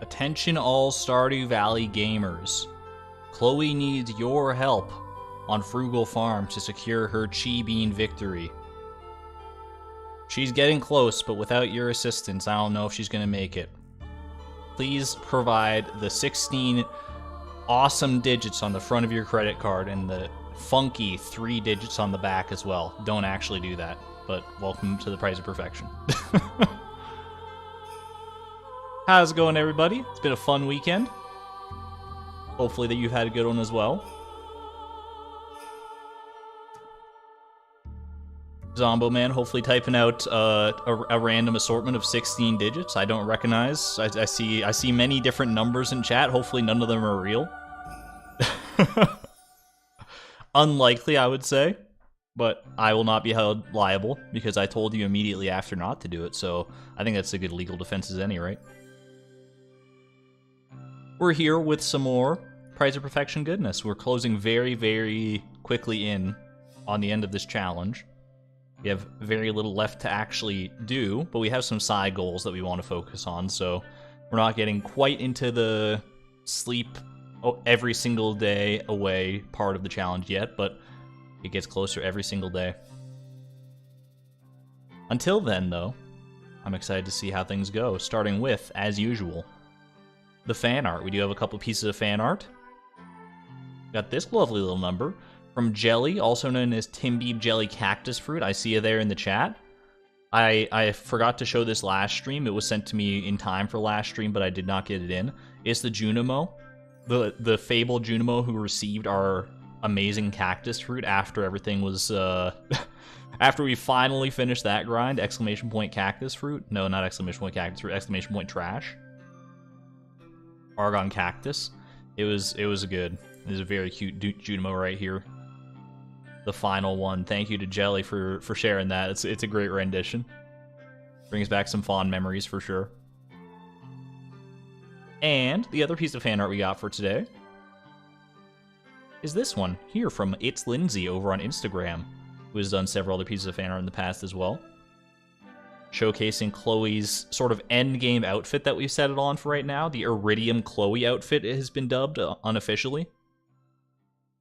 Attention all Stardew Valley gamers. Chloe needs your help on Frugal Farm to secure her Chi Bean victory. She's getting close, but without your assistance, I don't know if she's going to make it. Please provide the 16 awesome digits on the front of your credit card and the funky 3 digits on the back as well. Don't actually do that, but welcome to the Price of Perfection. How's it going, everybody? It's been a fun weekend. Hopefully that you've had a good one as well. Zombo Man, hopefully typing out a random assortment of 16 digits I don't recognize. I see many different numbers in chat. Hopefully none of them are real. Unlikely, I would say. But I will not be held liable because I told you immediately after not to do it. So I think that's a good legal defense as any, right? We're here with some more Price of Perfection goodness. We're closing very, very quickly in on the end of this challenge. We have very little left to actually do, but we have some side goals that we want to focus on, so we're not getting quite into the sleep every single day away part of the challenge yet, but it gets closer every single day. Until then, though, I'm excited to see how things go, starting with, as usual, the fan art. We do have a couple pieces of fan art. Got this lovely little number from Jelly, also known as Timbeeb Jelly Cactus Fruit. I see you there in the chat. I forgot to show this last stream. It was sent to me in time for last stream, but I did not get it in. It's the Junimo, the fabled Junimo who received our amazing cactus fruit after everything was after we finally finished that grind. Exclamation point cactus fruit. No, not exclamation point cactus fruit. Exclamation point trash. Argon cactus. It was good. There's a very cute Junimo right here. The final one. Thank you to Jelly for sharing that. It's a great rendition. Brings back some fond memories for sure. And the other piece of fan art we got for today is this one here from It's Lindsay over on Instagram, who has done several other pieces of fan art in the past as well. Showcasing Chloe's sort of endgame outfit that we've settled on for right now. The Iridium Chloe outfit, it has been dubbed unofficially.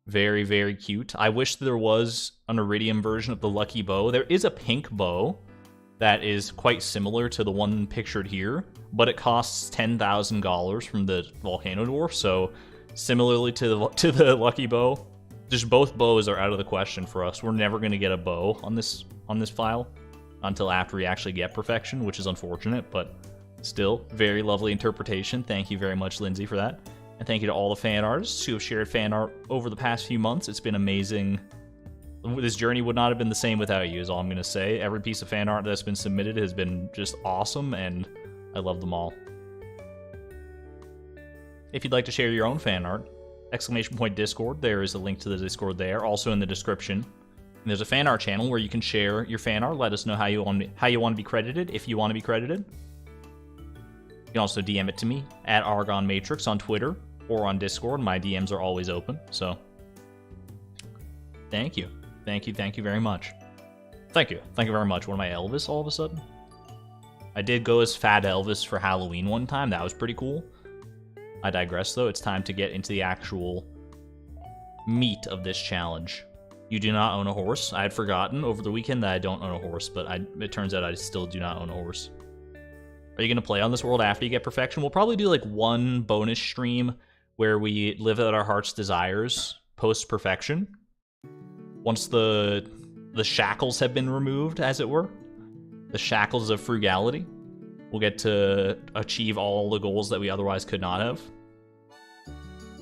Very, very cute. I wish there was an Iridium version of the Lucky Bow. There is a pink bow that is quite similar to the one pictured here, but it costs $10,000 from the Volcano Dwarf, so similarly to the Lucky Bow, just both bows are out of the question for us. We're never going to get a bow on this file until after we actually get perfection, which is unfortunate, but still, very lovely interpretation. Thank you very much, Lindsay, for that. And thank you to all the fan artists who have shared fan art over the past few months. It's been amazing. This journey would not have been the same without you, is all I'm going to say. Every piece of fan art that's been submitted has been just awesome, and I love them all. If you'd like to share your own fan art, exclamation point Discord, there is a link to the Discord there, also in the description. And there's a fan art channel where you can share your fan art. Let us know how you want to be credited, if you want to be credited. You can also DM it to me at Argon Matrix on Twitter or on Discord. My DMs are always open, so thank you. Thank you very much. Thank you very much. What am I, Elvis all of a sudden? I did go as Fat Elvis for Halloween one time. That was pretty cool. I digress, though. It's time to get into the actual meat of this challenge. You do not own a horse. I had forgotten over the weekend that I don't own a horse, but it turns out I still do not own a horse. Are you going to play on this world after you get perfection? We'll probably do like one bonus stream where we live out our heart's desires post-perfection. Once the shackles have been removed, as it were. The shackles of frugality. We'll get to achieve all the goals that we otherwise could not have.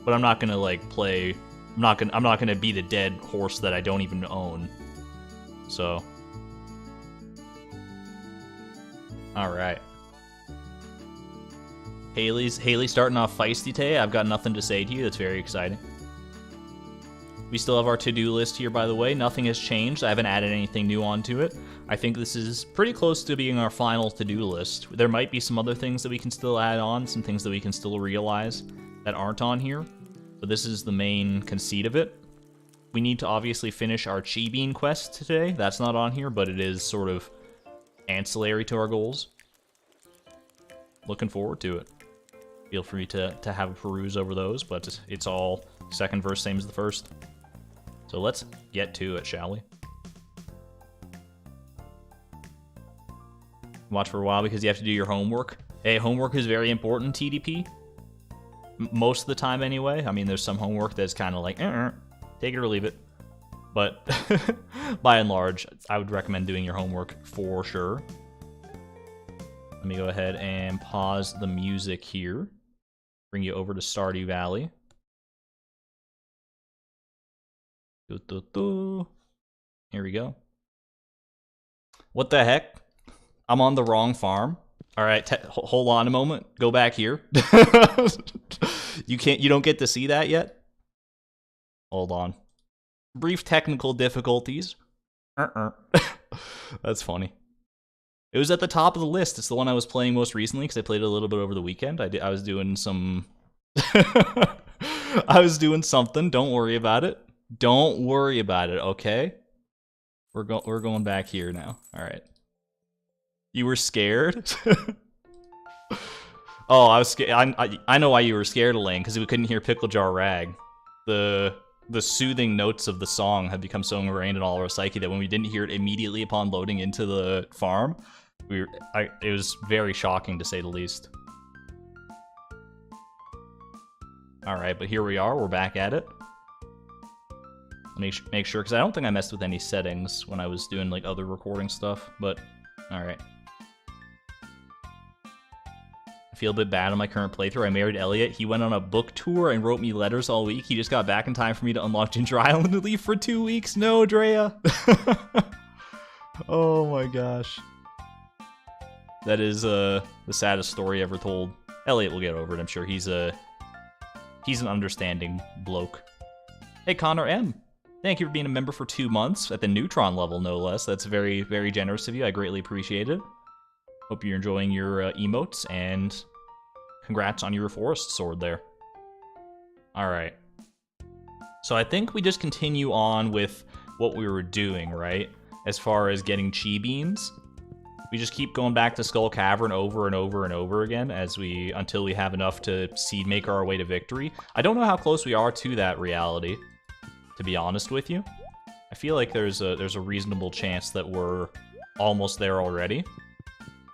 But I'm not going to like play... I'm not gonna be the dead horse that I don't even own. So, all right. Haley's starting off feisty today. I've got nothing to say to you. That's very exciting. We still have our to-do list here, by the way. Nothing has changed. I haven't added anything new onto it. I think this is pretty close to being our final to-do list. There might be some other things that we can still add on, some things that we can still realize that aren't on here. But this is the main conceit of it. We need to obviously finish our Chi Bean quest today. That's not on here, but it is sort of ancillary to our goals. Looking forward to it. Feel free to have a peruse over those, but it's all second verse, same as the first. So let's get to it, shall we? Watch for a while because you have to do your homework. Hey, homework is very important, TDP. Most of the time, anyway. I mean, there's some homework that's kind of like, take it or leave it. But by and large, I would recommend doing your homework for sure. Let me go ahead and pause the music here. Bring you over to Stardew Valley. Here we go. What the heck? I'm on the wrong farm. All right, hold on a moment. Go back here. You don't get to see that yet? Hold on. Brief technical difficulties. That's funny. It was at the top of the list. It's the one I was playing most recently because I played it a little bit over the weekend. I was doing some... I was doing something. Don't worry about it. Don't worry about it, okay? We're going back here now. All right. You were scared? Oh, I was scared. I know why you were scared, Elaine, because we couldn't hear Pickle Jar Rag. The soothing notes of the song have become so ingrained in all of our psyche that when we didn't hear it immediately upon loading into the farm, it was very shocking to say the least. All right, but here we are. We're back at it. Make sure, because I don't think I messed with any settings when I was doing like other recording stuff. But all right. I feel a bit bad on my current playthrough. I married Elliot. He went on a book tour and wrote me letters all week. He just got back in time for me to unlock Ginger Island and leave for 2 weeks. No, Drea. Oh my gosh. That is the saddest story ever told. Elliot will get over it, I'm sure. He's an understanding bloke. Hey, Connor M. Thank you for being a member for 2 months at the Neutron level, no less. That's very, very generous of you. I greatly appreciate it. Hope you're enjoying your emotes, and congrats on your forest sword there. Alright. So I think we just continue on with what we were doing, right? As far as getting chi beans. We just keep going back to Skull Cavern over and over and over again until we have enough to seed make our way to victory. I don't know how close we are to that reality, to be honest with you. I feel like there's a reasonable chance that we're almost there already.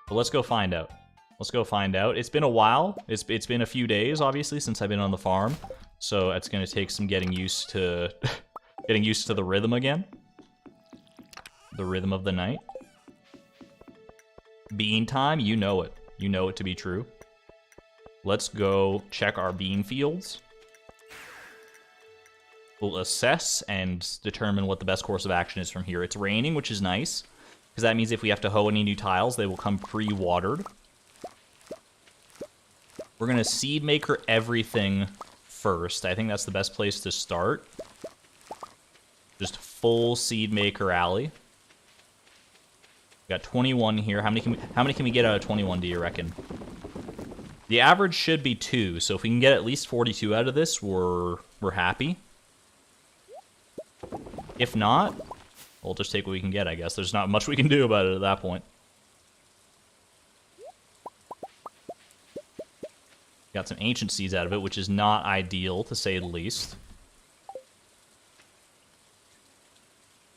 But let's go find out. Let's go find out. It's been a while. It's been a few days, obviously, since I've been on the farm. So it's going to take some getting used to the rhythm again. The rhythm of the night. Bean time, you know it. You know it to be true. Let's go check our bean fields. We'll assess and determine what the best course of action is from here. It's raining, which is nice, because that means if we have to hoe any new tiles, they will come pre-watered. We're going to seed maker everything first. I think that's the best place to start. Just full seed maker alley. We got 21 here. How many can we get out of 21, do you reckon? The average should be 2, so if we can get at least 42 out of this, we're happy. If not, we'll just take what we can get, I guess. There's not much we can do about it at that point. Got some ancient seeds out of it, which is not ideal, to say the least.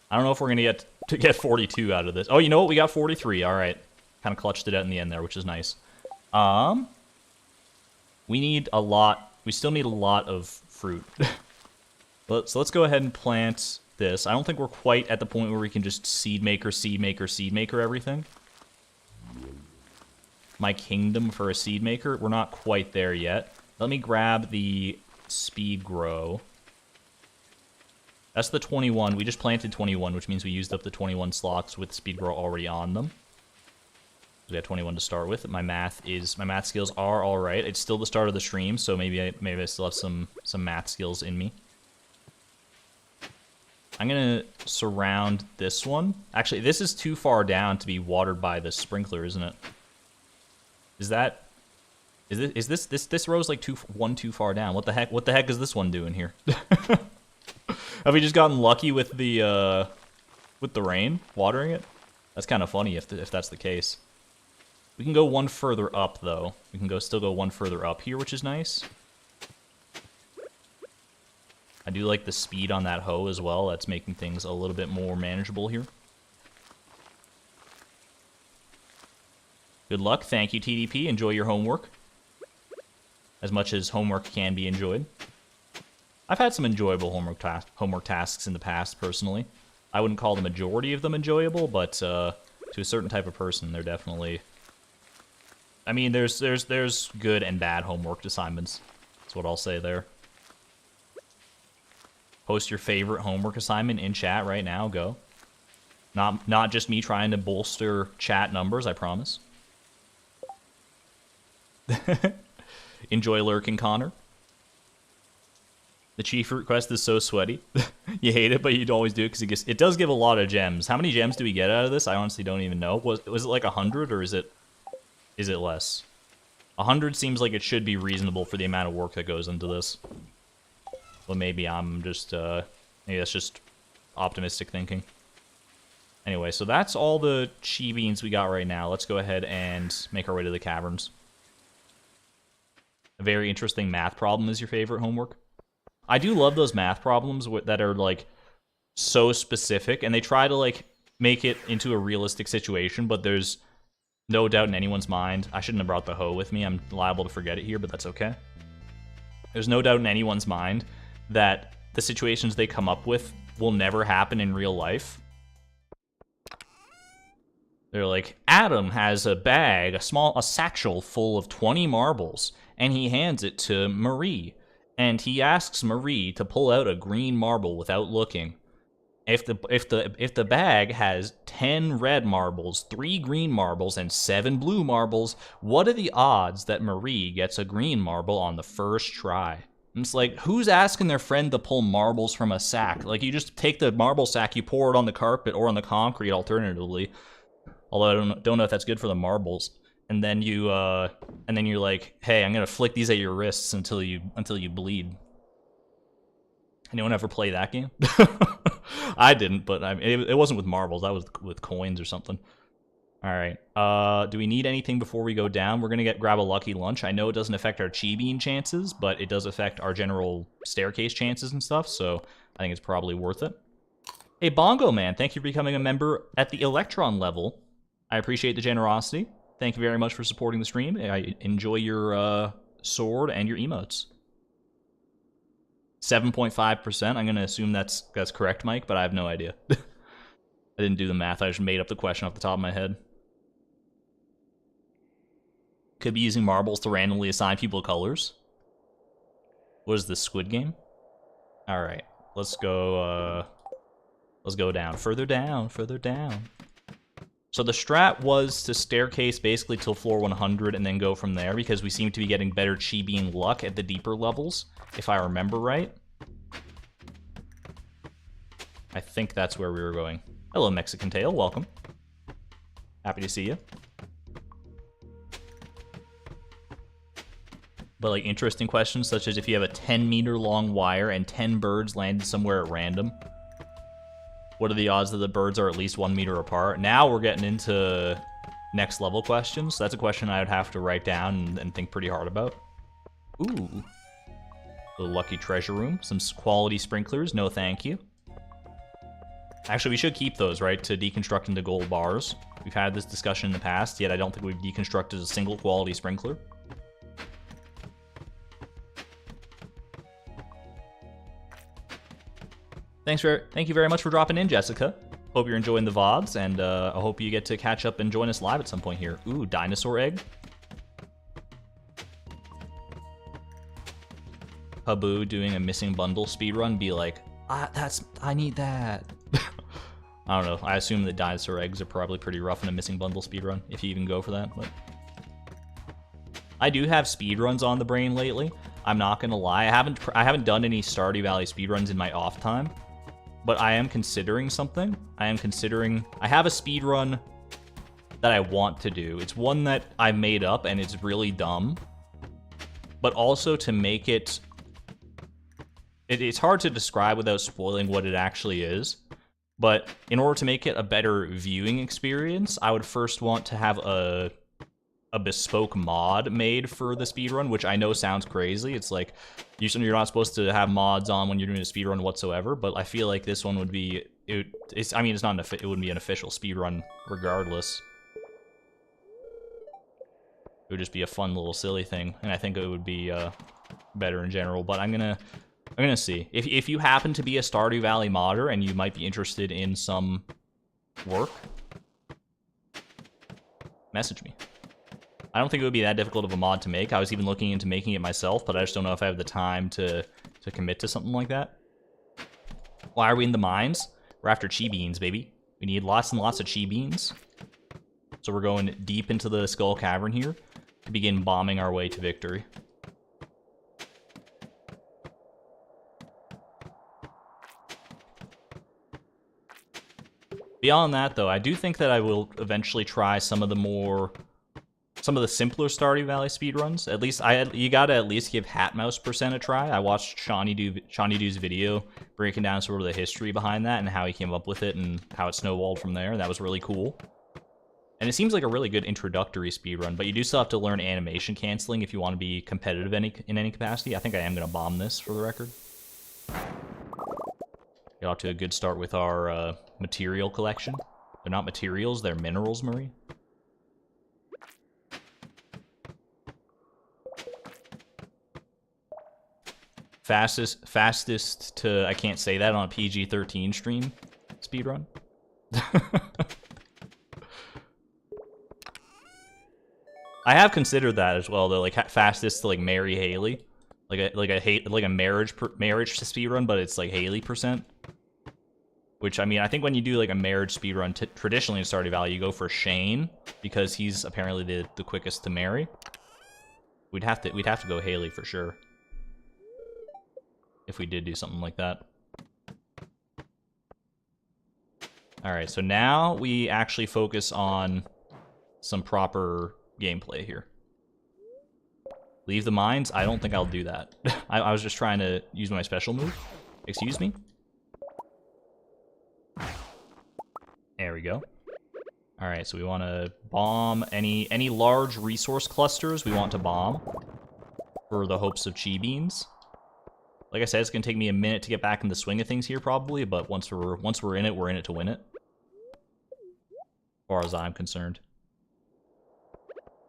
I don't know if we're going to get 42 out of this. Oh, you know what? We got 43. All right. Kind of clutched it out in the end there, which is nice. We need a lot. We still need a lot of fruit. So let's go ahead and plant this. I don't think we're quite at the point where we can just seed maker everything. My kingdom for a seed maker. We're not quite there yet. Let me grab the speed grow. That's the 21. We just planted 21, which means we used up the 21 slots with speed grow already on them. We have 21 to start with. My math skills are all right. It's still the start of the stream, so maybe I still have some math skills in me. I'm gonna surround this one. Actually, this is too far down to be watered by the sprinkler, isn't it? Is this row's like one too far down? What the heck is this one doing here? Have we just gotten lucky with the rain watering it? That's kind of funny if that's the case. We can go one further up, though. We can still go one further up here, which is nice. I do like the speed on that hoe as well. That's making things a little bit more manageable here. Good luck. Thank you, TDP. Enjoy your homework. As much as homework can be enjoyed. I've had some enjoyable homework tasks in the past, personally. I wouldn't call the majority of them enjoyable, but to a certain type of person, they're definitely... I mean, there's good and bad homework assignments. That's what I'll say there. Post your favorite homework assignment in chat right now. Go. Not just me trying to bolster chat numbers, I promise. Enjoy lurking, Connor. The chief fruit quest is so sweaty. You hate it, but you'd always do it because it does give a lot of gems. How many gems do we get out of this? I honestly don't even know. Was it like 100 or is it less? 100 seems like it should be reasonable for the amount of work that goes into this. But maybe I'm just maybe that's just optimistic thinking. Anyway, so that's all the chi beans we got right now. Let's go ahead and make our way to the caverns. A very interesting math problem is your favorite homework. I do love those math problems that are, like, so specific, and they try to, like, make it into a realistic situation, but there's no doubt in anyone's mind. I shouldn't have brought the hoe with me. I'm liable to forget it here, but that's okay. There's no doubt in anyone's mind that the situations they come up with will never happen in real life. They're like, Adam has a bag, a satchel full of 20 marbles, and he hands it to Marie. And he asks Marie to pull out a green marble without looking. If the bag has 10 red marbles, 3 green marbles, and 7 blue marbles, what are the odds that Marie gets a green marble on the first try? And it's like, who's asking their friend to pull marbles from a sack? Like, you just take the marble sack, you pour it on the carpet or on the concrete alternatively. Although I don't know if that's good for the marbles. And then you're like, hey, I'm gonna flick these at your wrists until you bleed. Anyone ever play that game? I didn't, but it wasn't with marbles. That was with coins or something. All right. Do we need anything before we go down? We're gonna grab a lucky lunch. I know it doesn't affect our chi bean chances, but it does affect our general staircase chances and stuff. So I think it's probably worth it. Hey, Bongo Man, thank you for becoming a member at the Electron level. I appreciate the generosity. Thank you very much for supporting the stream. I enjoy your sword and your emotes. 7.5%. I'm going to assume that's correct, Mike, but I have no idea. I didn't do the math. I just made up the question off the top of my head. Could be using marbles to randomly assign people colors. What is this, Squid Game? All right. Let's go down. Further down. Further down. So the strat was to staircase basically till floor 100 and then go from there, because we seem to be getting better chi bean luck at the deeper levels, if I remember right. I think that's where we were going. Hello, Mexican Tail. Welcome. Happy to see you. But, like, interesting questions, such as if you have a 10-meter long wire and 10 birds landed somewhere at random, what are the odds that the birds are at least 1 meter apart? Now we're getting into next level questions. That's a question I would have to write down and think pretty hard about. Ooh. The lucky treasure room. Some quality sprinklers. No thank you. Actually, we should keep those, right? To deconstruct into gold bars. We've had this discussion in the past, yet I don't think we've deconstructed a single quality sprinkler. Thank you very much for dropping in, Jessica. Hope you're enjoying the VODs, and I hope you get to catch up and join us live at some point here. Ooh, dinosaur egg. Habu doing a missing bundle speedrun, be like, I need that. I don't know. I assume that dinosaur eggs are probably pretty rough in a missing bundle speedrun, if you even go for that. But I do have speedruns on the brain lately. I'm not gonna lie. I haven't done any Stardew Valley speedruns in my off time. But I am considering something. I have a speedrun that I want to do. It's one that I made up, and it's really dumb. But also to make it... It's hard to describe without spoiling what it actually is. But in order to make it a better viewing experience, I would first want to have a a bespoke mod made for the speedrun, which I know sounds crazy. It's like, usually you're not supposed to have mods on when you're doing a speedrun whatsoever, but I feel like this one would be, I mean, it's not it wouldn't be an official speedrun regardless. It would just be a fun little silly thing, and I think it would be better in general, but I'm gonna see. If you happen to be a Stardew Valley modder and you might be interested in some work, message me. I don't think it would be that difficult of a mod to make. I was even looking into making it myself, but I just don't know if I have the time to commit to something like that. Why are we in the mines? We're after chi beans, baby. We need lots and lots of chi beans. So we're going deep into the Skull Cavern here to begin bombing our way to victory. Beyond that, though, I do think that I will eventually try some of the simpler Stardew Valley speedruns. At least, you gotta at least give Hatmouse % a try. I watched Shawnee Do's video breaking down sort of the history behind that and how he came up with it and how it snowballed from there. That was really cool. And it seems like a really good introductory speedrun, but you do still have to learn animation canceling if you want to be competitive in any capacity. I think I am going to bomb this, for the record. Get off to a good start with our material collection. They're not materials, they're minerals, Marie. Fastest to, I can't say that on a PG-13 stream, speedrun. I have considered that as well, though, like fastest to like marry Haley, like a marriage speedrun, but it's like Haley %. Which, I mean, I think when you do like a marriage speedrun, traditionally in Stardew Valley, you go for Shane because he's apparently the quickest to marry. We'd have to go Haley for sure if we did do something like that. All right, so now we actually focus on some proper gameplay here. Leave the mines? I don't think I'll do that. I was just trying to use my special move. Excuse me? There we go. Alright, so we want to bomb any large resource clusters we want to bomb for the hopes of chi beans. Like I said, it's going to take me a minute to get back in the swing of things here probably, but once we're in it to win it. As far as I'm concerned.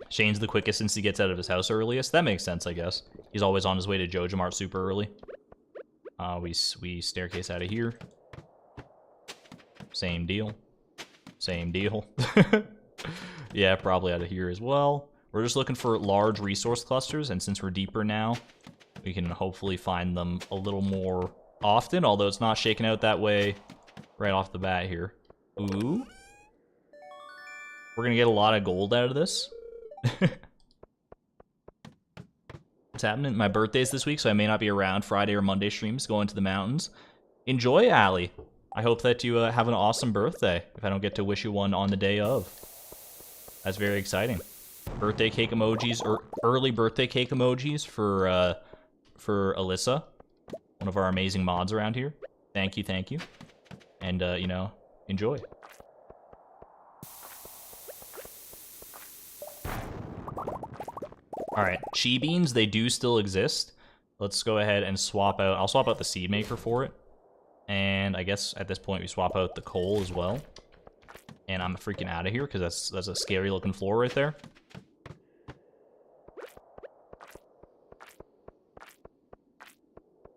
Shane's the quickest since he gets out of his house earliest. That makes sense, I guess. He's always on his way to Joja Mart super early. We staircase out of here. Same deal. Same deal. Yeah, probably out of here as well. We're just looking for large resource clusters, and since we're deeper now, we can hopefully find them a little more often, although it's not shaking out that way right off the bat here. Ooh. We're gonna get a lot of gold out of this. What's happening? My birthday's this week, so I may not be around Friday or Monday streams going to the mountains. Enjoy, Allie. I hope that you have an awesome birthday, if I don't get to wish you one on the day of. That's very exciting. Birthday cake emojis, or early birthday cake emojis for Alyssa, one of our amazing mods around here. Thank you, thank you. And, you know, enjoy. Alright, chi beans, they do still exist. Let's go ahead and swap out, I'll swap out the seed maker for it. And I guess at this point we swap out the coal as well. And I'm freaking out of here because that's a scary looking floor right there.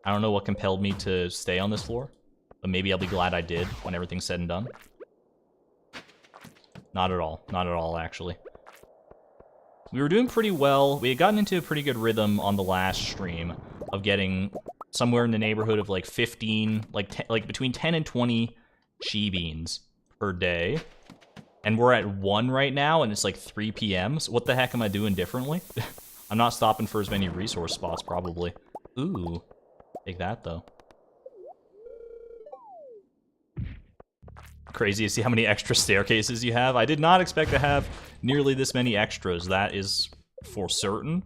I don't know what compelled me to stay on this floor, but maybe I'll be glad I did when everything's said and done. Not at all. Not at all, actually. We were doing pretty well. We had gotten into a pretty good rhythm on the last stream of getting somewhere in the neighborhood of like 15, like between 10 and 20 chi beans per day. And we're at 1 right now, and it's like 3 p.m. So what the heck am I doing differently? I'm not stopping for as many resource spots, probably. Ooh. Take that, though. Crazy to see how many extra staircases you have. I did not expect to have nearly this many extras. That is for certain.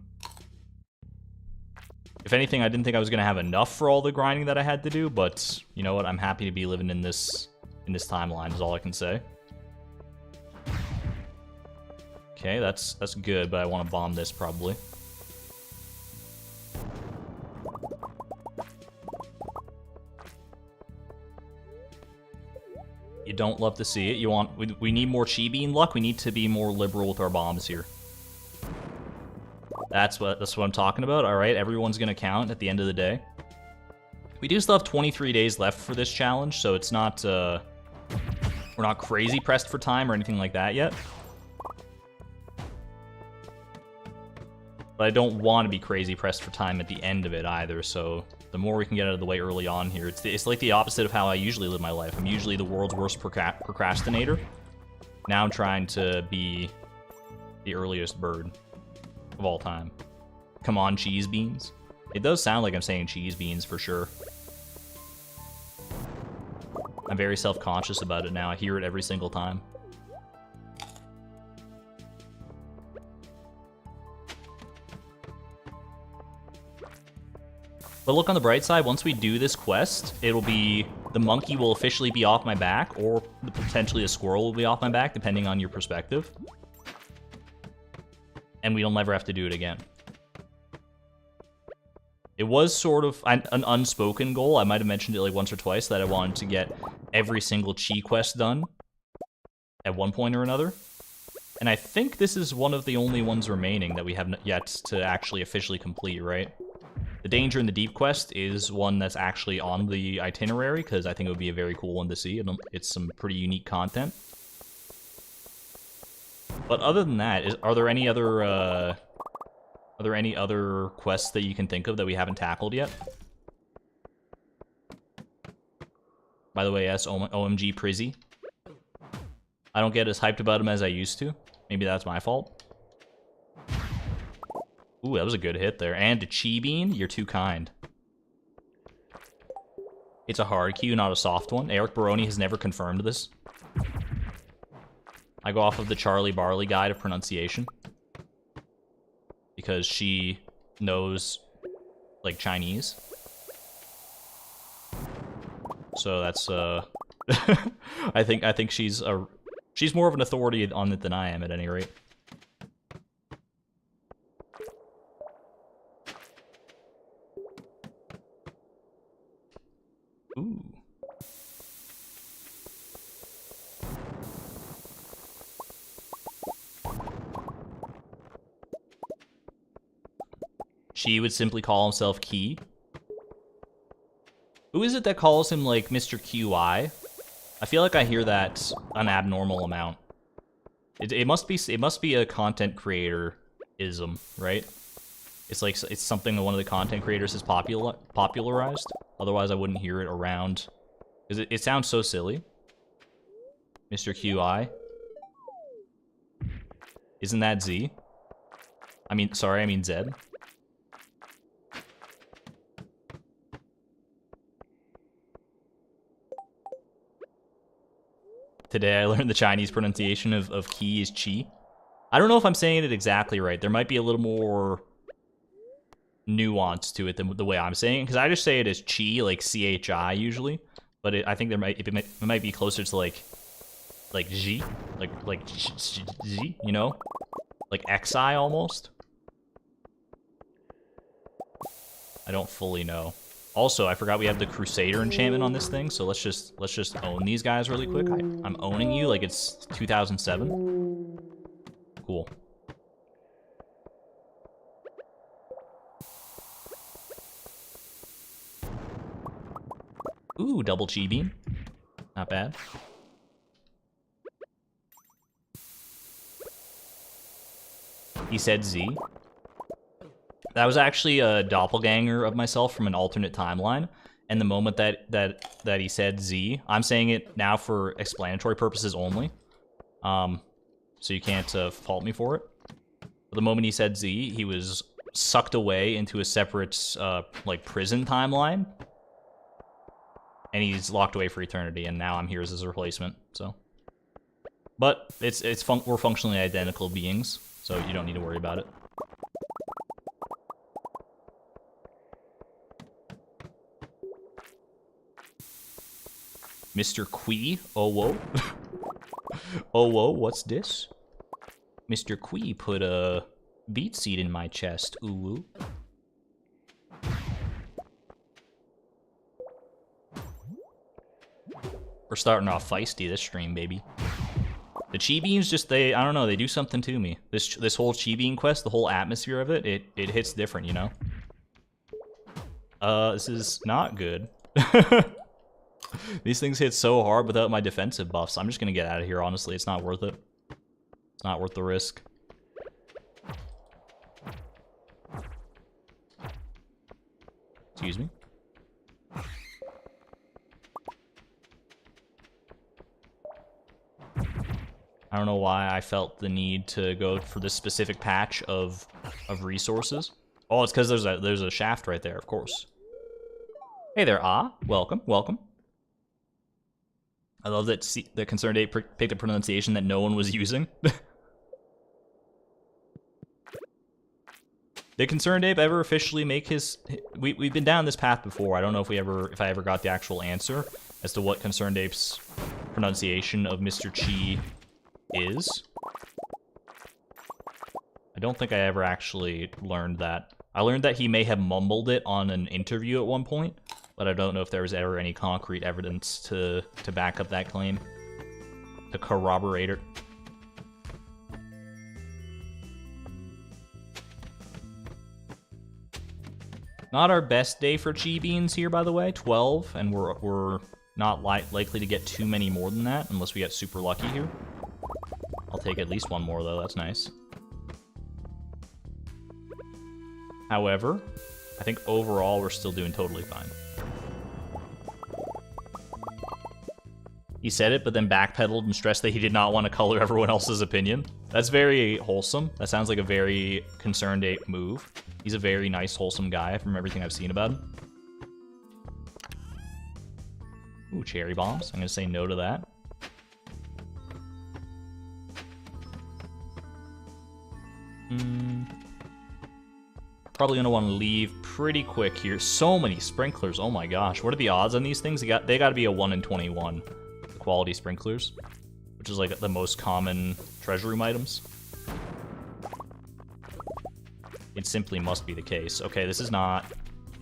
If anything, I didn't think I was going to have enough for all the grinding that I had to do, but you know what? I'm happy to be living in this timeline is all I can say. Okay, that's good, but I want to bomb this probably. You don't love to see it. You want we need more chi bean luck. We need to be more liberal with our bombs here. That's what I'm talking about. All right, everyone's gonna count at the end of the day. We do still have 23 days left for this challenge, so it's not we're not crazy pressed for time or anything like that yet. But I don't want to be crazy pressed for time at the end of it either, so the more we can get out of the way early on here. It's like the opposite of how I usually live my life. I'm usually the world's worst procrastinator. Now I'm trying to be the earliest bird of all time. Come on, cheese beans. It does sound like I'm saying cheese beans for sure. I'm very self-conscious about it now. I hear it every single time. But look on the bright side, once we do this quest, it'll be... the monkey will officially be off my back, or potentially a squirrel will be off my back, depending on your perspective. And we'll never have to do it again. It was sort of an unspoken goal. I might have mentioned it like once or twice, that I wanted to get every single chi quest done at one point or another. And I think this is one of the only ones remaining that we have yet to actually officially complete, right? The Danger in the Deep quest is one that's actually on the itinerary, because I think it would be a very cool one to see. It's some pretty unique content. But other than that, are there any other quests that you can think of that we haven't tackled yet? By the way, yes, OMG Prizzy. I don't get as hyped about him as I used to. Maybe that's my fault. Ooh, that was a good hit there. And a chi bean? You're too kind. It's a hard Q, not a soft one. Eric Baroni has never confirmed this. I go off of the Charlie Barley guide of pronunciation. Because she knows, like, Chinese. So that's, I think she's more of an authority on it than I am, at any rate. Ooh. She would simply call himself Key. Who is it that calls him, like, Mr. QI? I feel like I hear that an abnormal amount. It must be a content creator-ism, right? It's like, it's something that one of the content creators has popularized. Otherwise, I wouldn't hear it around. Because it sounds so silly. Mr. QI. Isn't that Z? I mean Z. Today I learned the Chinese pronunciation of Qi is Chi. I don't know if I'm saying it exactly right. There might be a little more nuance to it than the way I'm saying it, because I just say it as Chi, like CHI usually. But I think it might be closer to like G, like G, you know, like XI almost. I don't fully know. Also, I forgot we have the Crusader enchantment on this thing, so let's just own these guys really quick. I'm owning you like it's 2007. Cool. Ooh, double chi beam. Not bad. He said Z. That was actually a doppelganger of myself from an alternate timeline. And the moment that he said Z, I'm saying it now for explanatory purposes only. So you can't fault me for it. But the moment he said Z, he was sucked away into a separate like prison timeline. And he's locked away for eternity, and now I'm here as his replacement, so. But we're functionally identical beings, so you don't need to worry about it. Mr. Quee? Oh, whoa. Oh, whoa, what's this? Mr. Quee put a beet seed in my chest. Ooh. We're starting off feisty this stream, baby. The chi beans just, I don't know, they do something to me. This whole chi bean quest, the whole atmosphere of it, it hits different, you know? This is not good. These things hit so hard without my defensive buffs. I'm just gonna get out of here, honestly. It's not worth it. It's not worth the risk. Excuse me. I don't know why I felt the need to go for this specific patch of resources. Oh, it's because there's a shaft right there, of course. Hey there, welcome, welcome. I love that the Concerned Ape picked a pronunciation that no one was using. Did Concerned Ape ever officially make his... We've been down this path before. I don't know if I ever got the actual answer as to what Concerned Ape's pronunciation of Mr. Chi is. I don't think I ever actually learned that. I learned that he may have mumbled it on an interview at one point, but I don't know if there was ever any concrete evidence to back up that claim, to corroborate it. Not our best day for chi beans here, by the way. 12, and we're not likely to get too many more than that unless we get super lucky here. I'll take at least one more, though. That's nice. However, I think overall we're still doing totally fine. He said it, but then backpedaled and stressed that he did not want to color everyone else's opinion. That's very wholesome. That sounds like a very Concerned Ape move. He's a very nice, wholesome guy from everything I've seen about him. Ooh, cherry bombs. I'm going to say no to that. Probably going to want to leave pretty quick here. So many sprinklers. Oh my gosh. What are the odds on these things? They got to be a 1 in 21. The quality sprinklers. Which is like the most common treasure room items. It simply must be the case. Okay, this is not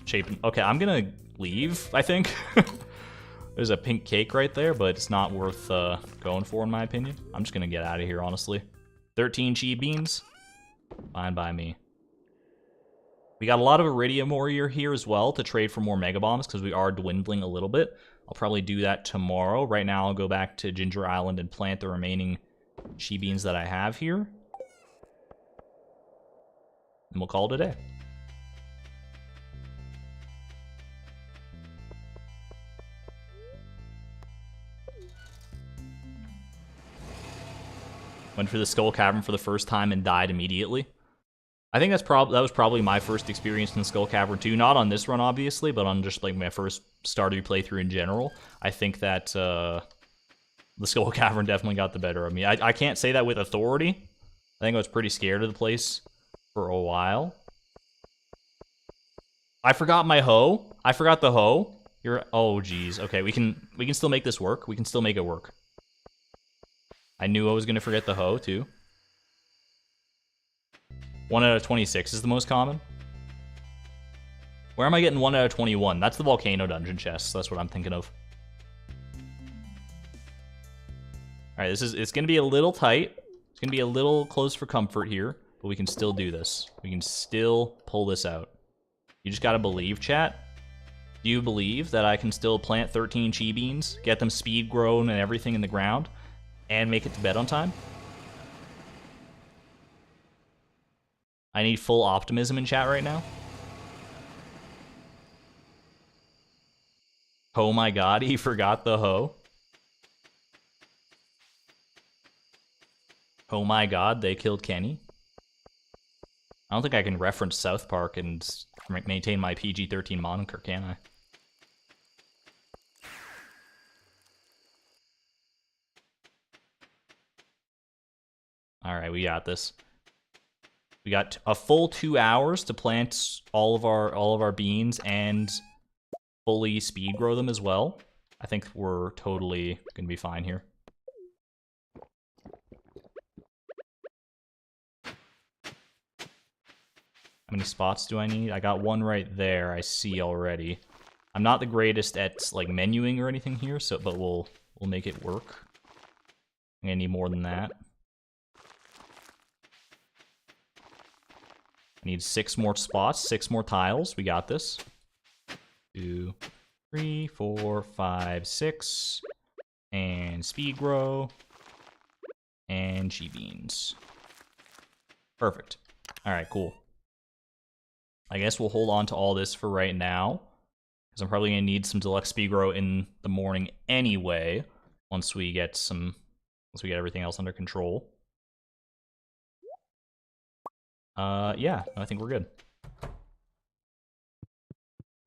shaping... Okay, I'm going to leave, I think. There's a pink cake right there, but it's not worth going for, in my opinion. I'm just going to get out of here, honestly. 13 chi beans. Fine by me. We got a lot of Iridium Warrior here as well to trade for more Mega Bombs because we are dwindling a little bit. I'll probably do that tomorrow. Right now, I'll go back to Ginger Island and plant the remaining chi beans that I have here. And we'll call it a day. Went for the Skull Cavern for the first time and died immediately. I think that was probably my first experience in the Skull Cavern too. Not on this run, obviously, but on just like my first Stardew playthrough in general. I think that the Skull Cavern definitely got the better of me. I can't say that with authority. I think I was pretty scared of the place for a while. I forgot my hoe. I forgot the hoe. Oh geez. Okay, we can still make this work. We can still make it work. I knew I was gonna forget the hoe too. 1 out of 26 is the most common. Where am I getting 1 out of 21? That's the volcano dungeon chest. That's what I'm thinking of. All right, it's gonna be a little tight. It's gonna be a little close for comfort here, but we can still do this. We can still pull this out. You just gotta believe, chat. Do you believe that I can still plant 13 chi beans, get them speed grown and everything in the ground, and make it to bed on time? I need full optimism in chat right now. Oh my god, he forgot the hoe. Oh my god, they killed Kenny. I don't think I can reference South Park and maintain my PG-13 moniker, can I? Alright, we got this. We got a full 2 hours to plant all of our beans and fully speed grow them as well. I think we're totally gonna be fine here. How many spots do I need? I got one right there, I see already. I'm not the greatest at, like, menuing or anything here, so but we'll make it work. I'm gonna need more than that. I need 6 more spots, 6 more tiles. We got this. 2, 3, 4, 5, 6. And speed grow. And G-beans. Perfect. Alright, cool. I guess we'll hold on to all this for right now, because I'm probably going to need some deluxe speed grow in the morning anyway, once we get everything else under control. Yeah, I think we're good.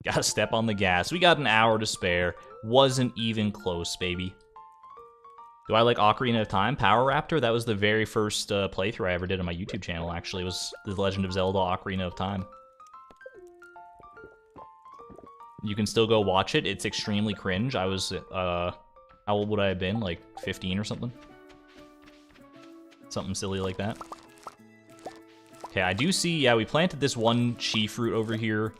Gotta step on the gas. We got an hour to spare. Wasn't even close, baby. Do I like Ocarina of Time? Power Raptor? That was the very first playthrough I ever did on my YouTube channel, actually. It was The Legend of Zelda Ocarina of Time. You can still go watch it. It's extremely cringe. I was, how old would I have been? Like 15 or something? Something silly like that. Okay, I do see, yeah, we planted this one chi fruit over here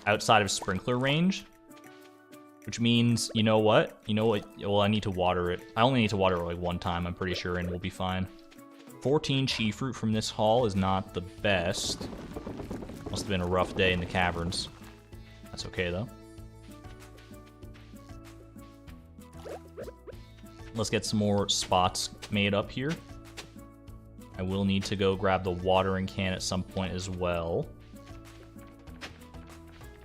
outside of sprinkler range. Which means, you know what? Well, I need to water it. I only need to water it like one time, I'm pretty sure, and we'll be fine. 14 chi fruit from this haul is not the best. Must have been a rough day in the caverns. That's okay, though. Let's get some more spots made up here. I will need to go grab the watering can at some point as well.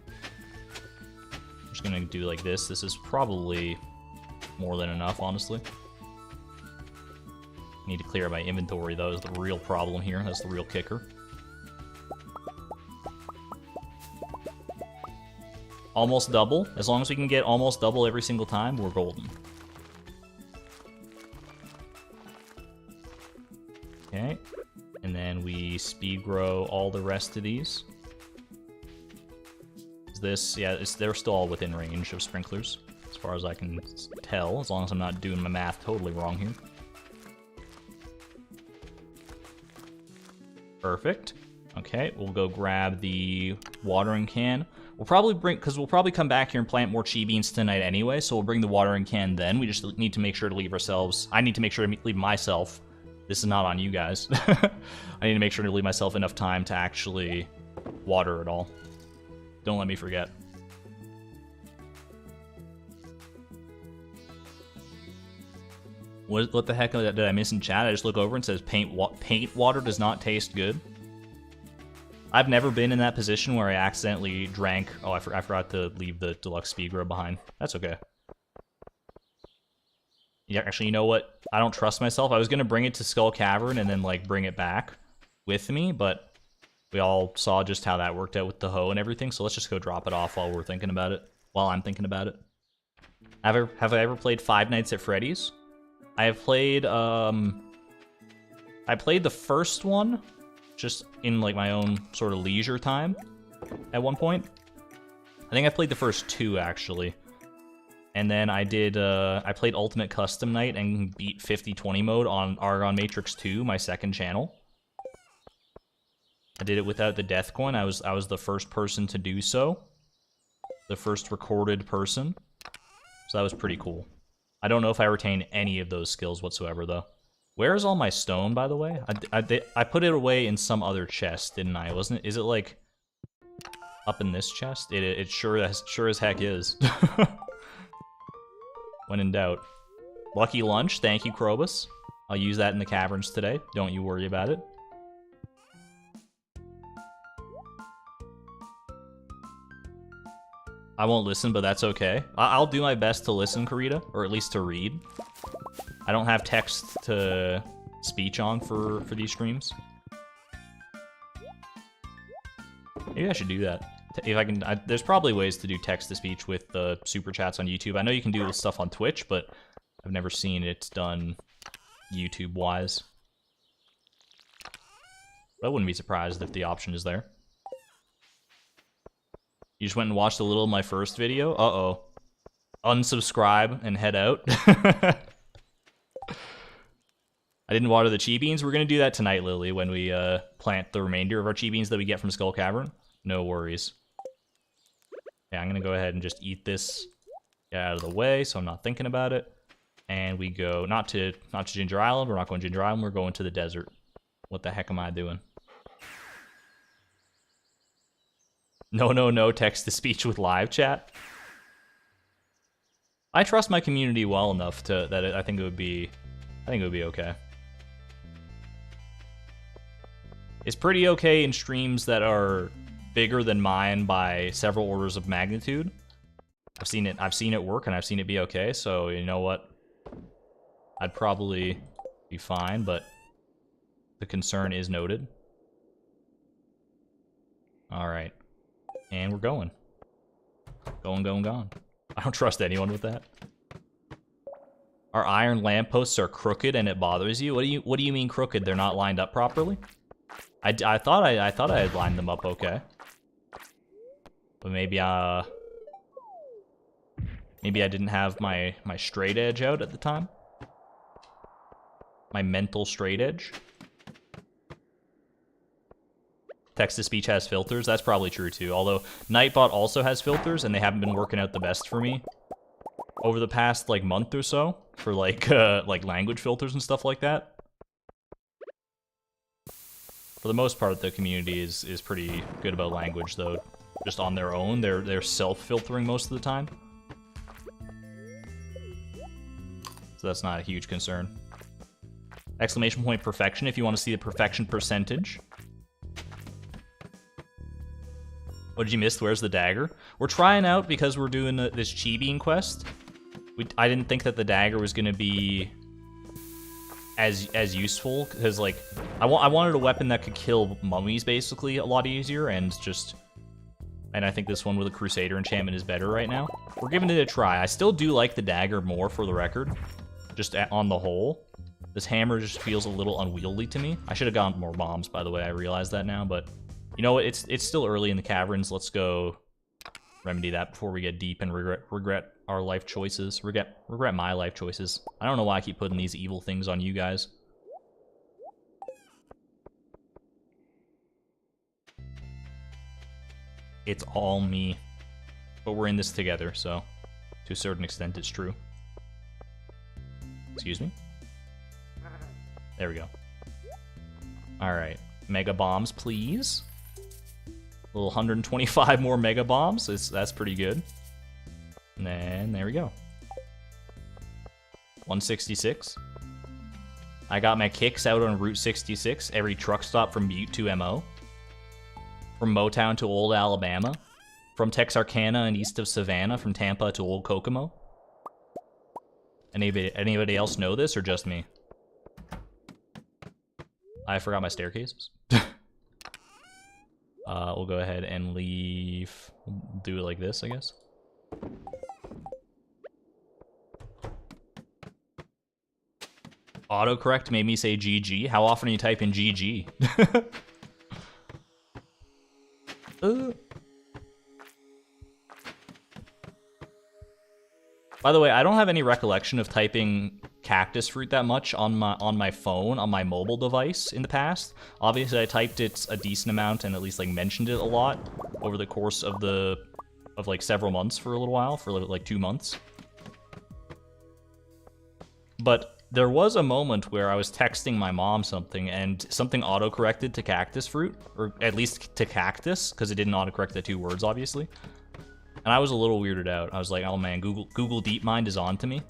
I'm just gonna do like this. This is probably more than enough, honestly. Need to clear my inventory, though, is the real problem here. That's the real kicker. Almost double. As long as we can get almost double every single time, we're golden. Okay. And then we speed grow all the rest of these. This, yeah, they're still all within range of sprinklers, as far as I can tell, as long as I'm not doing my math totally wrong here. Perfect. Okay, we'll go grab the watering can. We'll probably we'll probably come back here and plant more chi beans tonight anyway, so we'll bring the watering can then. We just need to make sure to leave ourselves, I need to make sure to leave myself, this is not on you guys, I need to make sure to leave myself enough time to actually water it all. Don't let me forget. What the heck did I miss in chat? I just look over and says paint water does not taste good. I've never been in that position where I accidentally drank. Oh, I forgot to leave the deluxe speed grow behind. That's okay. Yeah, actually, you know what? I don't trust myself. I was gonna bring it to Skull Cavern and then like bring it back with me, but we all saw just how that worked out with the hoe and everything, so let's just go drop it off while we're thinking about it. While I'm thinking about it. Have I ever played Five Nights at Freddy's? I have played, I played the first one, just in like my own sort of leisure time at one point. I think I played the first 2, actually. And then I did, I played Ultimate Custom Night and beat 50/20 mode on Argon Matrix 2, my second channel. I did it without the death coin. I was the first person to do so. The first recorded person. So that was pretty cool. I don't know if I retain any of those skills whatsoever, though. Where is all my stone, by the way? I put it away in some other chest, didn't I? Wasn't it? Is it like up in this chest? It sure as heck is. When in doubt. Lucky lunch. Thank you, Krobus. I'll use that in the caverns today. Don't you worry about it. I won't listen, but that's okay. I'll do my best to listen, Karita, or at least to read. I don't have text to speech on for these streams. Maybe I should do that. If I can, there's probably ways to do text to speech with super chats on YouTube. I know you can do stuff on Twitch, but I've never seen it done YouTube-wise. But I wouldn't be surprised if the option is there. You just went and watched a little of my first video? Uh-oh. Unsubscribe and head out. I didn't water the chi beans. We're going to do that tonight, Lily, when we plant the remainder of our chi beans that we get from Skull Cavern. No worries. Yeah, I'm going to go ahead and just eat this. Get out of the way so I'm not thinking about it. And we go, not to Ginger Island. We're not going to Ginger Island. We're going to the desert. What the heck am I doing? No, text-to-speech with live chat. I trust my community well enough that I think it would be okay. It's pretty okay in streams that are bigger than mine by several orders of magnitude. I've seen it work and I've seen it be okay, so you know what? I'd probably be fine, but the concern is noted. Alright. And we're going. Going. I don't trust anyone with that. Our iron lampposts are crooked and it bothers you? What do you mean crooked? They're not lined up properly? I thought I had lined them up okay. But maybe I didn't have my straight edge out at the time. My mental straight edge. Text-to-speech has filters. That's probably true too. Although Nightbot also has filters, and they haven't been working out the best for me over the past like month or so for like language filters and stuff like that. For the most part, the community is pretty good about language, though. Just on their own, they're self-filtering most of the time. So that's not a huge concern. Exclamation point perfection if you want to see the perfection percentage. What did you miss? Where's the dagger? We're trying out because we're doing this chi bean quest. I didn't think that the dagger was going to be as useful because like I wanted a weapon that could kill mummies basically a lot easier and I think this one with a Crusader enchantment is better right now. We're giving it a try. I still do like the dagger more for the record, just on the whole. This hammer just feels a little unwieldy to me. I should have gone more bombs, by the way. I realize that now, but you know what? It's still early in the caverns. Let's go remedy that before we get deep and regret our life choices. Regret my life choices. I don't know why I keep putting these evil things on you guys. It's all me. But we're in this together, so to a certain extent it's true. Excuse me? There we go. Alright. Mega bombs, please. A little 125 more mega bombs. That's pretty good. And then, there we go. 166. I got my kicks out on Route 66. Every truck stop from Butte to MO. From Motown to Old Alabama. From Texarkana and east of Savannah. From Tampa to Old Kokomo. Anybody else know this, or just me? I forgot my staircases. We'll go ahead and leave. Do it like this, I guess. Autocorrect made me say GG. How often do you type in GG? By the way, I don't have any recollection of typing cactus fruit that much on my phone, on my mobile device in the past. Obviously, I typed it a decent amount and at least like mentioned it a lot over the course of like several months for a little while, for like 2 months. But there was a moment where I was texting my mom something and something autocorrected to cactus fruit, or at least to cactus, because it didn't autocorrect the 2 words, obviously. And I was a little weirded out. I was like, oh man, Google DeepMind is on to me.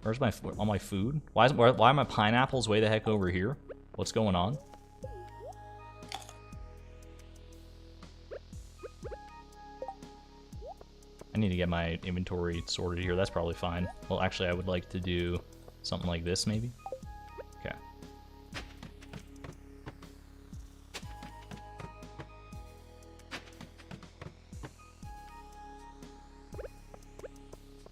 Where's all my food? Why are my pineapples way the heck over here? What's going on? I need to get my inventory sorted here. That's probably fine. Well, actually, I would like to do something like this, maybe. Okay.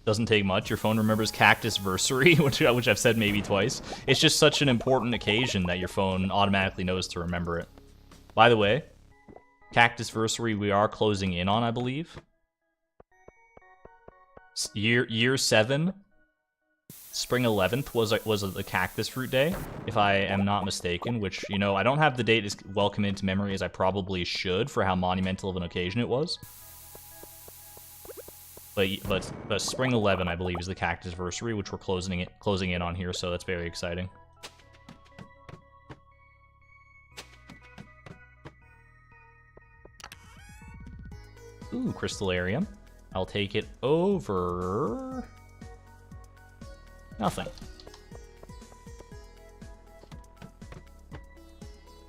Doesn't take much. Your phone remembers Cactusversary, which I've said maybe twice. It's just such an important occasion that your phone automatically knows to remember it. By the way, Cactusversary we are closing in on, I believe. Year 7 Spring 11th was the cactus fruit day, if I am not mistaken, which, you know, I don't have the date as well committed to memory as I probably should for how monumental of an occasion it was. But Spring 11, I believe, is the cactus anniversary, which we're closing in on here, so that's very exciting. Ooh, Crystallarium. I'll take it over... nothing.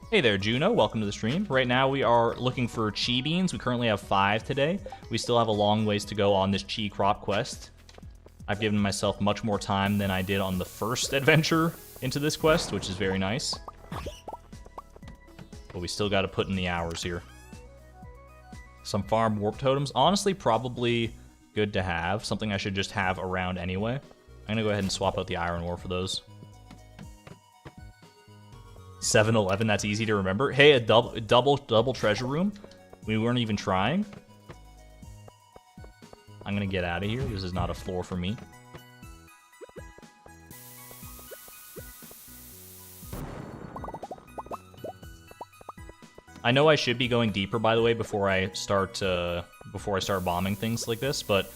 Hey there, Juno. Welcome to the stream. Right now we are looking for chi beans. We currently have 5 today. We still have a long ways to go on this chi crop quest. I've given myself much more time than I did on the first adventure into this quest, which is very nice. But we still got to put in the hours here. Some farm warp totems. Honestly, probably good to have. Something I should just have around anyway. I'm going to go ahead and swap out the iron ore for those. 7-Eleven, that's easy to remember. Hey, a double treasure room. We weren't even trying. I'm going to get out of here. This is not a floor for me. I know I should be going deeper, by the way, before I start bombing things like this, but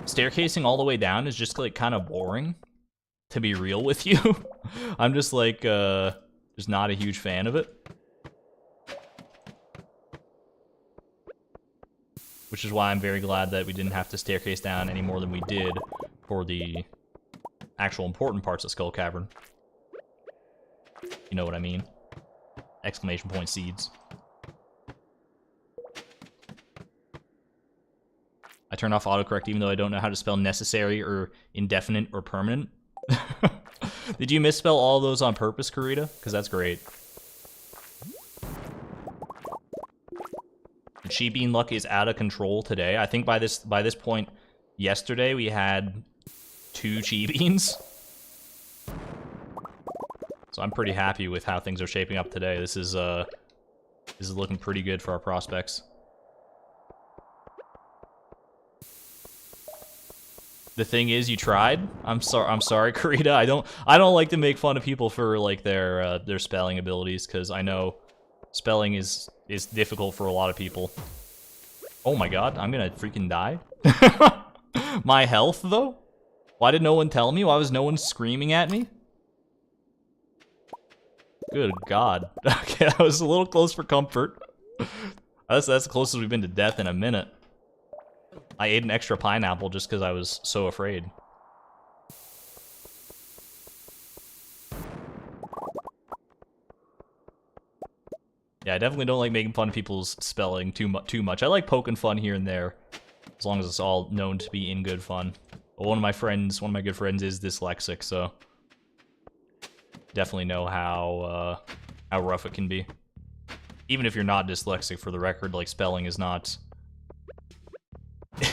staircasing all the way down is just like kind of boring, to be real with you. I'm just like just not a huge fan of it, which is why I'm very glad that we didn't have to staircase down any more than we did for the actual important parts of Skull Cavern. You know what I mean? Exclamation point seeds. I turned off autocorrect even though I don't know how to spell necessary or indefinite or permanent. Did you misspell all those on purpose, Karita? Because that's great. The chi bean luck is out of control today. I think by this point yesterday we had 2 chi beans. So I'm pretty happy with how things are shaping up today. This is looking pretty good for our prospects. The thing is, you tried. I'm sorry, Karita. I don't like to make fun of people for like their spelling abilities, because I know spelling is difficult for a lot of people. Oh my god, I'm gonna freaking die. My health though? Why did no one tell me? Why was no one screaming at me? Good god. Okay, that was a little close for comfort. That's the closest we've been to death in a minute. I ate an extra pineapple just because I was so afraid. Yeah, I definitely don't like making fun of people's spelling too much. I like poking fun here and there, as long as it's all known to be in good fun. But one of my good friends is dyslexic, so definitely know how rough it can be. Even if you're not dyslexic, for the record, like, spelling is not...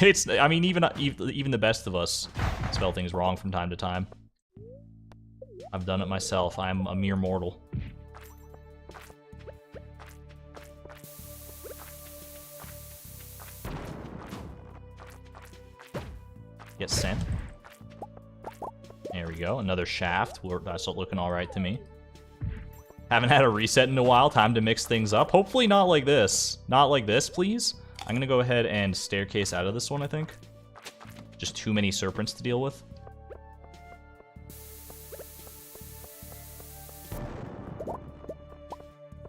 I mean, even the best of us spell things wrong from time to time. I've done it myself. I'm a mere mortal. Get sent. There we go. Another shaft. That's looking all right to me. Haven't had a reset in a while. Time to mix things up. Hopefully not like this. Not like this, please. I'm gonna go ahead and staircase out of this one, I think. Just too many serpents to deal with.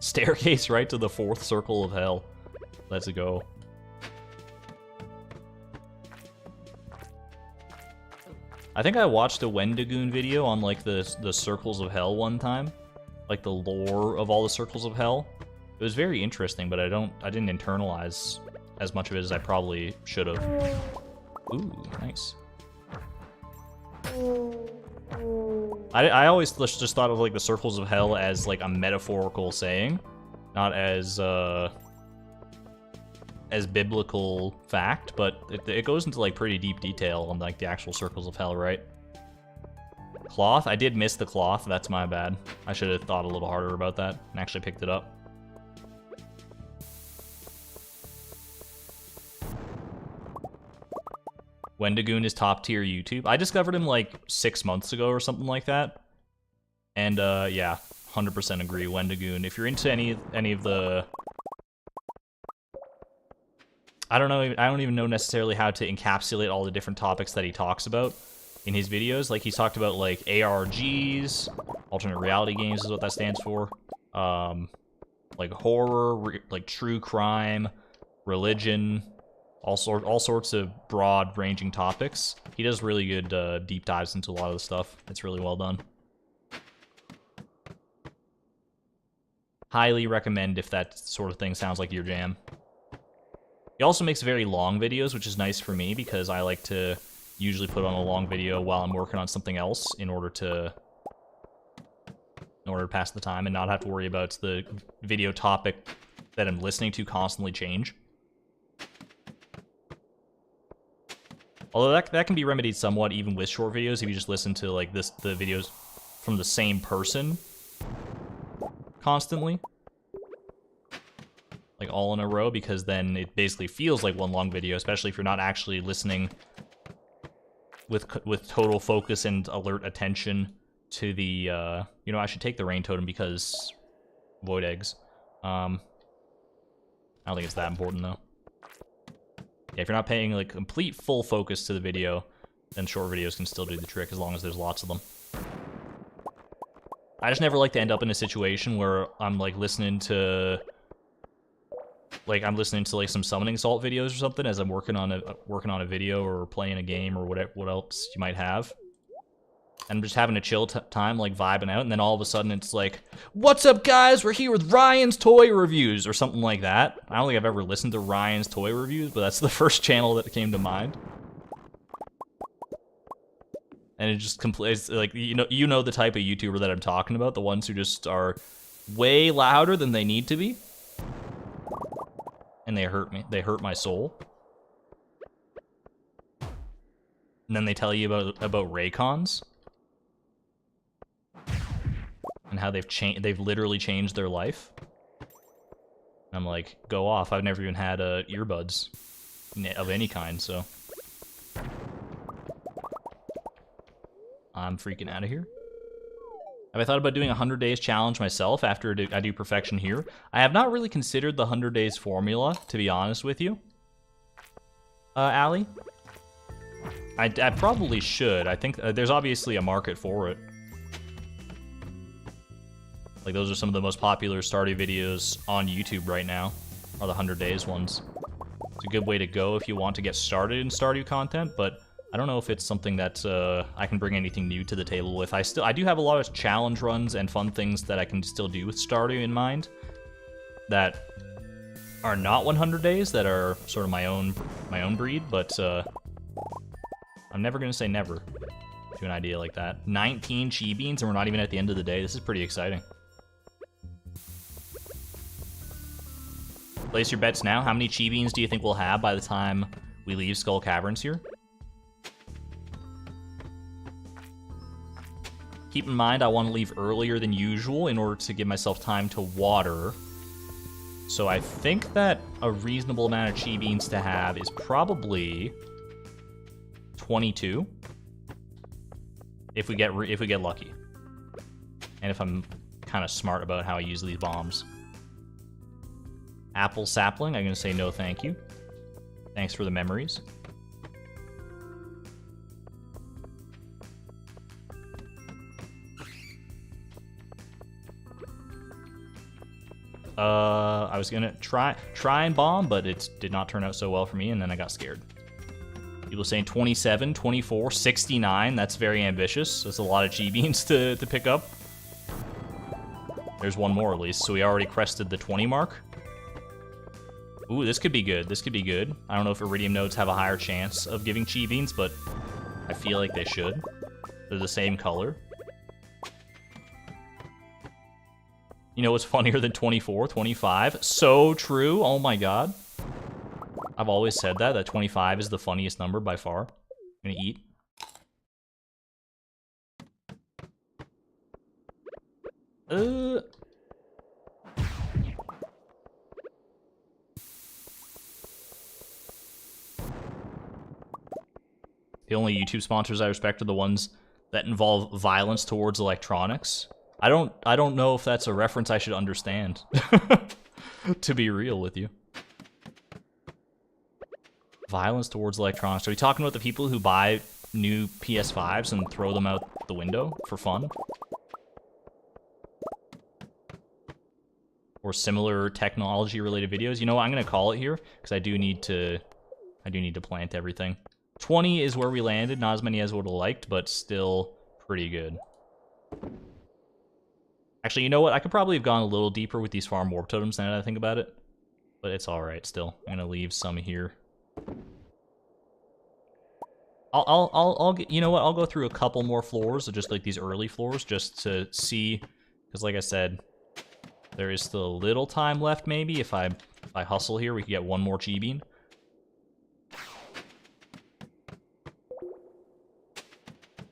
Staircase right to the 4th circle of hell. Let's go. I think I watched a Wendigoon video on like the circles of hell one time. Like the lore of all the circles of hell. It was very interesting, but I didn't internalize as much of it as I probably should have. Ooh, nice. I always just thought of like the circles of hell as like a metaphorical saying, not as biblical fact, but it goes into like pretty deep detail on like the actual circles of hell, right? Cloth? I did miss the cloth. That's my bad. I should have thought a little harder about that and actually picked it up. Wendigoon is top tier YouTube. I discovered him like 6 months ago or something like that. And yeah, 100% agree. Wendigoon. If you're into any of the, I don't know. I don't even know necessarily how to encapsulate all the different topics that he talks about in his videos. Like he's talked about like ARGs, alternate reality games is what that stands for. Like horror, like true crime, religion, all sorts of broad ranging topics. He does really good deep dives into a lot of the stuff. It's really well done. Highly recommend if that sort of thing sounds like your jam. He also makes very long videos, which is nice for me because I like to usually put on a long video while I'm working on something else in order to pass the time and not have to worry about the video topic that I'm listening to constantly change. Although that can be remedied somewhat even with short videos if you just listen to like the videos from the same person constantly. Like all in a row, because then it basically feels like one long video, especially if you're not actually listening with total focus and alert attention to the, you know, I should take the rain totem because void eggs. I don't think it's that important though. Yeah, if you're not paying like complete full focus to the video, then short videos can still do the trick as long as there's lots of them. I just never like to end up in a situation where I'm like listening to like some summoning salt videos or something as I'm working on a video or playing a game or what else you might have. And I'm just having a chill time, like vibing out, and then all of a sudden it's like, "What's up, guys? We're here with Ryan's Toy Reviews," or something like that. I don't think I've ever listened to Ryan's Toy Reviews, but that's the first channel that came to mind. And it just it's like you know the type of YouTuber that I'm talking about, the ones who just are way louder than they need to be, and they hurt me. They hurt my soul. And then they tell you about Raycons. And how they've literally changed their life. And I'm like, go off. I've never even had earbuds of any kind, so I'm freaking out of here. Have I thought about doing a 100 days challenge myself after I do perfection here? I have not really considered the 100 days formula, to be honest with you. Allie? I probably should. I think there's obviously a market for it. Like, those are some of the most popular Stardew videos on YouTube right now, are the 100 days ones. It's a good way to go if you want to get started in Stardew content, but I don't know if it's something that I can bring anything new to the table with. I do have a lot of challenge runs and fun things that I can still do with Stardew in mind that are not 100 days, that are sort of my own breed, but I'm never going to say never to an idea like that. 19 chi beans, and we're not even at the end of the day. This is pretty exciting. Place your bets now. How many chi beans do you think we'll have by the time we leave Skull Caverns here? Keep in mind, I want to leave earlier than usual in order to give myself time to water. So I think that a reasonable amount of chi beans to have is probably 22. If we get lucky. And if I'm kind of smart about how I use these bombs. Apple sapling, I'm going to say no thank you. Thanks for the memories. I was going to try and bomb, but it did not turn out so well for me, and then I got scared. People saying 27, 24, 69. That's very ambitious. That's a lot of chi beans to pick up. There's one more at least, so we already crested the 20 mark. Ooh, this could be good. This could be good. I don't know if Iridium nodes have a higher chance of giving chi beans, but I feel like they should. They're the same color. You know what's funnier than 24? 25. So true. Oh my god. I've always said that 25 is the funniest number by far. I'm gonna eat. The only YouTube sponsors I respect are the ones that involve violence towards electronics. I don't know if that's a reference I should understand. To be real with you. Violence towards electronics. Are we talking about the people who buy new PS5s and throw them out the window for fun? Or similar technology-related videos? You know what? I'm gonna call it here because I do need to plant everything. 20 is where we landed. Not as many as I would have liked, but still pretty good. Actually, you know what? I could probably have gone a little deeper with these farm warp totems now that I think about it. But it's alright still. I'm gonna leave some here. I'll get, you know what? I'll go through a couple more floors, just like these early floors, just to see, because like I said, there is still a little time left. Maybe if I hustle here, we could get one more chi bean.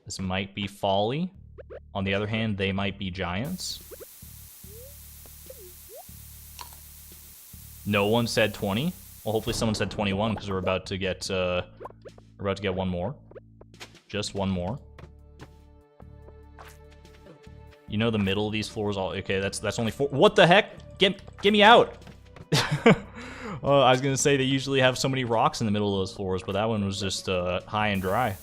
This might be folly. On the other hand, they might be giants. No one said 20. Well, hopefully someone said 21 because we're about to get one more. Just one more. You know the middle of these floors all okay, that's only 4. What the heck? Get me out. I was gonna say they usually have so many rocks in the middle of those floors, but that one was just high and dry.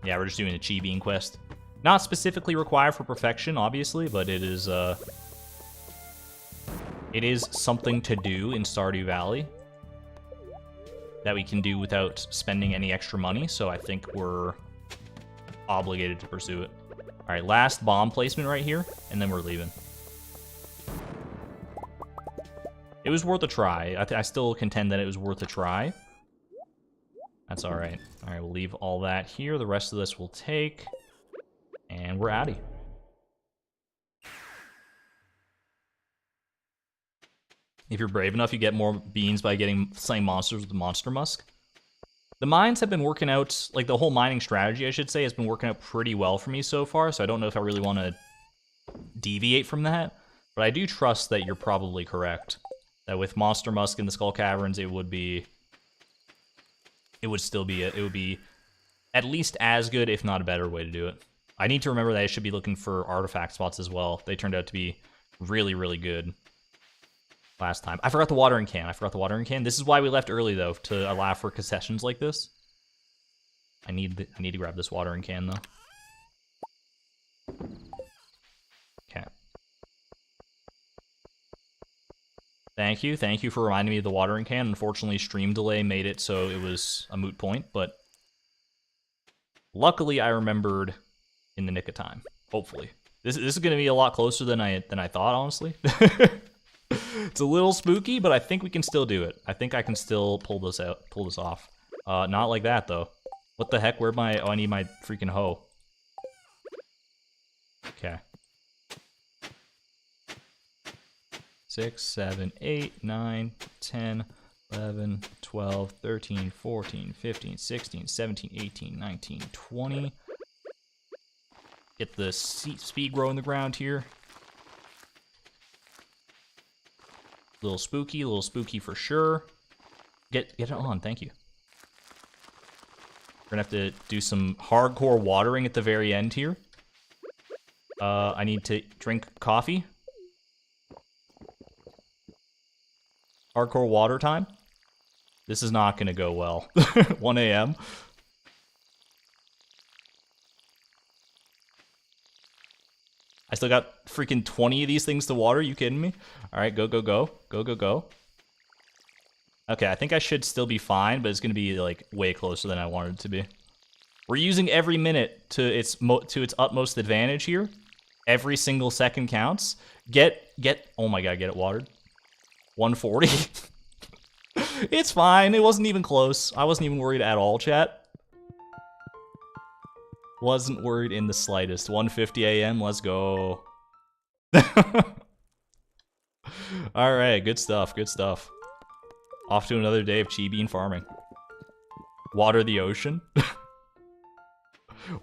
Yeah, we're just doing a chi bean quest. Not specifically required for perfection, obviously, but it is something to do in Stardew Valley that we can do without spending any extra money, so I think we're obligated to pursue it. All right, last bomb placement right here, and then we're leaving. It was worth a try. I still contend that it was worth a try. That's all right. All right, we'll leave all that here. The rest of this we'll take, and we're outie. If you're brave enough, you get more beans by slaying monsters with the monster musk. The mines have been working out, like the whole mining strategy, I should say, has been working out pretty well for me so far, so I don't know if I really want to deviate from that, but I do trust that you're probably correct. That with monster musk in the Skull Caverns, it would be at least as good, if not a better way to do it. I need to remember that I should be looking for artifact spots as well. They turned out to be really, really good last time. I forgot the watering can. This is why we left early, though, to allow for concessions like this. I need to grab this watering can, though. Okay. Thank you for reminding me of the watering can. Unfortunately, stream delay made it so it was a moot point, but luckily I remembered in the nick of time. Hopefully, this is going to be a lot closer than I thought. Honestly, it's a little spooky, but I think we can still do it. I think I can still pull this off. Not like that though. What the heck? Where'd my? Oh, I need my freaking hoe. Okay. 6, 7, 8, 9, 10, 11, 12, 13, 14, 15, 16, 17, 18, 19, 20. Get the speed grow in the ground here. A little spooky for sure. Get it on, thank you. We're gonna have to do some hardcore watering at the very end here. I need to drink coffee. Hardcore water time. This is not going to go well. 1 a.m. I still got freaking 20 of these things to water. You kidding me? All right, go. Okay, I think I should still be fine, but it's going to be like way closer than I wanted it to be. We're using every minute to its utmost advantage here. Every single second counts. Oh my god, get it watered. 140. It's fine. It wasn't even close. I wasn't even worried at all, chat. Wasn't worried in the slightest. 1:50 a.m. Let's go. All right, good stuff. Off to another day of chi bean farming. Water the ocean.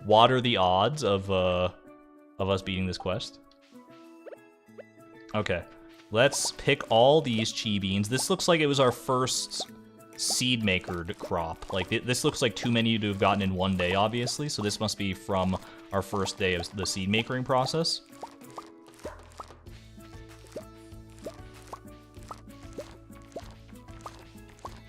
Water the odds of us beating this quest. Okay. Let's pick all these chi beans. This looks like it was our first seed makered crop. Like, this looks like too many to have gotten in one day, obviously. So this must be from our first day of the seed makering process.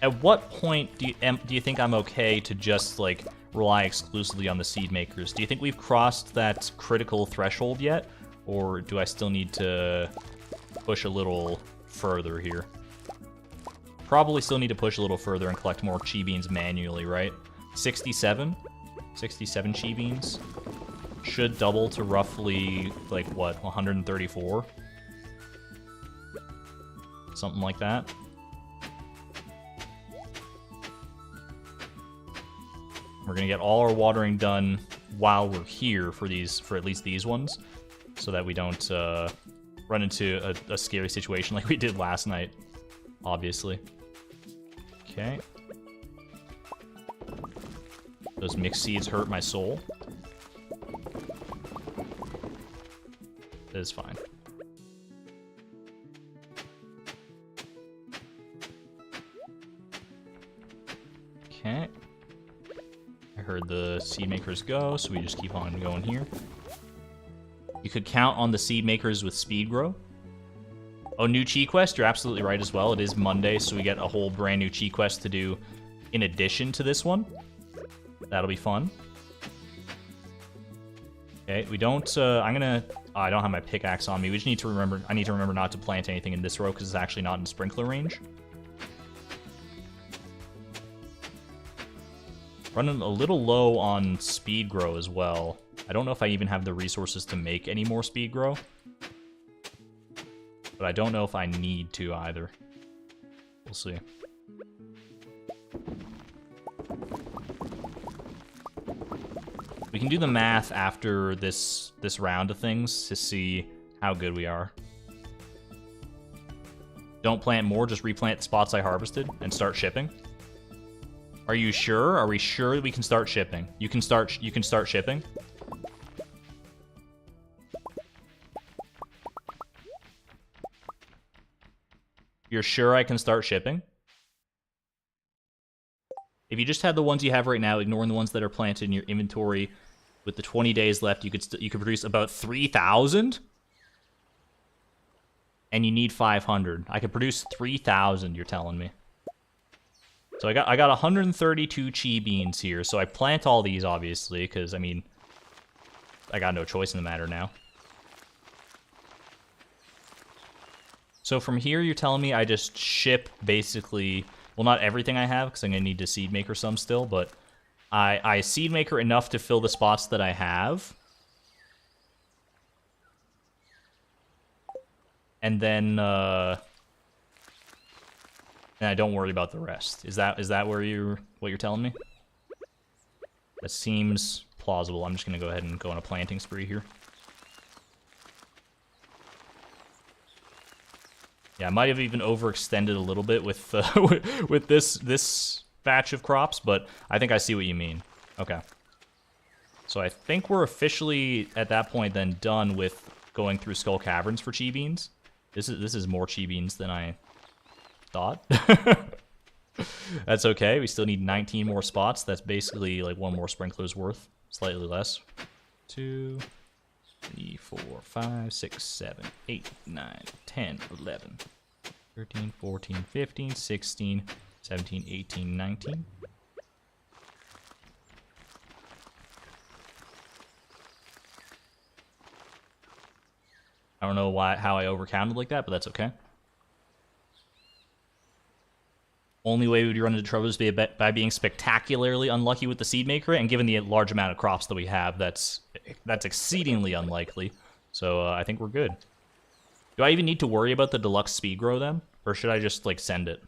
At what point do you think I'm okay to just, like, rely exclusively on the seed makers? Do you think we've crossed that critical threshold yet? Or do I still need to push a little further here? Probably still need to push a little further and collect more chi beans manually, right? 67? 67 chi beans. Should double to roughly, like, what, 134? Something like that. We're gonna get all our watering done while we're here for at least these ones, so that we don't run into a scary situation like we did last night, obviously. Okay. Those mixed seeds hurt my soul. It is fine. Okay. I heard the seed makers go, so we just keep on going here. You could count on the seed makers with speed grow. Oh, new chi quest, you're absolutely right as well. It is Monday, so we get a whole brand new chi quest to do in addition to this one. That'll be fun. Okay, we don't, I don't have my pickaxe on me. We just need to remember, I need to remember not to plant anything in this row because it's actually not in sprinkler range. Running a little low on speed grow as well. I don't know if I even have the resources to make any more speed grow. But I don't know if I need to either. We'll see. We can do the math after this round of things to see how good we are. Don't plant more, just replant the spots I harvested and start shipping. Are you sure? Are we sure we can start shipping? You can start shipping? You're sure I can start shipping? If you just had the ones you have right now, ignoring the ones that are planted in your inventory, with the 20 days left, you could produce about 3,000? And you need 500. I could produce 3,000, you're telling me. So I got 132 chi beans here, so I plant all these, obviously, because, I mean, I got no choice in the matter now. So from here, you're telling me I just ship, basically, well, not everything I have, because I'm going to need to seed maker some still, but I seed maker enough to fill the spots that I have. And then I don't worry about the rest. Is that what you're telling me? That seems plausible. I'm just gonna go ahead and go on a planting spree here. Yeah, I might have even overextended a little bit with with this batch of crops, but I think I see what you mean. Okay. So I think we're officially at that point then done with going through Skull Caverns for chi beans. This is more chi beans than I thought. That's okay. We still need 19 more spots. That's basically like one more sprinkler's worth. Slightly less. 2, 3, 4, 5, 6, 7, 8, 9, 10, 11, 13, 14, 15, 16, 17, 18, 19. I don't know how I overcounted like that, but that's okay. Only way we would run into trouble is by being spectacularly unlucky with the seed maker, and given the large amount of crops that we have, that's exceedingly unlikely. So I think we're good. Do I even need to worry about the deluxe speed grow then, or should I just like send it?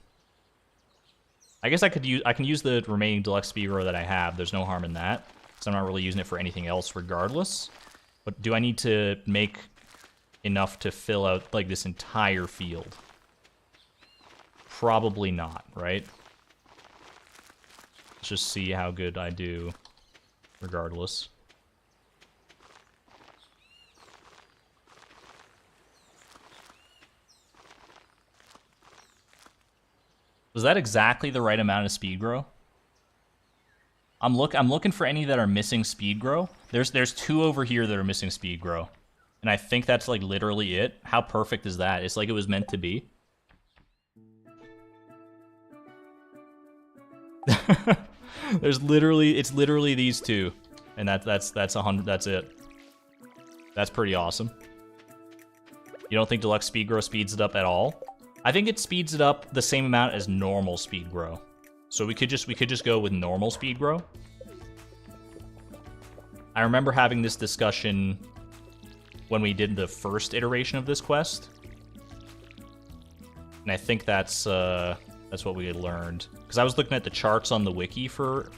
I guess I can use the remaining deluxe speed grow that I have. There's no harm in that, so I'm not really using it for anything else regardless. But do I need to make enough to fill out like this entire field? Probably not, right? Let's just see how good I do regardless. Was that exactly the right amount of speed grow? I'm looking for any that are missing speed grow. There's 2 over here that are missing speed grow. And I think that's like literally it. How perfect is that? It's like it was meant to be. It's literally these 2. And that's 100, that's it. That's pretty awesome. You don't think deluxe speed grow speeds it up at all? I think it speeds it up the same amount as normal speed grow. So we could just go with normal speed grow. I remember having this discussion when we did the first iteration of this quest. And I think that's what we had learned. Because I was looking at the charts on the wiki for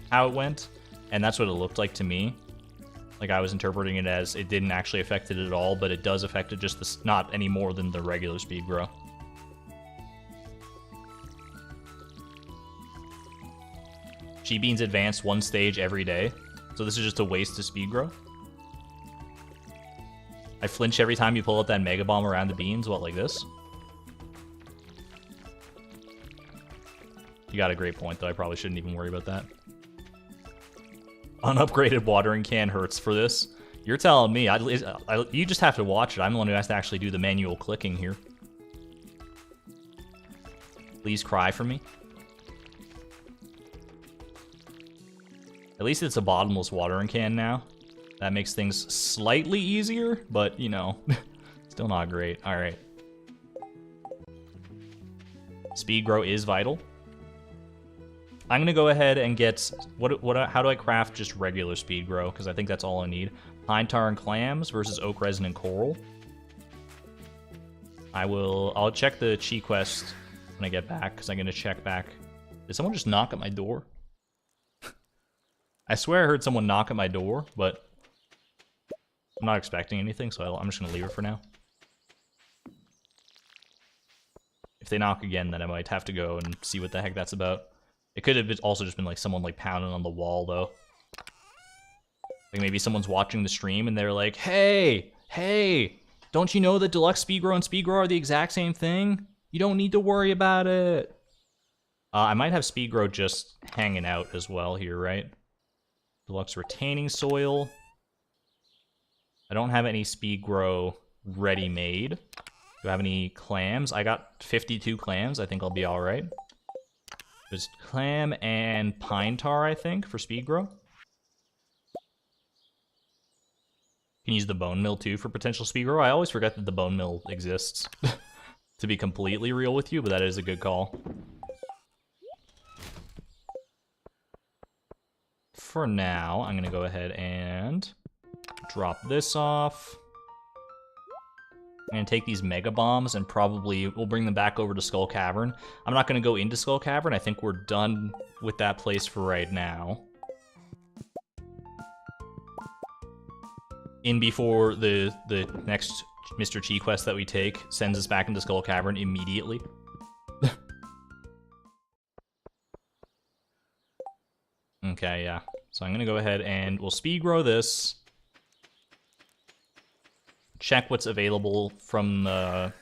how it went, and that's what it looked like to me. Like, I was interpreting it as it didn't actually affect it at all, but it does affect it just not any more than the regular speed grow. G-Beans advance 1 stage every day. So this is just a waste of speed grow. I flinch every time you pull up that Mega Bomb around the beans. What, like this? You got a great point, though. I probably shouldn't even worry about that. Unupgraded watering can hurts for this. You're telling me. You just have to watch it. I'm the one who has to actually do the manual clicking here. Please cry for me. At least it's a bottomless watering can now. That makes things slightly easier, but, you know, still not great. All right. Speed grow is vital. I'm gonna go ahead and get how do I craft just regular speed grow? Because I think that's all I need. Pine tar and clams versus oak resin and coral. I'll check the chi quest when I get back, because I'm gonna check back. Did someone just knock at my door? I swear I heard someone knock at my door, but I'm not expecting anything, so I'm just gonna leave it for now. If they knock again, then I might have to go and see what the heck that's about. It could have also just been like someone like pounding on the wall, though. Like maybe someone's watching the stream and they're like, hey, don't you know that deluxe speed grow and speed grow are the exact same thing? You don't need to worry about it. I might have speed grow just hanging out as well here, right? Deluxe retaining soil. I don't have any speed grow ready-made. Do I have any clams? I got 52 clams. I think I'll be all right. There's clam and pine tar, I think, for speed grow. Can use the bone mill too for potential speed grow. I always forget that the bone mill exists. To be completely real with you, but that is a good call. For now, I'm gonna go ahead and drop this off. I'm gonna take these Mega Bombs and probably we'll bring them back over to Skull Cavern. I'm not gonna go into Skull Cavern. I think we're done with that place for right now. In before the next Mr. Chi quest that we take sends us back into Skull Cavern immediately. Okay, yeah. So I'm gonna go ahead and we'll speed grow this. Check what's available from the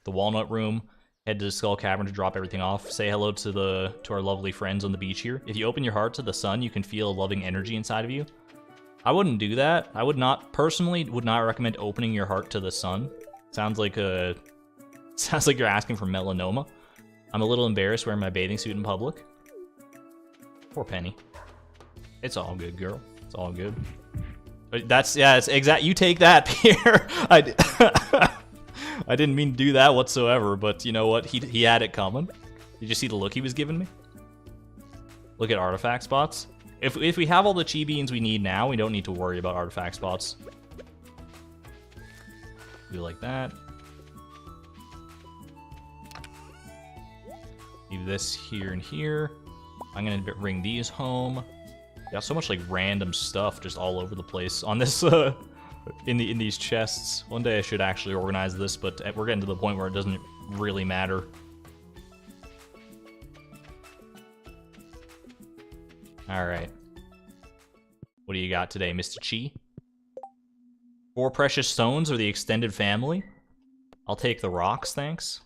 Walnut Room. Head to the Skull Cavern to drop everything off. Say hello to our lovely friends on the beach here. If you open your heart to the sun, you can feel a loving energy inside of you. I wouldn't do that. I would not recommend opening your heart to the sun. Sounds like you're asking for melanoma. I'm a little embarrassed wearing my bathing suit in public. Poor Penny. It's all good, girl. It's all good. But it's exact. You take that, Pierre. I didn't mean to do that whatsoever, but you know what? He had it coming. Did you see the look he was giving me? Look at artifact spots. If we have all the chi beans we need now, we don't need to worry about artifact spots. Do like that. Leave this here and here. I'm gonna bring these home. Got so much like random stuff just all over the place on this in these chests. One day I should actually organize this, but we're getting to the point where it doesn't really matter. All right. What do you got today, Mr. Chi? 4 precious stones or the extended family? I'll take the rocks, thanks.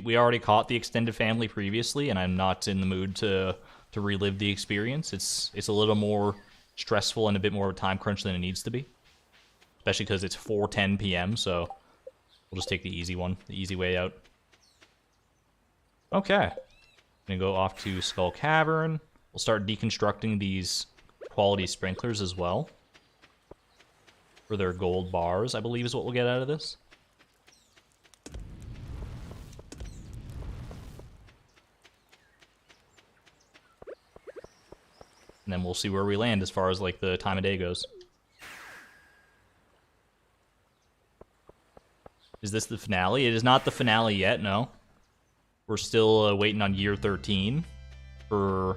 We already caught the extended family previously, and I'm not in the mood to relive the experience. It's a little more stressful and a bit more of a time crunch than it needs to be, especially because it's 4:10 p.m. So we'll just take the easy one, the easy way out. Okay, I'm gonna go off to Skull Cavern. We'll start deconstructing these quality sprinklers as well for their gold bars, I believe is what we'll get out of this. And then we'll see where we land as far as, like, the time of day goes. Is this the finale? It is not the finale yet, no. We're still waiting on year 13 for...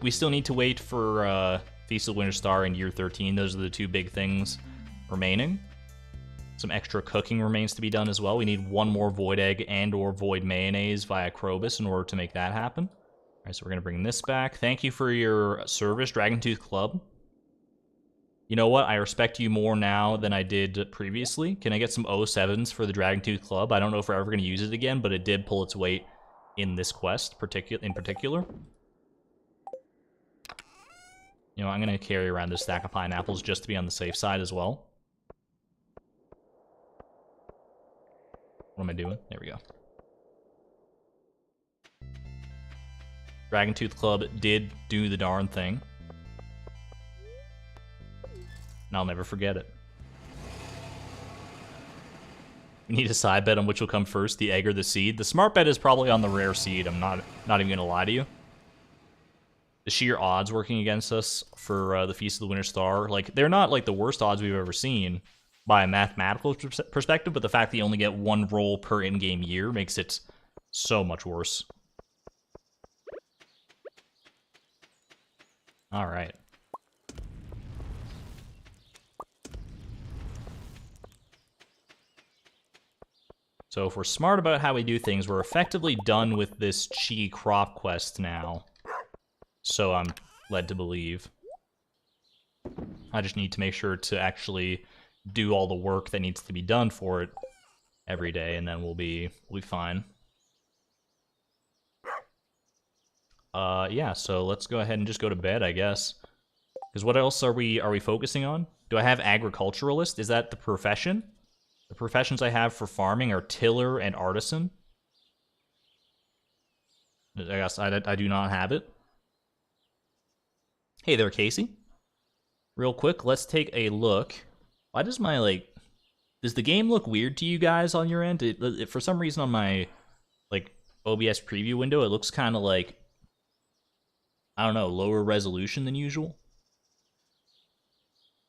We still need to wait for Feast of the Winter Star and year 13. Those are the two big things remaining. Some extra cooking remains to be done as well. We need one more Void Egg and or Void Mayonnaise via Krobus in order to make that happen. Alright, so we're going to bring this back. Thank you for your service, Dragontooth Club. You know what? I respect you more now than I did previously. Can I get some 07s for the Dragontooth Club? I don't know if we're ever going to use it again, but it did pull its weight in this quest in particular. You know, I'm going to carry around this stack of pineapples just to be on the safe side as well. What am I doing? There we go. Dragontooth Club did do the darn thing. And I'll never forget it. We need a side bet on which will come first, the egg or the seed. The smart bet is probably on the rare seed. I'm not even going to lie to you. The sheer odds working against us for the Feast of the Winter Star, like, they're not like the worst odds we've ever seen by a mathematical perspective, but the fact that you only get one roll per in-game year makes it so much worse. All right. So if we're smart about how we do things, we're effectively done with this Chi crop quest now. So I'm led to believe. I just need to make sure to actually do all the work that needs to be done for it every day, and then we'll be fine. Yeah, so let's go ahead and just go to bed, I guess. Because what else are we focusing on? Do I have agriculturalist? Is that the profession? The professions I have for farming are tiller and artisan. I guess I do not have it. Hey there, Casey. Real quick, let's take a look. Why does my, like... Does the game look weird to you guys on your end? For some reason on my, like, OBS preview window, it looks kind of like... I don't know, lower resolution than usual.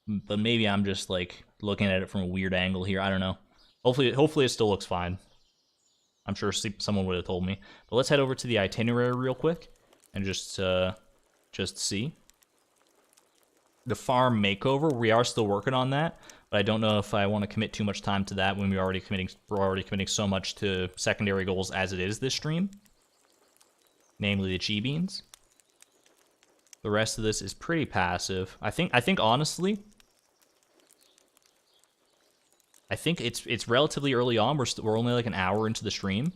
But maybe I'm just, like, looking at it from a weird angle here. I don't know. Hopefully it still looks fine. I'm sure someone would have told me. But let's head over to the itinerary real quick and just see. The farm makeover, we are still working on that, but I don't know if I want to commit too much time to that when we're already committing so much to secondary goals as it is this stream. Namely the chi beans. The rest of this is pretty passive. I think honestly, I think it's relatively early on. We're only like an hour into the stream.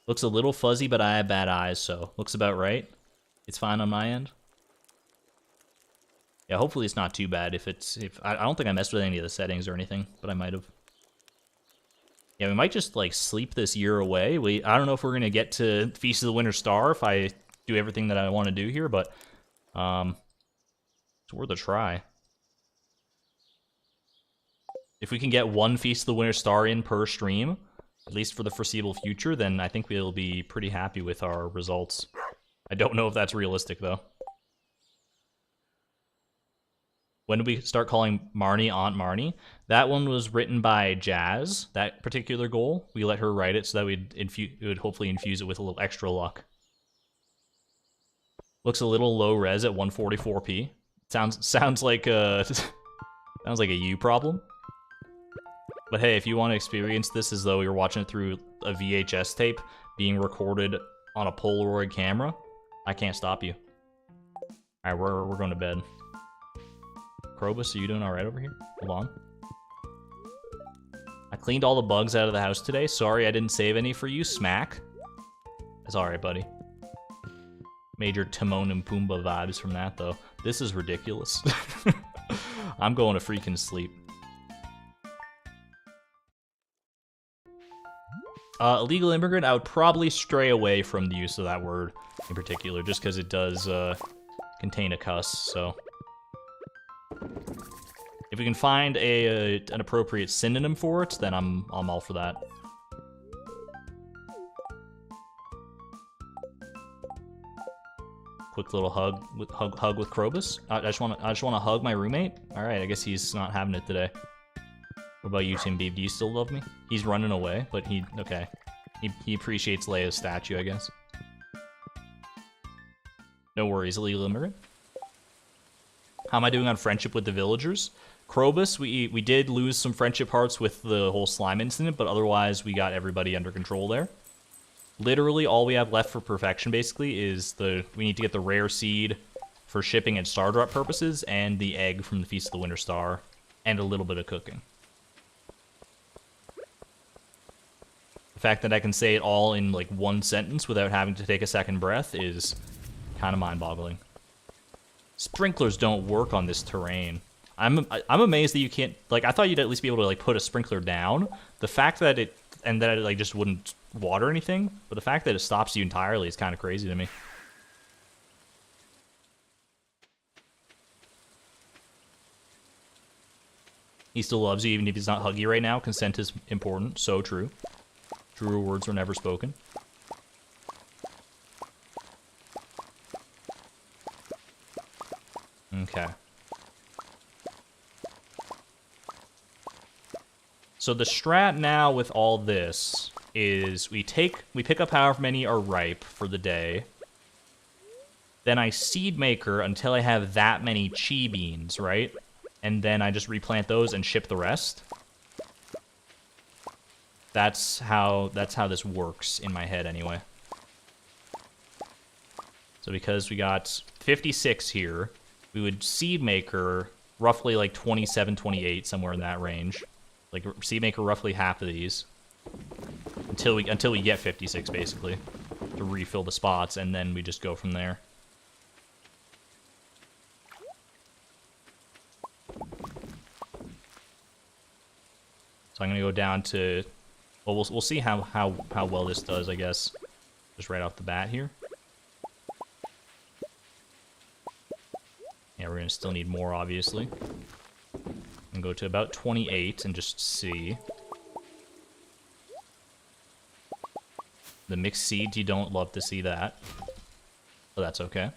Looks a little fuzzy, but I have bad eyes, so looks about right. It's fine on my end. Yeah, hopefully it's not too bad. If I don't think I messed with any of the settings or anything, but I might have. Yeah, we might just like sleep this year away. I don't know if we're gonna get to Feast of the Winter Star if I do everything that I want to do here, but it's worth a try. If we can get one Feast of the Winter Star in per stream, at least for the foreseeable future, then I think we'll be pretty happy with our results. I don't know if that's realistic, though. When did we start calling Marnie Aunt Marnie? That one was written by Jazz, that particular goal. We let her write it so that it would hopefully infuse it with a little extra luck. Looks a little low res at 144p. Sounds like a sounds like a you problem. But hey, if you want to experience this as though you're watching it through a VHS tape being recorded on a Polaroid camera, I can't stop you. Alright, we're going to bed. Krobus, are you doing alright over here? Hold on. Cleaned all the bugs out of the house today. Sorry I didn't save any for you, Smack. That's alright, buddy. Major Timon and Pumbaa vibes from that, though. This is ridiculous. I'm going to freaking sleep. Illegal immigrant, I would probably stray away from the use of that word in particular, just because it does contain a cuss, so... If we can find an appropriate synonym for it, then I'm all for that. Quick little hug with Krobus. I just want to hug my roommate. All right, I guess he's not having it today. What about you, Tim Beeb? Do you still love me? He's running away, but okay. He appreciates Leia's statue, I guess. No worries, illegal immigrant. How am I doing on friendship with the villagers? Krobus, we did lose some friendship hearts with the whole slime incident, but otherwise we got everybody under control there. Literally, all we have left for perfection, basically, is we need to get the rare seed for shipping and star drop purposes, and the egg from the Feast of the Winter Star, and a little bit of cooking. The fact that I can say it all in, like, one sentence without having to take a second breath is kind of mind-boggling. Sprinklers don't work on this terrain. I'm amazed that you can't, like, I thought you'd at least be able to, like, put a sprinkler down. The fact that it like, just wouldn't water anything, but the fact that it stops you entirely is kind of crazy to me. He still loves you even if he's not huggy right now. Consent is important. So true. Truer words were never spoken. Okay. So the strat now with all this is we pick up however many are ripe for the day. Then I seed maker until I have that many chi beans, right? And then I just replant those and ship the rest. That's how this works in my head anyway. So because we got 56 here, we would seed maker roughly like 27, 28, somewhere in that range. Like seed maker roughly half of these until we get 56 basically to refill the spots, and then we just go from there. So I'm gonna go down to, well, we'll see how well this does, I guess, just right off the bat here. Yeah, we're gonna still need more, obviously. And go to about 28 and just see. The mixed seeds, you don't love to see that. But that's okay.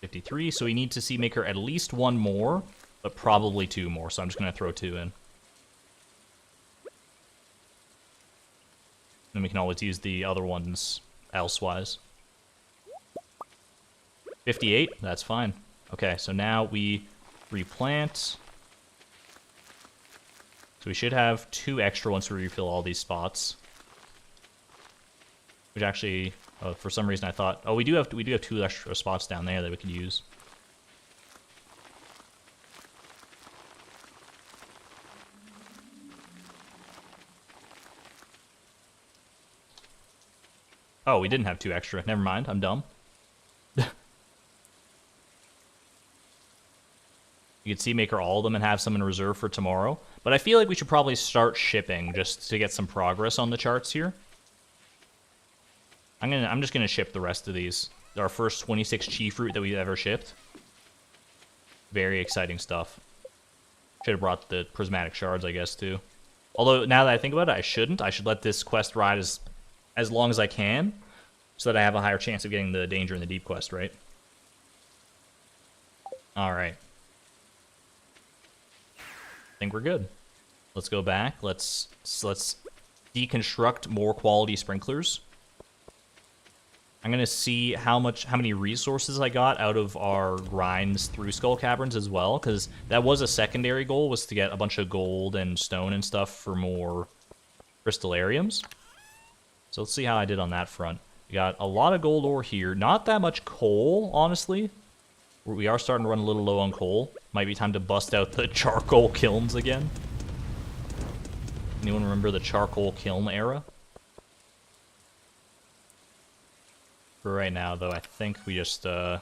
53, so we need to seed maker at least one more, but probably two more, so I'm just going to throw two in. Then we can always use the other ones elsewise. 58, that's fine. Okay, so now we replant. So we should have two extra once we refill all these spots. Which actually, for some reason I thought, oh, we do have two extra spots down there that we could use. Oh, we didn't have two extra. Never mind, I'm dumb. You could seed maker all of them and have some in reserve for tomorrow. But I feel like we should probably start shipping just to get some progress on the charts here. I'm just gonna ship the rest of these. Our first 26 chi fruit that we've ever shipped. Very exciting stuff. Should have brought the prismatic shards, I guess, too. Although now that I think about it, I shouldn't. I should let this quest ride as long as I can, so that I have a higher chance of getting the danger in the deep quest, right? All right. I think we're good. Let's go back. Let's deconstruct more quality sprinklers. I'm gonna see how many resources I got out of our grinds through Skull Caverns as well, because that was a secondary goal, was to get a bunch of gold and stone and stuff for more Crystallariums. So let's see how I did on that front. We got a lot of gold ore here. Not that much coal, honestly. We are starting to run a little low on coal. Might be time to bust out the charcoal kilns again. Anyone remember the charcoal kiln era? For right now, though, I think we just, I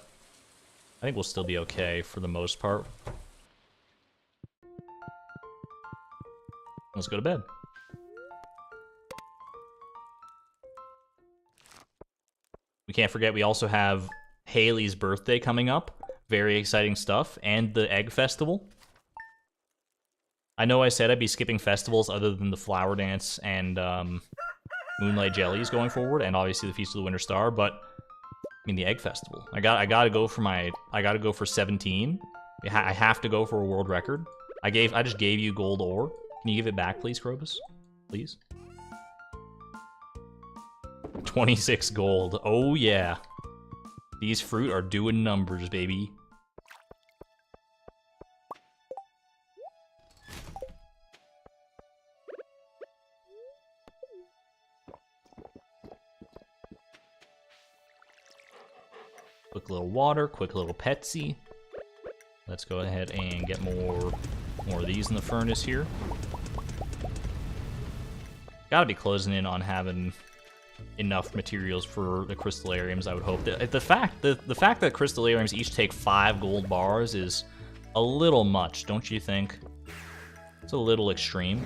think we'll still be okay for the most part. Let's go to bed. We can't forget we also have Haley's birthday coming up. Very exciting stuff. And the Egg Festival. I know I said I'd be skipping festivals other than the Flower Dance and Moonlight Jellies going forward, and obviously the Feast of the Winter Star, but I mean the Egg Festival. I gotta go for 17. I have to go for a world record. I just gave you gold ore. Can you give it back, please, Krobus? Please. 26 gold. Oh yeah. These fruit are doing numbers, baby. Quick little water, quick little Petsy. Let's go ahead and get more of these in the furnace here. Gotta be closing in on having enough materials for the Crystallariums, I would hope. The fact that Crystallariums each take 5 gold bars is a little much, don't you think? It's a little extreme.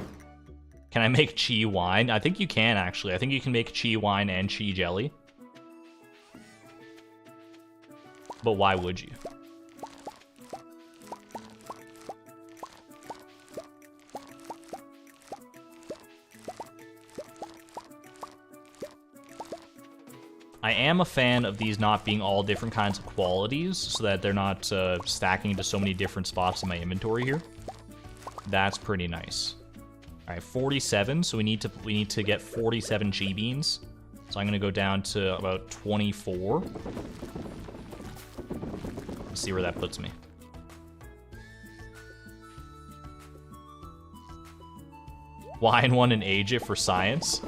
Can I make chi wine? I think you can, actually. I think you can make chi wine and chi jelly. But why would you? I am a fan of these not being all different kinds of qualities, so that they're not stacking into so many different spots in my inventory here. That's pretty nice. All right, 47. So we need to get 47 chi beans. So I'm gonna go down to about 24. Let's see where that puts me. Wine one and age it for science.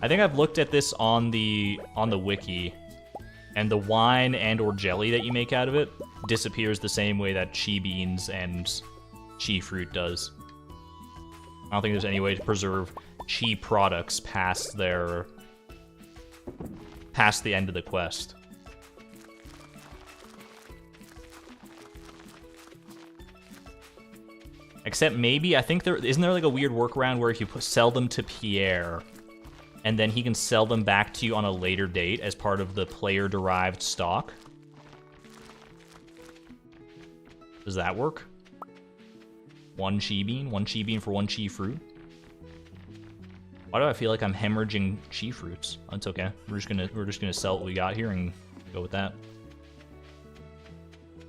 I think I've looked at this on the wiki, and the wine and or jelly that you make out of it disappears the same way that chi beans and chi fruit does. I don't think there's any way to preserve chi products past the end of the quest. Except maybe, I think isn't there like a weird workaround where if you sell them to Pierre, and then he can sell them back to you on a later date as part of the player-derived stock? Does that work? One chi bean for one chi fruit? Why do I feel like I'm hemorrhaging chi fruits? That's okay. We're just gonna sell what we got here and go with that.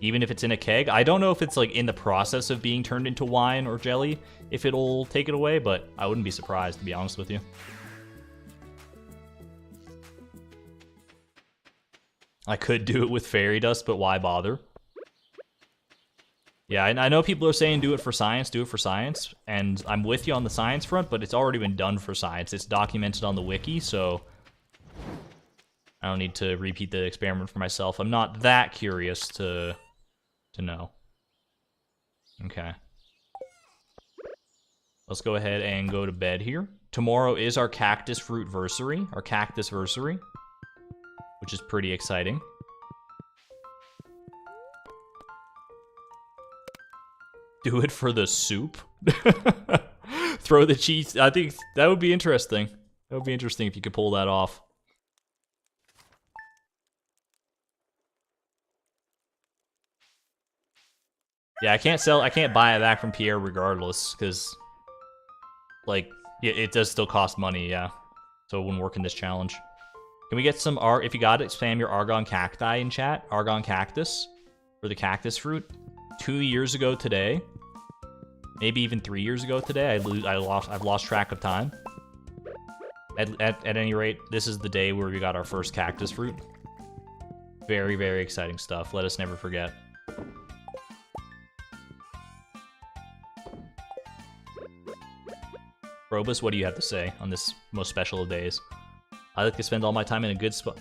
Even if it's in a keg, I don't know if it's like in the process of being turned into wine or jelly, if it'll take it away, but I wouldn't be surprised, to be honest with you. I could do it with fairy dust, but why bother? Yeah, I know people are saying do it for science, and I'm with you on the science front, but it's already been done for science. It's documented on the wiki, so I don't need to repeat the experiment for myself. I'm not that curious to know. Okay. Let's go ahead and go to bed here. Tomorrow is our cactus fruitversary, which is pretty exciting. Do it for the soup. Throw the cheese. I think that would be interesting. That would be interesting if you could pull that off. Yeah, I can't buy it back from Pierre regardless, because, like, it does still cost money, yeah. So it wouldn't work in this challenge. Can we get some if you got it, spam your Argon cacti in chat. Argon cactus for the cactus fruit. 2 years ago today, maybe even 3 years ago today. I've lost track of time. At any rate, this is the day where we got our first cactus fruit. Very, very exciting stuff. Let us never forget. Robus, what do you have to say on this most special of days? I like to spend all my time in a good spot.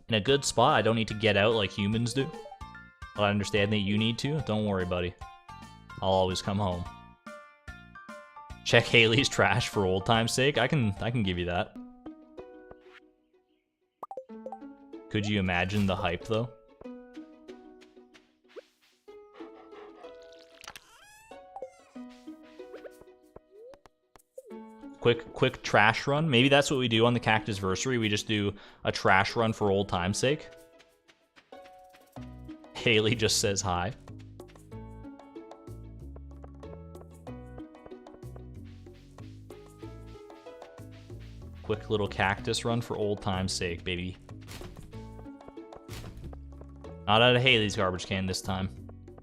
In a good spot, I don't need to get out like humans do. I understand that you need to. Don't worry, buddy. I'll always come home. Check Haley's trash for old time's sake. I can give you that. Could you imagine the hype, though? Quick trash run. Maybe that's what we do on the Cactusversary. We just do a trash run for old time's sake. Haley just says hi. Quick little cactus run for old time's sake, baby. Not out of Haley's garbage can this time.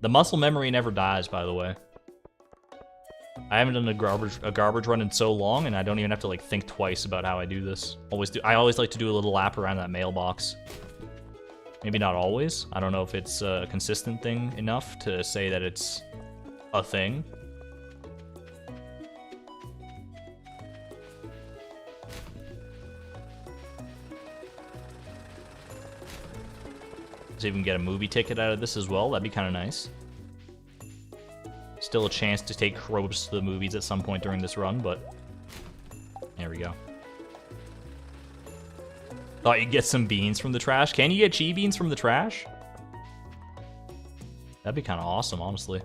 The muscle memory never dies, by the way. I haven't done a garbage run in so long, and I don't even have to like think twice about how I do this. I always like to do a little lap around that mailbox. Maybe not always. I don't know if it's a consistent thing enough to say that it's a thing. So you can get a movie ticket out of this as well. That'd be kind of nice. Still a chance to take Crobes to the movies at some point during this run, but there we go. Thought you'd get some beans from the trash. Can you get chi beans from the trash? That'd be kind of awesome, honestly.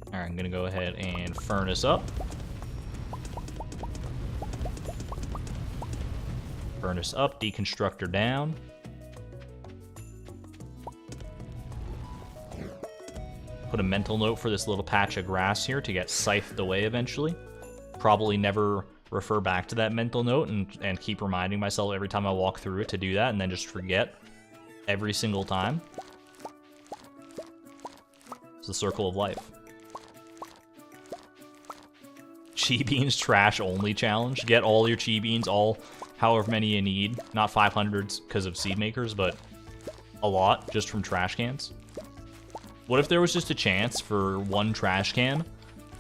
Alright, I'm gonna go ahead and furnace up. Furnace up, deconstructor down. Put a mental note for this little patch of grass here to get scythed away eventually. Probably never refer back to that mental note and keep reminding myself every time I walk through it to do that, and then just forget every single time. It's the circle of life. Chi beans trash only challenge. Get all your chi beans, however many you need. Not 500s because of seed makers, but a lot just from trash cans. What if there was just a chance for one trash can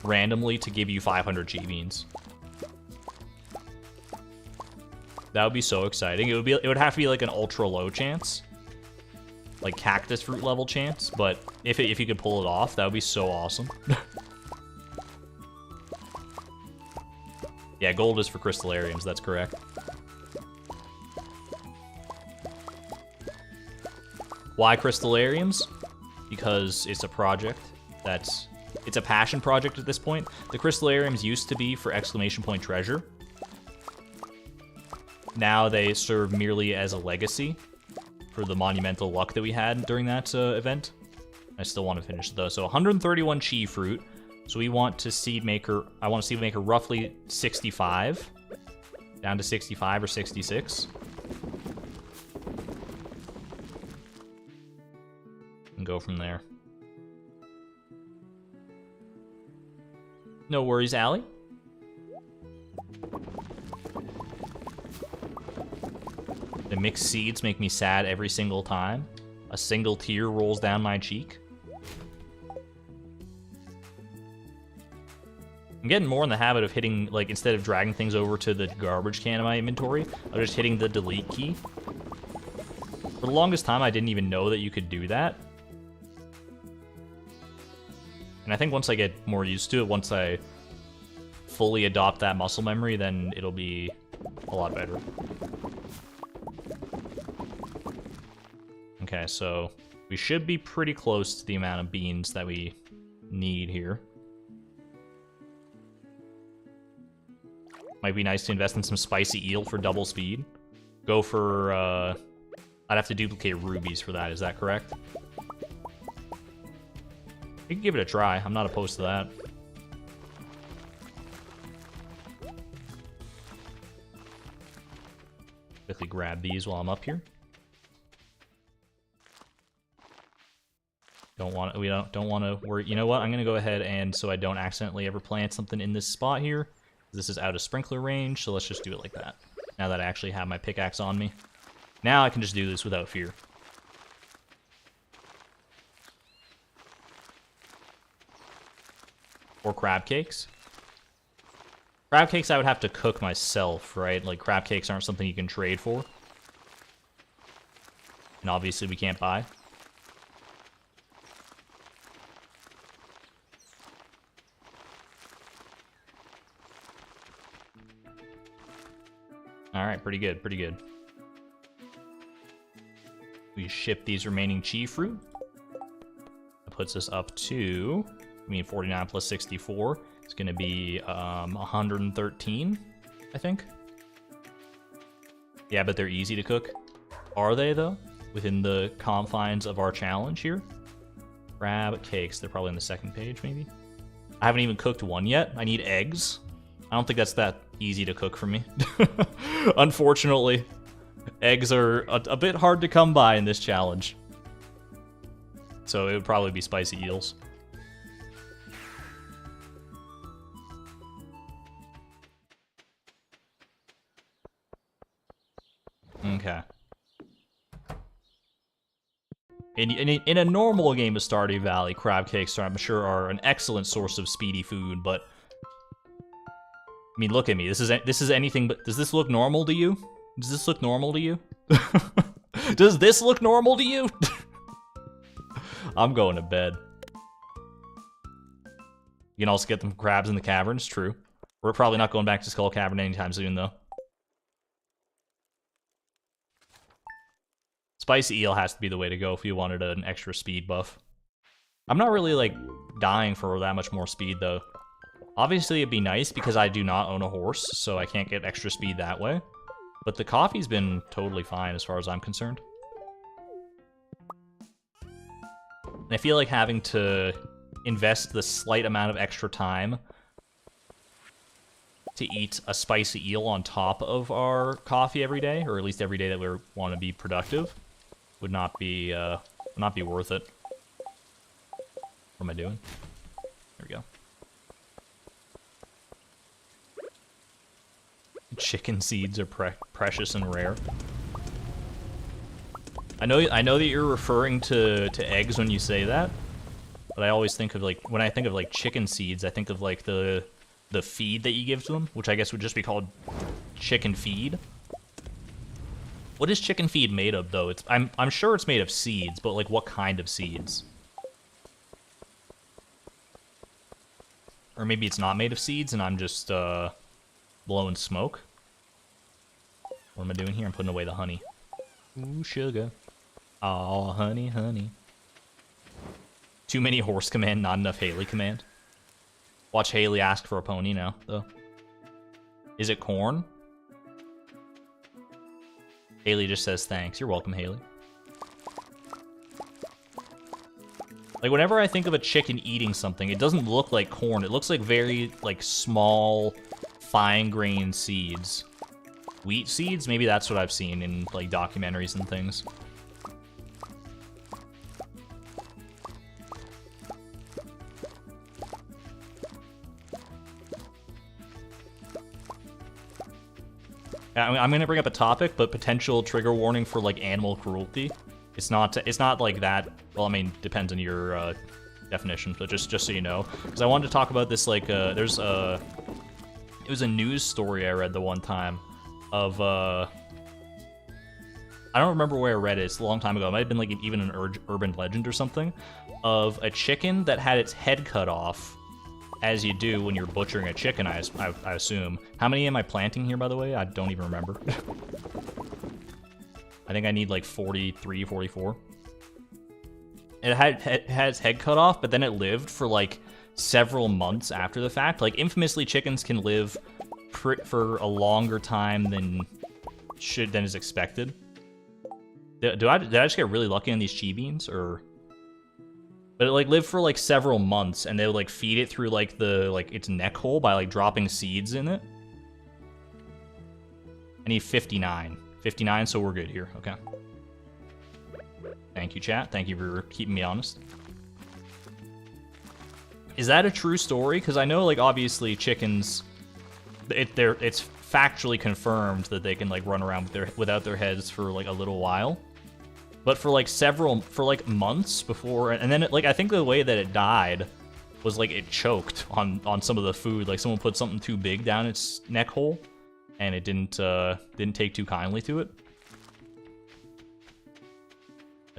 randomly to give you 500 chi beans? That would be so exciting. It would have to be like an ultra low chance, like cactus fruit level chance. But if you could pull it off, that would be so awesome. Yeah, gold is for Crystallariums. That's correct. Why Crystallariums? Because it's a project it's a passion project at this point. The Crystallariums used to be for exclamation point treasure. Now they serve merely as a legacy for the monumental luck that we had during that event. I still want to finish it though. So 131 chi fruit. So we want to seed maker. I want to seed maker roughly 65, down to 65 or 66. And go from there. No worries, Allie. The mixed seeds make me sad every single time. A single tear rolls down my cheek. I'm getting more in the habit of hitting, like, instead of dragging things over to the garbage can in my inventory, I'm just hitting the delete key. For the longest time, I didn't even know that you could do that. And I think once I get more used to it, once I fully adopt that muscle memory, then it'll be a lot better. Okay, so we should be pretty close to the amount of beans that we need here. Might be nice to invest in some spicy eel for double speed. Go for, I'd have to duplicate rubies for that, is that correct? You can give it a try. I'm not opposed to that. Quickly grab these while I'm up here. We don't want to worry. You know what? I'm gonna go ahead and so I don't accidentally ever plant something in this spot here. This is out of sprinkler range, so let's just do it like that. Now that I actually have my pickaxe on me, now I can just do this without fear. Or crab cakes. Crab cakes I would have to cook myself, right? Like, crab cakes aren't something you can trade for. And obviously we can't buy. Alright, pretty good, pretty good. We ship these remaining chi fruit. That puts us up to, 49 plus 64. It's gonna be 113, I think. Yeah, but they're easy to cook. Are they, though? Within the confines of our challenge here? Crab cakes. They're probably on the second page, maybe? I haven't even cooked one yet. I need eggs. I don't think that's that easy to cook for me. Unfortunately. Eggs are a bit hard to come by in this challenge. So it would probably be spicy eels. Okay. In a normal game of Stardew Valley, crab cakes, I'm sure, are an excellent source of speedy food, but I mean, look at me. This is anything but. Does this look normal to you? Does this look normal to you? Does this look normal to you? I'm going to bed. You can also get them crabs in the caverns, true. We're probably not going back to Skull Cavern anytime soon, though. Spicy eel has to be the way to go if you wanted an extra speed buff. I'm not really, like, dying for that much more speed, though. Obviously, it'd be nice because I do not own a horse, so I can't get extra speed that way. But the coffee's been totally fine as far as I'm concerned. And I feel like having to invest the slight amount of extra time to eat a spicy eel on top of our coffee every day, or at least every day that we want to be productive, would not be worth it. What am I doing? There we go. Chicken seeds are precious and rare. I know that you're referring to eggs when you say that, but I always think of, like, when I think of, like, chicken seeds, I think of, like, the feed that you give to them, which I guess would just be called chicken feed. What is chicken feed made of, though? I'm sure it's made of seeds, but, like, what kind of seeds? Or maybe it's not made of seeds and I'm just blowing smoke. What am I doing here? I'm putting away the honey. Ooh, sugar. Aw, honey, honey. Too many horse command, not enough Haley command. Watch Haley ask for a pony now, though. Is it corn? Haley just says thanks. You're welcome, Haley. Like, whenever I think of a chicken eating something, it doesn't look like corn. It looks like very, like, small, fine-grained seeds. Wheat seeds? Maybe that's what I've seen in, like, documentaries and things. I'm gonna bring up a topic, but potential trigger warning for, like, animal cruelty. It's not like that. Well, I mean, depends on your definition, but just so you know, because I wanted to talk about this. Like, it was a news story I read the one time of I don't remember where I read it. It's a long time ago. It might have been like even an urban legend or something, of a chicken that had its head cut off, as you do when you're butchering a chicken. I assume. How many am I planting here, by the way? I don't even remember. I think I need like 43, 44. It had its head cut off, but then it lived for like several months after the fact. Like, infamously, chickens can live for a longer time than is expected. Did I just get really lucky on these chi beans, or? But it like lived for like several months, and they would like feed it through like its neck hole by like dropping seeds in it. I need 59. 59, so we're good here. Okay. Thank you, chat. Thank you for keeping me honest. Is that a true story? Because I know, like, obviously chickens, it's factually confirmed that they can like run around without their heads for like a little while. But for like months before, and then like I think the way that it died was like it choked on some of the food. Like someone put something too big down its neck hole, and it didn't take too kindly to it.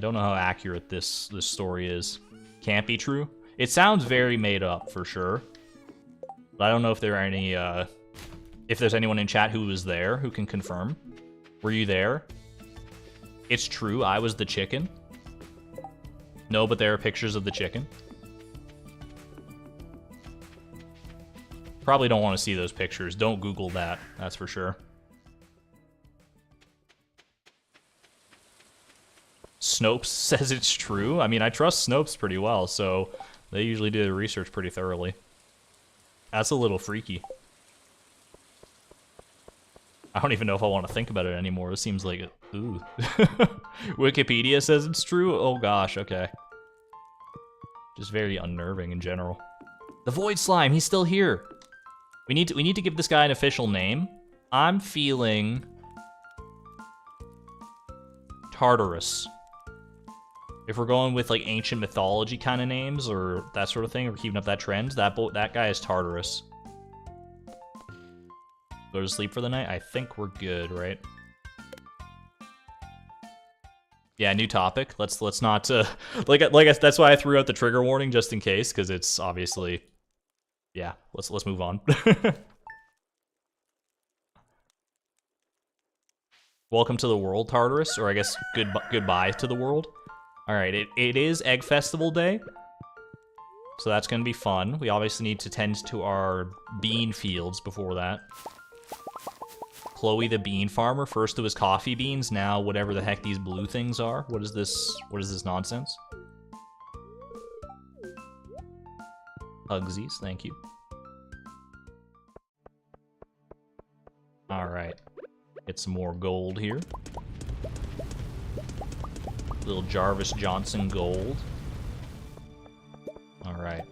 don't know how accurate this story is. Can't be true. It sounds very made up for sure. But I don't know if there are any, if there's anyone in chat who was there who can confirm. Were you there? It's true, I was the chicken. No, but there are pictures of the chicken. Probably don't want to see those pictures. Don't Google that, that's for sure. Snopes says it's true. I mean, I trust Snopes pretty well, so they usually do their research pretty thoroughly. That's a little freaky. I don't even know if I want to think about it anymore. It seems like, ooh. Wikipedia says it's true? Oh gosh, okay. Just very unnerving in general. The Void Slime, he's still here. We need to give this guy an official name. I'm feeling Tartarus. If we're going with like ancient mythology kind of names or that sort of thing, we're keeping up that trend, that guy is Tartarus. Go to sleep for the night? I think we're good, right? Yeah, new topic. Let's not like that's why I threw out the trigger warning just in case, because it's obviously, yeah. Let's move on. Welcome to the world, Tartarus, or I guess goodbye to the world. All right, it is Egg Festival Day, so that's gonna be fun. We obviously need to tend to our bean fields before that. Chloe the bean farmer, first it was coffee beans, now whatever the heck these blue things are. What is this nonsense? Hugsies, thank you. Alright. Get some more gold here. Little Jarvis Johnson gold. Alright.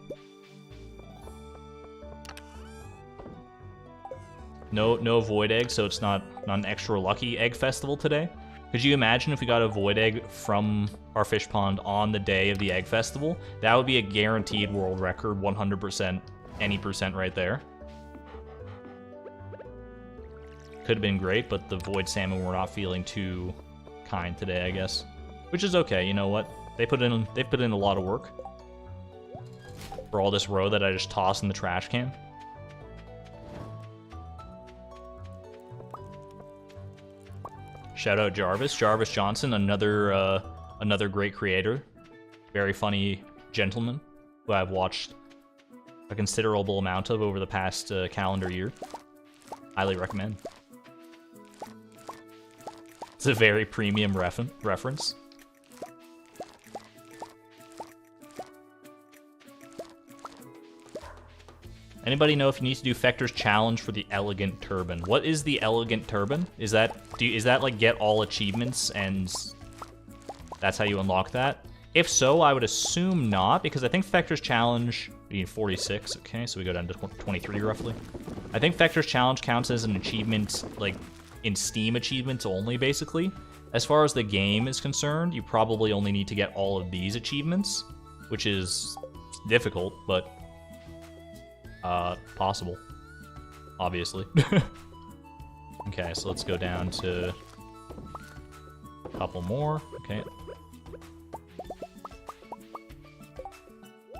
No void egg, so it's not an extra lucky egg festival today. Could you imagine if we got a void egg from our fish pond on the day of the egg festival? That would be a guaranteed world record, 100%, any percent right there. Could have been great, but the void salmon were not feeling too kind today, I guess. Which is okay, you know what? They put in a lot of work for all this roe that I just tossed in the trash can. Shout out Jarvis Johnson, another great creator, very funny gentleman who I've watched a considerable amount of over the past calendar year. Highly recommend. It's a very premium reference. Anybody know if you need to do Fector's challenge for the elegant turban? What is the elegant turban? Is that like get all achievements and that's how you unlock that? If so, I would assume not, because I think Fector's challenge, we need 46, okay, so we go down to 23 roughly. I think Fector's challenge counts as an achievement, like in Steam achievements only, basically. As far as the game is concerned, you probably only need to get all of these achievements, which is difficult, but possible, obviously. Okay, so let's go down to a couple more. Okay.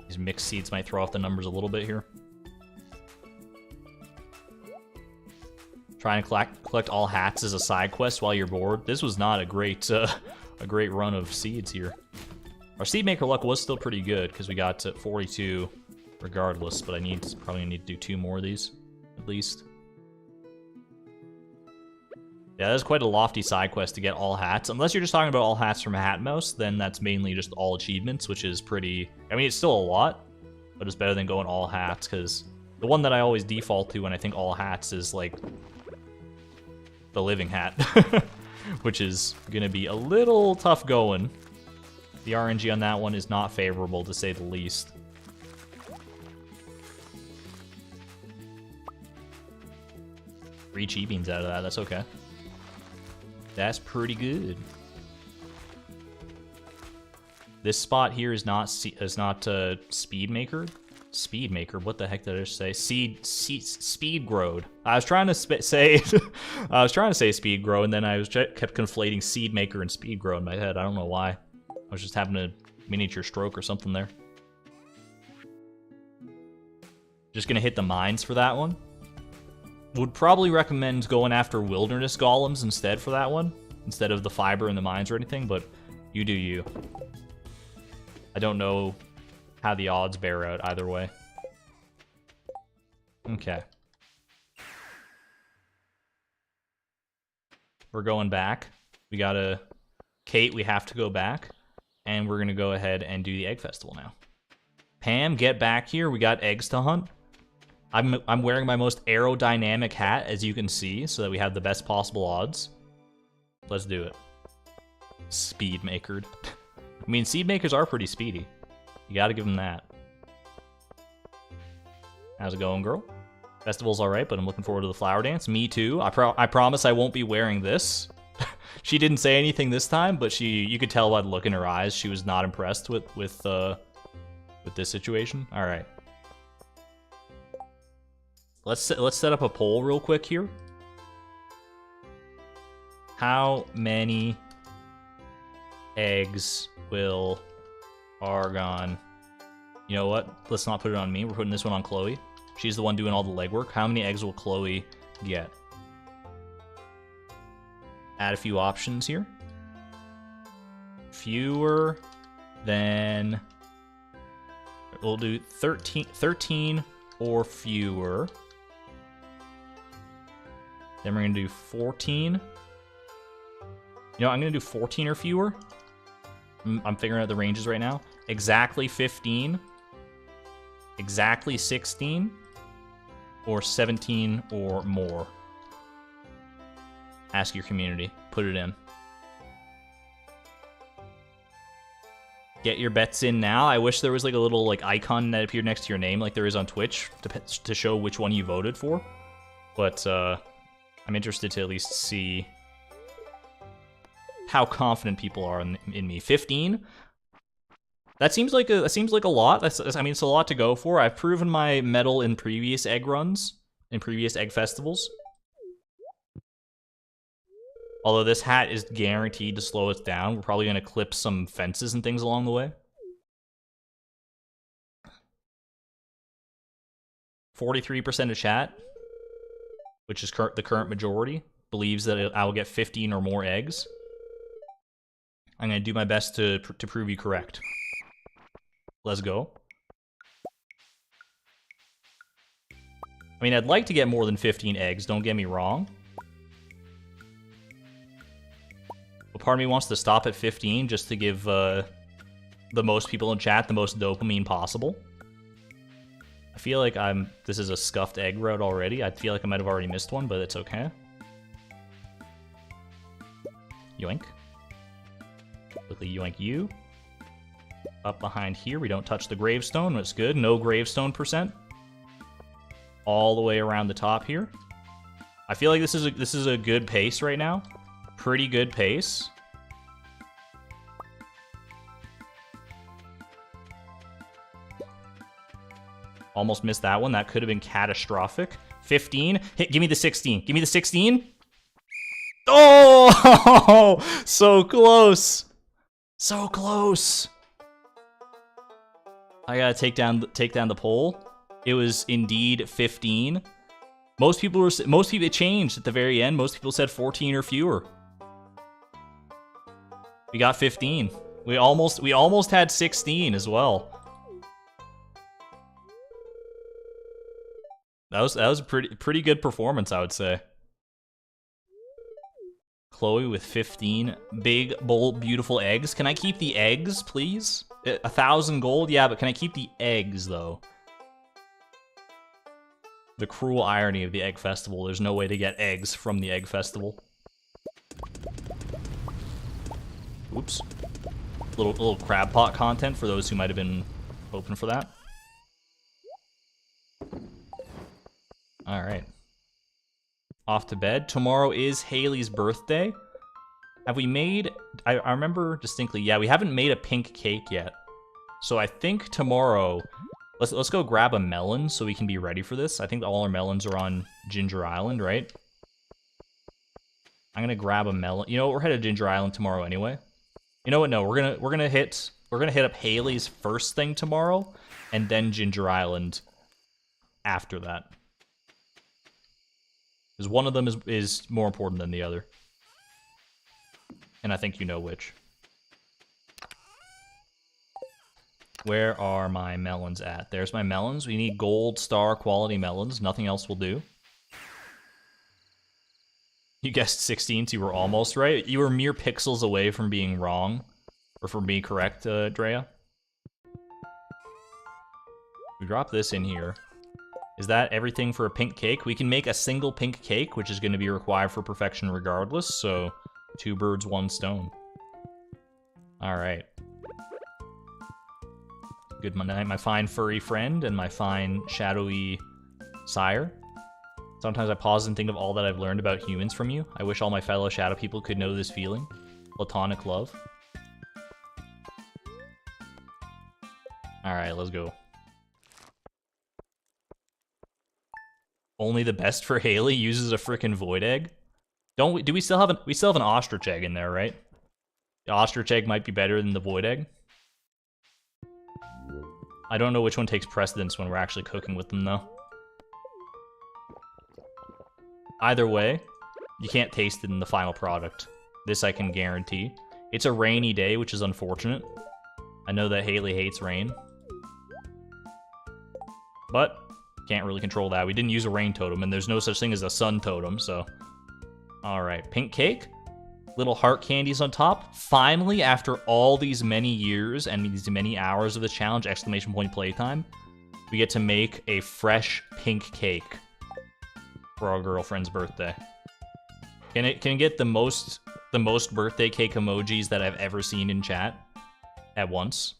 These mixed seeds might throw off the numbers a little bit here. Trying to collect all hats as a side quest while you're bored. This was not a great run of seeds here. Our seed maker luck was still pretty good because we got to 42 regardless, but I probably need to do 2 more of these at least. Yeah, that's quite a lofty side quest to get all hats. Unless you're just talking about all hats from Hatmouse, then that's mainly just all achievements, which is pretty... I mean, it's still a lot, but it's better than going all hats, because the one that I always default to when I think all hats is, like, the living hat, which is going to be a little tough going. The RNG on that one is not favorable, to say the least. Three chi beans out of that, that's okay. That's pretty good. This spot here is not speed maker. Speed maker. What the heck did I just say? Speed growed. I was trying to say speed grow, and then I kept conflating seed maker and speed grow in my head. I don't know why. was just having a miniature stroke or something there. Just gonna hit the mines for that one. Would probably recommend going after wilderness golems instead for that one, instead of the fiber and the mines or anything, but you do you. I don't know how the odds bear out either way. Okay. We're going back. We gotta... Kate, we have to go back. And we're gonna go ahead and do the egg festival now. Pam, get back here. We got eggs to hunt. I'm wearing my most aerodynamic hat, as you can see, so that we have the best possible odds. Let's do it. Speed makered. I mean, seed makers are pretty speedy. You gotta give them that. How's it going, girl? Festival's alright, but I'm looking forward to the flower dance. Me too. I promise I won't be wearing this. She didn't say anything this time, but you could tell by the look in her eyes she was not impressed with this situation. All right. Let's set up a poll real quick here. How many eggs will Argon... You know what? Let's not put it on me. We're putting this one on Chloe. She's the one doing all the legwork. How many eggs will Chloe get? Add a few options here. Fewer than... We'll do 13 or fewer. Then we're going to do 14. You know, I'm going to do 14 or fewer. I'm figuring out the ranges right now. Exactly 15. Exactly 16. Or 17 or more. Ask your community. Put it in. Get your bets in now. I wish there was like a little like icon that appeared next to your name like there is on Twitch to show which one you voted for. But I'm interested to at least see how confident people are in me. 15? That seems like a lot. I mean, it's a lot to go for. I've proven my mettle in previous egg runs, in previous egg festivals. Although this hat is guaranteed to slow us down, we're probably going to clip some fences and things along the way. 43% of chat, which is the current majority, believes that I will get 15 or more eggs. I'm going to do my best to prove you correct. Let's go. I mean, I'd like to get more than 15 eggs, don't get me wrong. But part of me wants to stop at 15 just to give the most people in chat the most dopamine possible. I feel like this is a scuffed egg route already. I feel like I might have already missed one, but it's okay. Yoink. Quickly yoink you. Up behind here, we don't touch the gravestone. That's good. No gravestone percent. All the way around the top here. I feel like this is a good pace right now. Pretty good pace. Almost missed that one. That could have been catastrophic. 15. Hit, give me the 16. Give me the 16. Oh! So close. So close. I gotta take down the poll. It was indeed 15. Most people it changed at the very end. Most people said 14 or fewer. We got 15. We almost had 16 as well. That was a pretty good performance, I would say. Chloe with 15 big, bold, beautiful eggs. Can I keep the eggs, please? 1,000 gold? Yeah, but can I keep the eggs, though? The cruel irony of the Egg Festival. There's no way to get eggs from the Egg Festival. Oops. Little crab pot content for those who might have been hoping for that. Alright. Off to bed. Tomorrow is Haley's birthday. Have we made... I remember distinctly, yeah, we haven't made a pink cake yet. So I think tomorrow... Let's go grab a melon so we can be ready for this. I think all our melons are on Ginger Island, right? I'm gonna grab a melon. You know what? We're headed to Ginger Island tomorrow anyway. You know what? No, we're gonna hit up Haley's first thing tomorrow, and then Ginger Island after that. Because one of them is more important than the other. And I think you know which. Where are my melons at? There's my melons. We need gold star quality melons. Nothing else will do. You guessed 16, so you were almost right. You were mere pixels away from being wrong. Or from being correct, Drea. We drop this in here. Is that everything for a pink cake? We can make a single pink cake, which is going to be required for perfection regardless, so 2 birds, 1 stone. Alright. Good night, my fine furry friend and my fine shadowy sire. Sometimes I pause and think of all that I've learned about humans from you. I wish all my fellow shadow people could know this feeling. Platonic love. Alright, let's go. Only the best for Haley uses a frickin' void egg. Don't we? Do we still have an ostrich egg in there, right? The ostrich egg might be better than the void egg. I don't know which one takes precedence when we're actually cooking with them, though. Either way, you can't taste it in the final product. This I can guarantee. It's a rainy day, which is unfortunate. I know that Haley hates rain. But can't really control that. We didn't use a rain totem, and there's no such thing as a sun totem, so... Alright, pink cake. Little heart candies on top. Finally, after all these many years and these many hours of the challenge, exclamation point playtime, we get to make a fresh pink cake for our girlfriend's birthday. Can it get the most birthday cake emojis that I've ever seen in chat at once?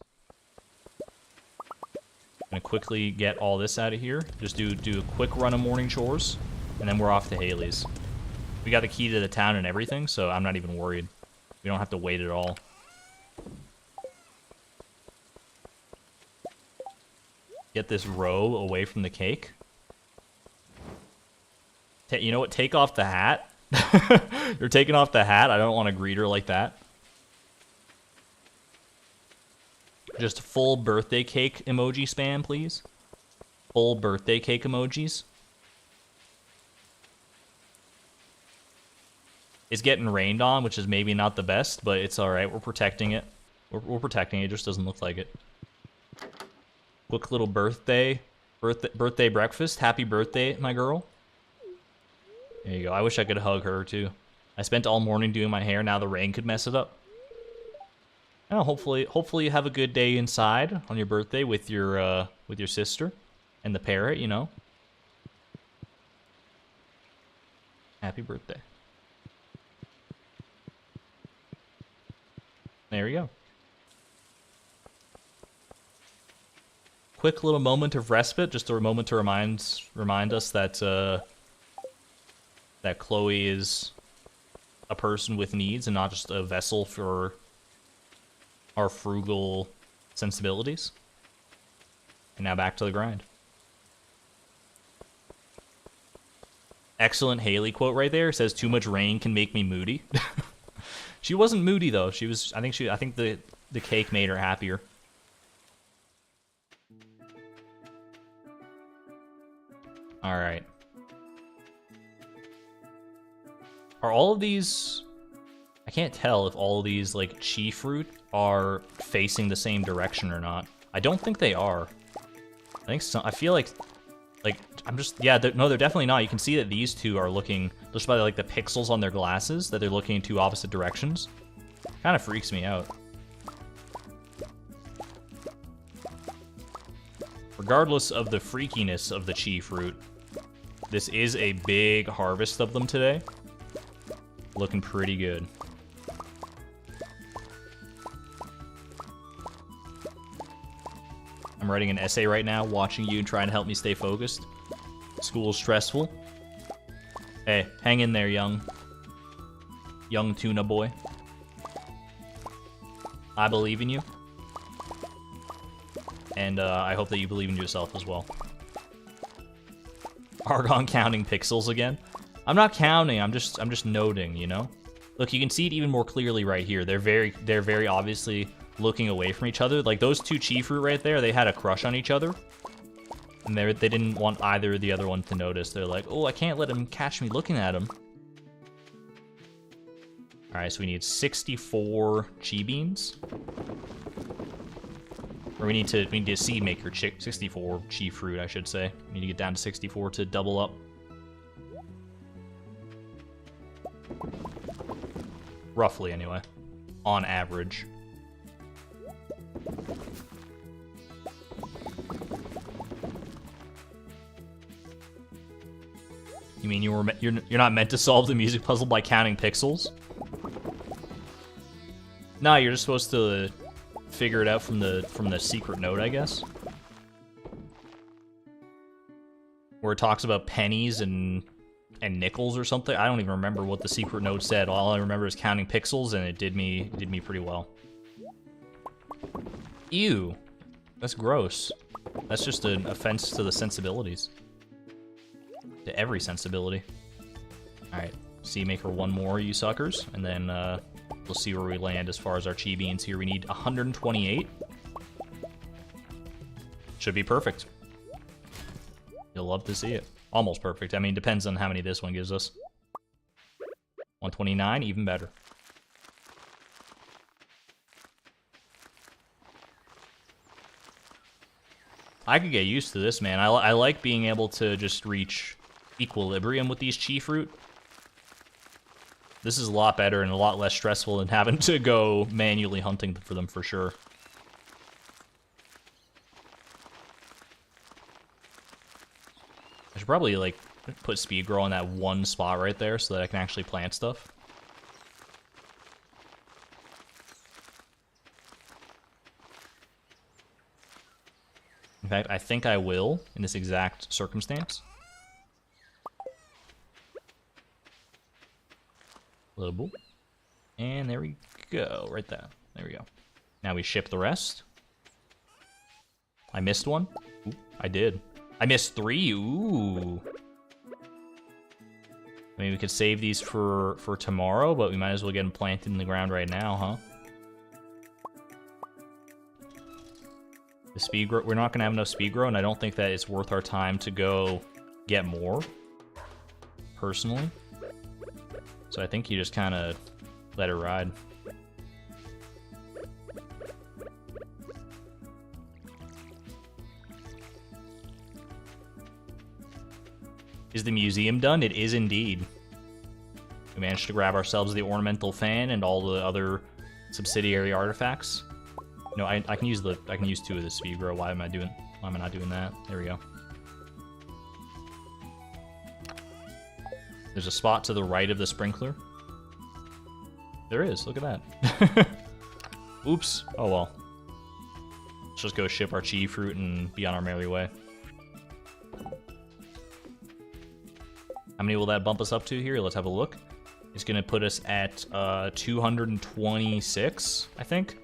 Gonna quickly get all this out of here. Just do a quick run of morning chores, and then we're off to Haley's. We got the key to the town and everything, so I'm not even worried. We don't have to wait at all. Get this row away from the cake. You know what? Take off the hat. You're taking off the hat. I don't want to greet her like that. Just full birthday cake emoji spam, please. Full birthday cake emojis. It's getting rained on, which is maybe not the best, but it's alright. We're protecting it. We're protecting it. It just doesn't look like it. Quick little birthday breakfast. Happy birthday, my girl. There you go. I wish I could hug her, too. I spent all morning doing my hair. Now the rain could mess it up. Oh, hopefully you have a good day inside on your birthday with your sister and the parrot, you know. Happy birthday. There we go. Quick little moment of respite, just a moment to remind us that that Chloe is a person with needs and not just a vessel for our frugal sensibilities. And now back to the grind. Excellent Haley quote right there. It says, "Too much rain can make me moody." She wasn't moody though. She was. I think the cake made her happier. All right. Are all of these? I can't tell if all of these like chi fruit are facing the same direction or not. I don't think they are. I think so. I feel like I'm just, yeah, no, they're definitely not. You can see that these two are looking, just by like the pixels on their glasses, that they're looking in two opposite directions. Kind of freaks me out. Regardless of the freakiness of the chi fruit, this is a big harvest of them today. Looking pretty good. I'm writing an essay right now, watching you trying to help me stay focused. School's stressful. Hey, hang in there, young tuna boy. I believe in you. And I hope that you believe in yourself as well. Argon counting pixels again. I'm not counting, I'm just noting, you know? Look, you can see it even more clearly right here. They're very obviously looking away from each other. Like, those two chi fruit right there, they had a crush on each other. And they didn't want either or the other one to notice. They're like, oh, I can't let him catch me looking at him. Alright, so we need 64 chi beans. Or we need to seed maker 64 chi fruit, I should say. We need to get down to 64 to double up. Roughly, anyway. On average. You mean you're not meant to solve the music puzzle by counting pixels? No, you're just supposed to figure it out from the secret note, I guess. Where it talks about pennies and nickels or something. I don't even remember what the secret note said. All I remember is counting pixels, and it did me pretty well. Ew. That's gross. That's just an offense to the sensibilities. To every sensibility. Alright, seed maker one more, you suckers, and then we'll see where we land as far as our chi beans here. We need 128. Should be perfect. You'll love to see it. Almost perfect. I mean, depends on how many this one gives us. 129, even better. I could get used to this, man. I like being able to just reach equilibrium with these chi fruit. This is a lot better and a lot less stressful than having to go manually hunting for them, for sure. I should probably, like, put speed grow on that one spot right there so that I can actually plant stuff. In fact, I think I will in this exact circumstance. Little boop. And there we go, right there. There we go. Now we ship the rest. I missed one. Ooh, I did. I missed 3. Ooh. I mean, we could save these for tomorrow, but we might as well get them planted in the ground right now, huh? The speed grow, we're not gonna have enough speed grow, and I don't think that it's worth our time to go get more, personally. So I think you just kind of let it ride. Is the museum done? It is indeed. We managed to grab ourselves the ornamental fan and all the other subsidiary artifacts. No, I can use 2 of the speed grow. Why am I not doing that? There we go. There's a spot to the right of the sprinkler. There is, look at that. Oops, oh well. Let's just go ship our chi fruit and be on our merry way. How many will that bump us up to here? Let's have a look. It's gonna put us at 226, I think.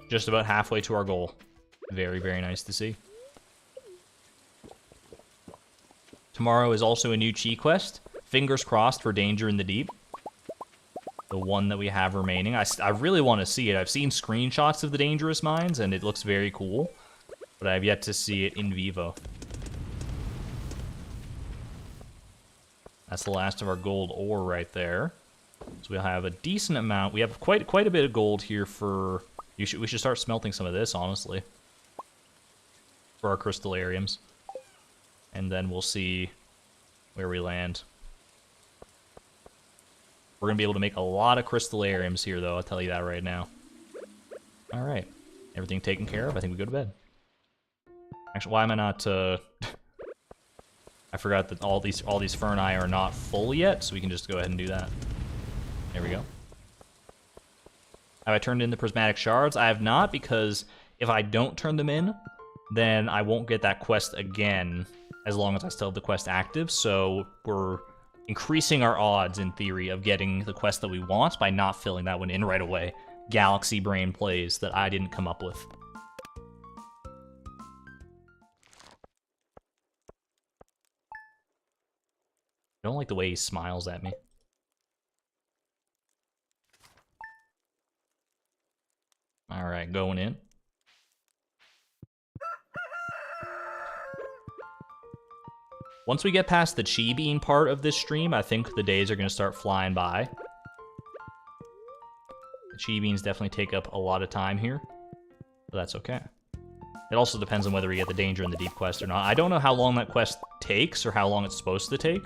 Just about halfway to our goal. Very, very nice to see. Tomorrow is also a new chi quest. Fingers crossed for Danger in the Deep. The one that we have remaining. I really want to see it. I've seen screenshots of the dangerous mines, and it looks very cool. But I've yet to see it in vivo. That's the last of our gold ore right there. So we'll have a decent amount. We have quite a bit of gold here for... we should start smelting some of this, honestly. For our crystallariums. And then we'll see where we land. We're going to be able to make a lot of crystallariums here, though, I'll tell you that right now. Alright. Everything taken care of, I think we go to bed. Actually, why am I not, I forgot that all these ferni are not full yet, so we can just go ahead and do that. There we go. Have I turned in the prismatic shards? I have not, because if I don't turn them in, then I won't get that quest again, as long as I still have the quest active, so we're increasing our odds, in theory, of getting the quest that we want by not filling that one in right away. Galaxy brain plays that I didn't come up with. I don't like the way he smiles at me. Alright, going in. Once we get past the chi bean part of this stream, I think the days are going to start flying by. The chi beans definitely take up a lot of time here, but that's okay. It also depends on whether we get the danger in the deep quest or not. I don't know how long that quest takes or how long it's supposed to take,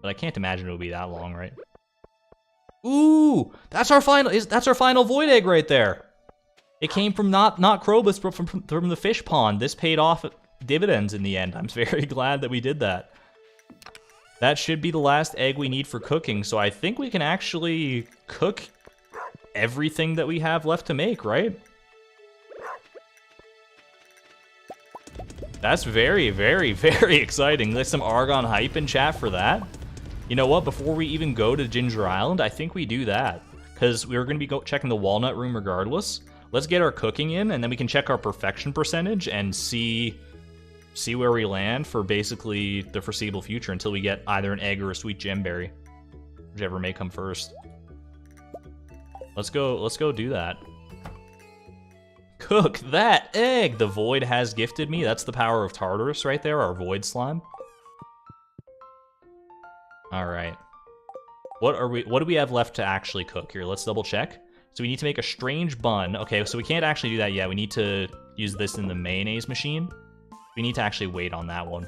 but I can't imagine it would be that long, right? Ooh, that's our final void egg right there. It came from not Krobus, but from the fish pond. This paid off dividends in the end. I'm very glad that we did that. That should be the last egg we need for cooking, so I think we can actually cook everything that we have left to make, right? That's very, very, very exciting. There's some Argon hype in chat for that. You know what? Before we even go to Ginger Island, I think we do that. Because we're going to be checking the Walnut Room regardless. Let's get our cooking in, and then we can check our perfection percentage and see where we land for basically the foreseeable future until we get either an egg or a sweet gemberry. Whichever may come first. Let's go do that. Cook that egg! The Void has gifted me. That's the power of Tartarus right there, our Void slime. Alright. What do we have left to actually cook here? Let's double check. So we need to make a strange bun. Okay, so we can't actually do that yet. We need to use this in the mayonnaise machine. We need to actually wait on that one.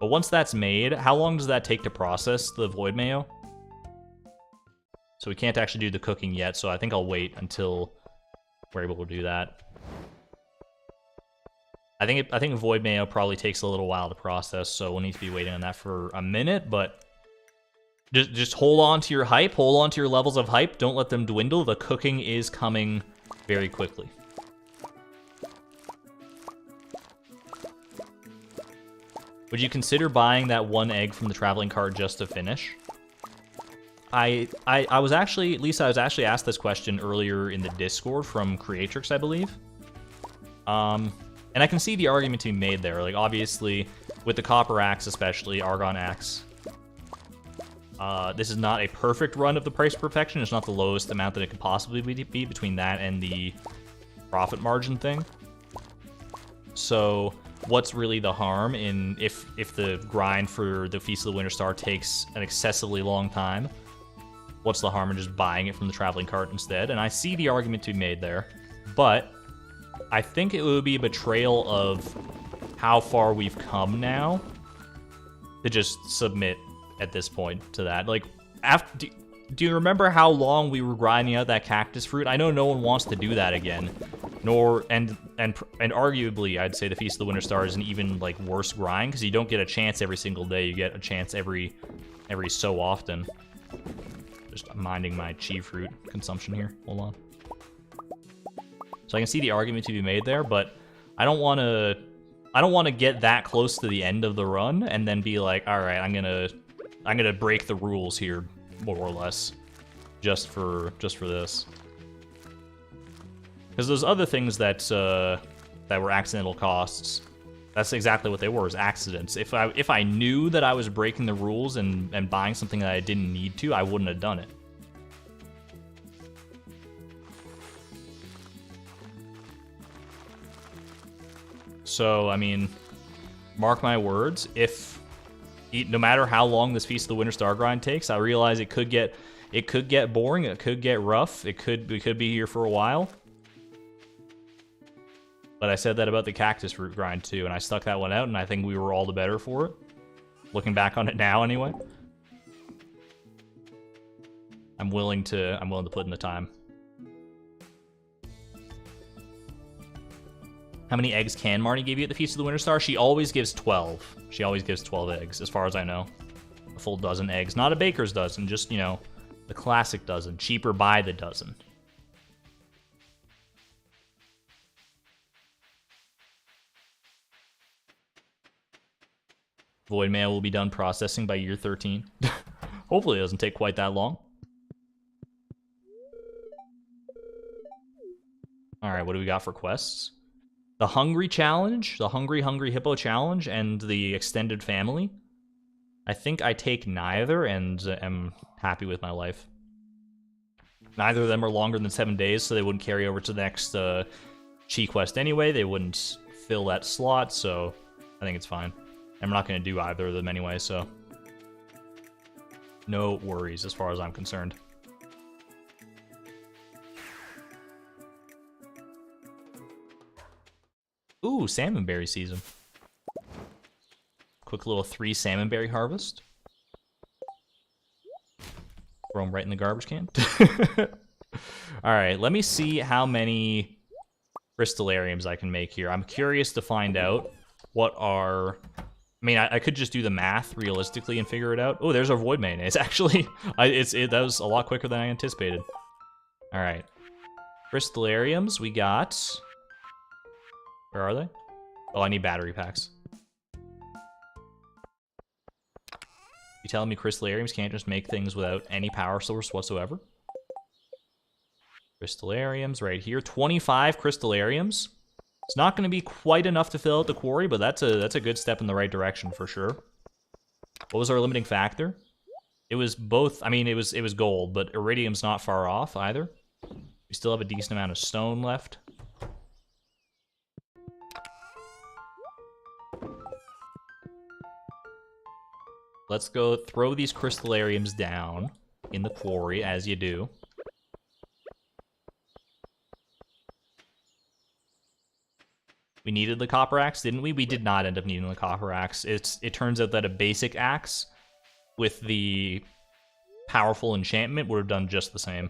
But once that's made, how long does that take to process the Void Mayo? So we can't actually do the cooking yet, so I think I'll wait until we're able to do that. I think Void Mayo probably takes a little while to process, so we'll need to be waiting on that for a minute, but just hold on to your hype, hold on to your levels of hype, don't let them dwindle. The cooking is coming very quickly. Would you consider buying that one egg from the traveling cart just to finish? I was actually, Lisa, I was actually asked this question earlier in the Discord from Creatrix, I believe. And I can see the argument to be made there. Like, obviously, with the copper axe especially, Argon axe, this is not a perfect run of the price perfection. It's not the lowest amount that it could possibly be between that and the profit margin thing. So what's really the harm in if the grind for the Feast of the Winter Star takes an excessively long time? What's the harm in just buying it from the traveling cart instead? And I see the argument to be made there, but I think it would be a betrayal of how far we've come now to just submit at this point to that. Like, do you remember how long we were grinding out that cactus fruit? I know no one wants to do that again. And arguably, I'd say the Feast of the Winter Star is an even like worse grind because you don't get a chance every single day. You get a chance every so often. Just minding my chi fruit consumption here. Hold on. So I can see the argument to be made there, but I don't want to get that close to the end of the run and then be like, all right, I'm gonna break the rules here, more or less, just for this. Because those other things that were accidental costs, that's exactly what they were, is accidents. If I knew that I was breaking the rules and buying something that I didn't need to, I wouldn't have done it. So, I mean, mark my words, no matter how long this Feast of the Winter Star grind takes, I realize it could get boring, it could get rough, we could be here for a while. But I said that about the cactus fruit grind too, and I stuck that one out, and I think we were all the better for it. Looking back on it now, anyway. I'm willing to put in the time. How many eggs can Marnie give you at the Feast of the Winter Star? She always gives 12. She always gives 12 eggs, as far as I know. A full dozen eggs. Not a baker's dozen, just, you know, the classic dozen. Cheaper by the dozen. Void Mail will be done processing by year 13. Hopefully it doesn't take quite that long. Alright, what do we got for quests? The Hungry Challenge, the Hungry Hippo Challenge, and the Extended Family. I think I take neither and am happy with my life. Neither of them are longer than 7 days, so they wouldn't carry over to the next Chi quest anyway. They wouldn't fill that slot, so I think it's fine. I'm not going to do either of them anyway, so no worries as far as I'm concerned. Ooh, salmonberry season. Quick little 3 salmonberry harvest. Throw them right in the garbage can. Alright, let me see how many Crystallariums I can make here. I'm curious to find out what are... I mean, I could just do the math realistically and figure it out. Oh, there's our void mayonnaise, actually. That was a lot quicker than I anticipated. Alright. Crystallariums, we got... Where are they? Oh, I need battery packs. You telling me Crystallariums can't just make things without any power source whatsoever? Crystallariums right here. 25 Crystallariums. It's not going to be quite enough to fill out the quarry, but that's a good step in the right direction for sure. What was our limiting factor? It was both. I mean, it was gold, but iridium's not far off either. We still have a decent amount of stone left. Let's go throw these Crystallariums down in the quarry, as you do. We needed the copper axe, didn't we? We did not end up needing the copper axe. It turns out that a basic axe with the powerful enchantment would have done just the same.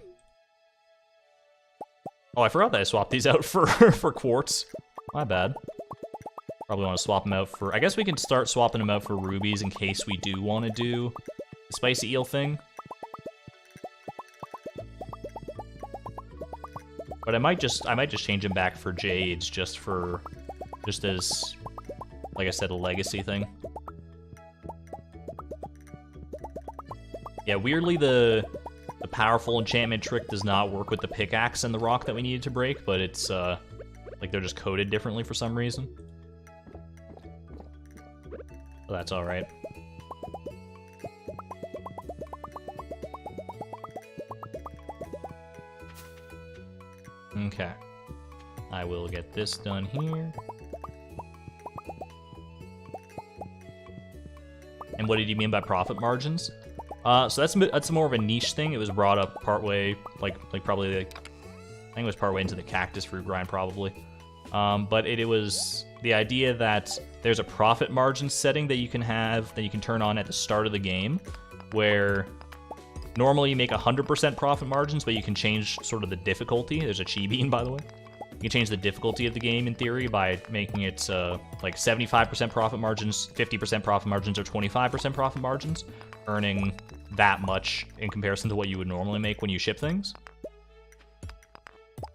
Oh, I forgot that I swapped these out for quartz. My bad. Probably want to swap them out for... I guess we can start swapping them out for rubies in case we do want to do the spicy eel thing. But I might just change them back for jades just as, like I said, a legacy thing. Yeah, weirdly the powerful enchantment trick does not work with the pickaxe and the rock that we needed to break, but it's like they're just coded differently for some reason. Well, that's all right. Okay. I will get this done here. And what did you mean by profit margins? So that's more of a niche thing. It was brought up partway, like probably, I think it was partway into the cactus fruit grind probably. But it was the idea that there's a profit margin setting that you can have, that you can turn on at the start of the game, where normally you make 100% profit margins, but you can change sort of the difficulty. There's a chi bean, by the way. You can change the difficulty of the game, in theory, by making it like 75% profit margins, 50% profit margins, or 25% profit margins, earning that much in comparison to what you would normally make when you ship things.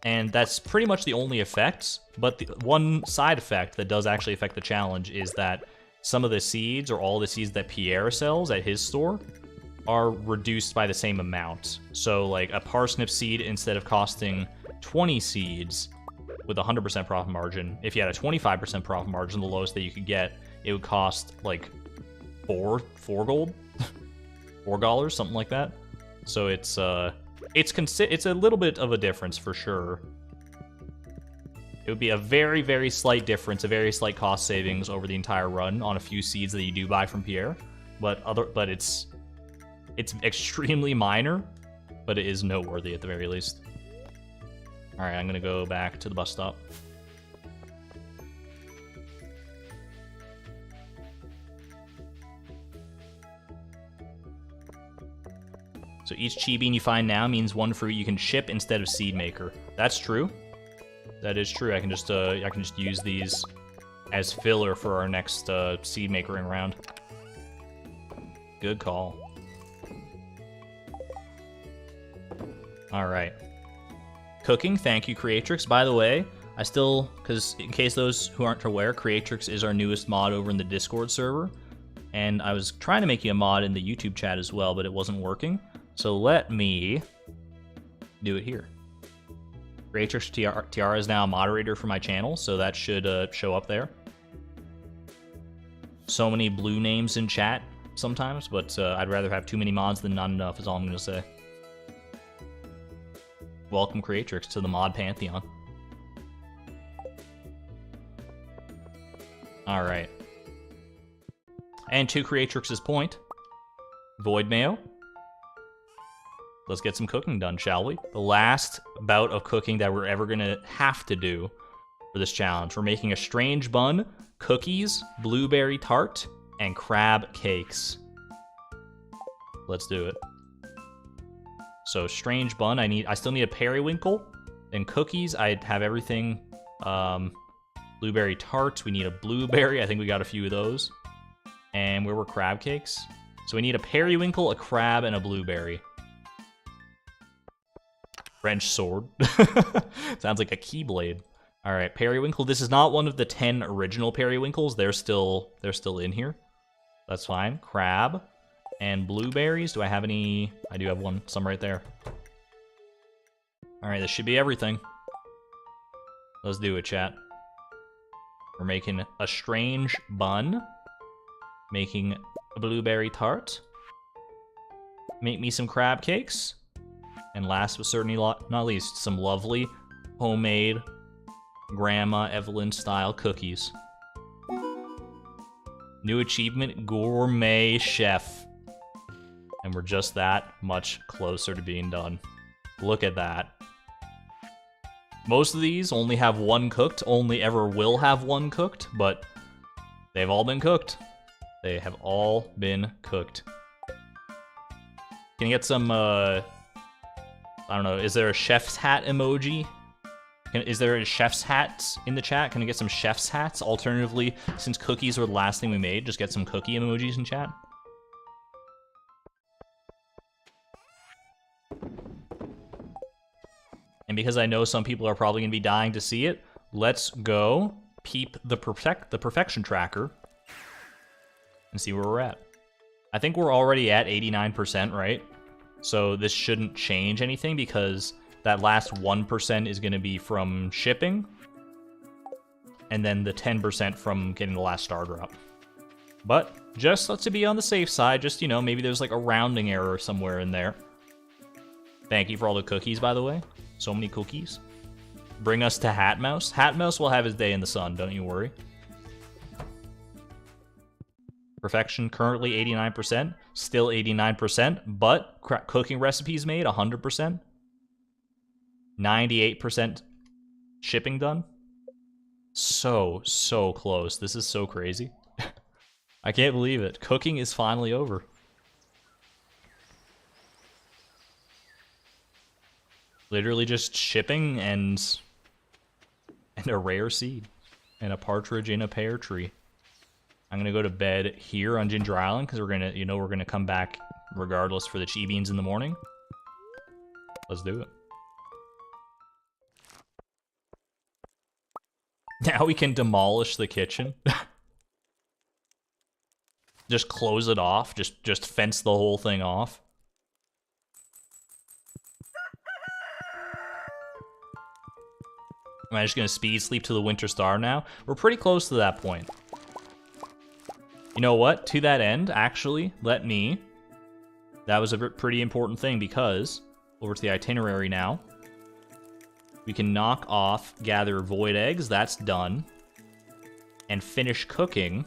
And that's pretty much the only effects, but the one side effect that does actually affect the challenge is that some of the seeds, or all the seeds that Pierre sells at his store, are reduced by the same amount. So like a parsnip seed, instead of costing 20 seeds with a 100% profit margin, if you had a 25% profit margin, the lowest that you could get, it would cost like four gold, $4, something like that. So it's a little bit of a difference for sure. It would be a very, very slight difference, a very slight cost savings over the entire run on a few seeds that you do buy from Pierre, but it's extremely minor, but it is noteworthy at the very least. All right, I'm gonna go back to the bus stop. So each chi bean you find now means one fruit you can ship instead of seed maker. That's true. That is true. I can just use these as filler for our next seed makering round. Good call. All right. Cooking, thank you, Creatrix. By the way, because in case those who aren't aware, Creatrix is our newest mod over in the Discord server, and I was trying to make you a mod in the YouTube chat as well, but it wasn't working. So let me do it here. Creatrix Tiara is now a moderator for my channel, so that should show up there. So many blue names in chat sometimes, but I'd rather have too many mods than not enough is all I'm going to say. Welcome Creatrix to the mod pantheon. Alright. And to Creatrix's point, Void Mayo. Let's get some cooking done, shall we? The last bout of cooking that we're ever gonna have to do for this challenge. We're making a strange bun, cookies, blueberry tart, and crab cakes. Let's do it. So strange bun, I still need a periwinkle. Then cookies, I have everything. Blueberry tarts, we need a blueberry. I think we got a few of those. And where were crab cakes? So we need a periwinkle, a crab, and a blueberry. French sword. Sounds like a keyblade. All right, periwinkle. This is not one of the 10 original periwinkles. They're still in here. That's fine. Crab and blueberries. Do I have any? I do have some right there. All right, this should be everything. Let's do it, chat. We're making a strange bun. Making a blueberry tart. Make me some crab cakes. And last but certainly not least, some lovely homemade Grandma Evelyn style cookies. New achievement, gourmet chef. And we're just that much closer to being done. Look at that. Most of these only have one cooked, only ever will have one cooked, but they've all been cooked. They have all been cooked. Can you get some, I don't know, is there a chef's hat emoji? Is there a chef's hat in the chat? Can I get some chef's hats? Alternatively, since cookies were the last thing we made, just get some cookie emojis in chat. And because I know some people are probably going to be dying to see it, let's go peep the perfection tracker and see where we're at. I think we're already at 89%, right? So this shouldn't change anything because that last 1% is going to be from shipping. And then the 10% from getting the last star drop. But just to be on the safe side, just, you know, maybe there's like a rounding error somewhere in there. Thank you for all the cookies, by the way. So many cookies. Bring us to Hatmouse. Hatmouse will have his day in the sun, don't you worry. Perfection currently 89%, still 89%, but cooking recipes made 100%. 98% shipping done. So close. This is so crazy. I can't believe it. Cooking is finally over. Literally just shipping and a rare seed and a partridge in a pear tree. I'm gonna go to bed here on Ginger Island because we're gonna come back regardless for the chi beans in the morning. Let's do it. Now we can demolish the kitchen. Just close it off. Just fence the whole thing off. Am I just gonna speed sleep to the Winter Star now? We're pretty close to that point. You know what? To that end, actually, that was a pretty important thing because, over to the itinerary now, we can knock off gather void eggs, that's done, and finish cooking,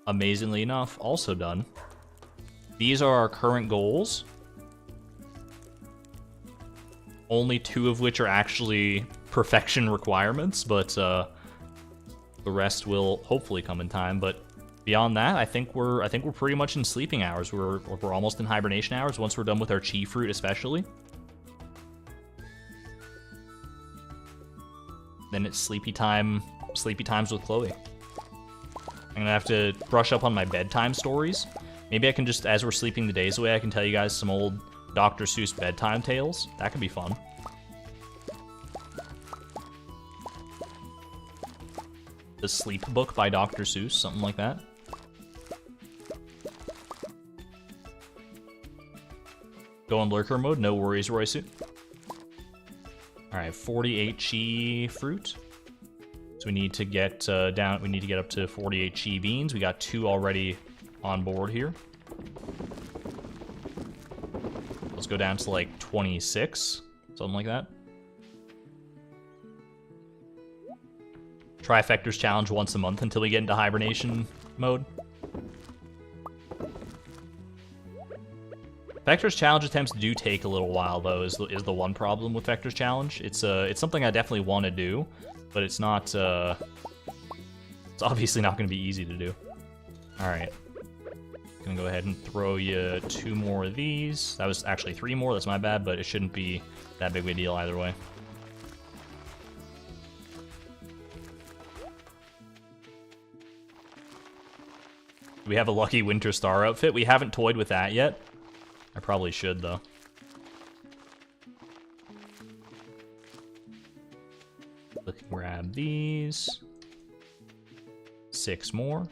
amazingly enough, also done. These are our current goals, only 2 of which are actually perfection requirements, but the rest will hopefully come in time. But beyond that, I think we're pretty much in sleeping hours. We're almost in hibernation hours once we're done with our chi fruit, especially. Then it's sleepy times with Chloe. I'm gonna have to brush up on my bedtime stories. Maybe I can just, as we're sleeping the days away, I can tell you guys some old Dr. Seuss bedtime tales. That could be fun. The Sleep Book by Dr. Seuss, something like that. Go in lurker mode, no worries, Royce. All right, 48 chi fruit. So we need to get we need to get up to 48 chi beans. We got 2 already on board here. Let's go down to like 26, something like that. Try Fector's challenge once a month until we get into hibernation mode. Vector's challenge attempts do take a little while, though, is the one problem with Vector's challenge. It's something I definitely want to do, but it's not, it's obviously not going to be easy to do. Alright. Gonna go ahead and throw you 2 more of these. That was actually 3 more, that's my bad, but it shouldn't be that big of a deal either way. We have a lucky Winter Star outfit. We haven't toyed with that yet. I probably should, though. Let's grab these. 6 more.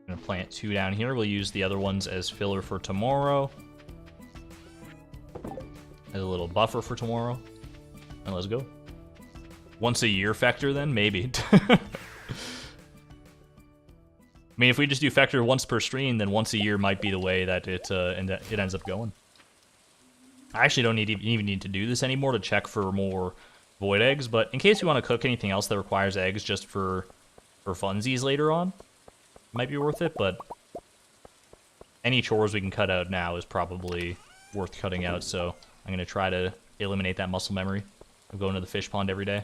I'm gonna plant 2 down here. We'll use the other ones as filler for tomorrow. As a little buffer for tomorrow. And let's go. Once a year Fector, then? Maybe. I mean, if we just do Fector once per stream, then once a year might be the way that it ends up going. I actually don't even need to do this anymore to check for more void eggs, but in case you want to cook anything else that requires eggs just for funsies later on, it might be worth it, but any chores we can cut out now is probably worth cutting out, so I'm going to try to eliminate that muscle memory of going to the fish pond every day.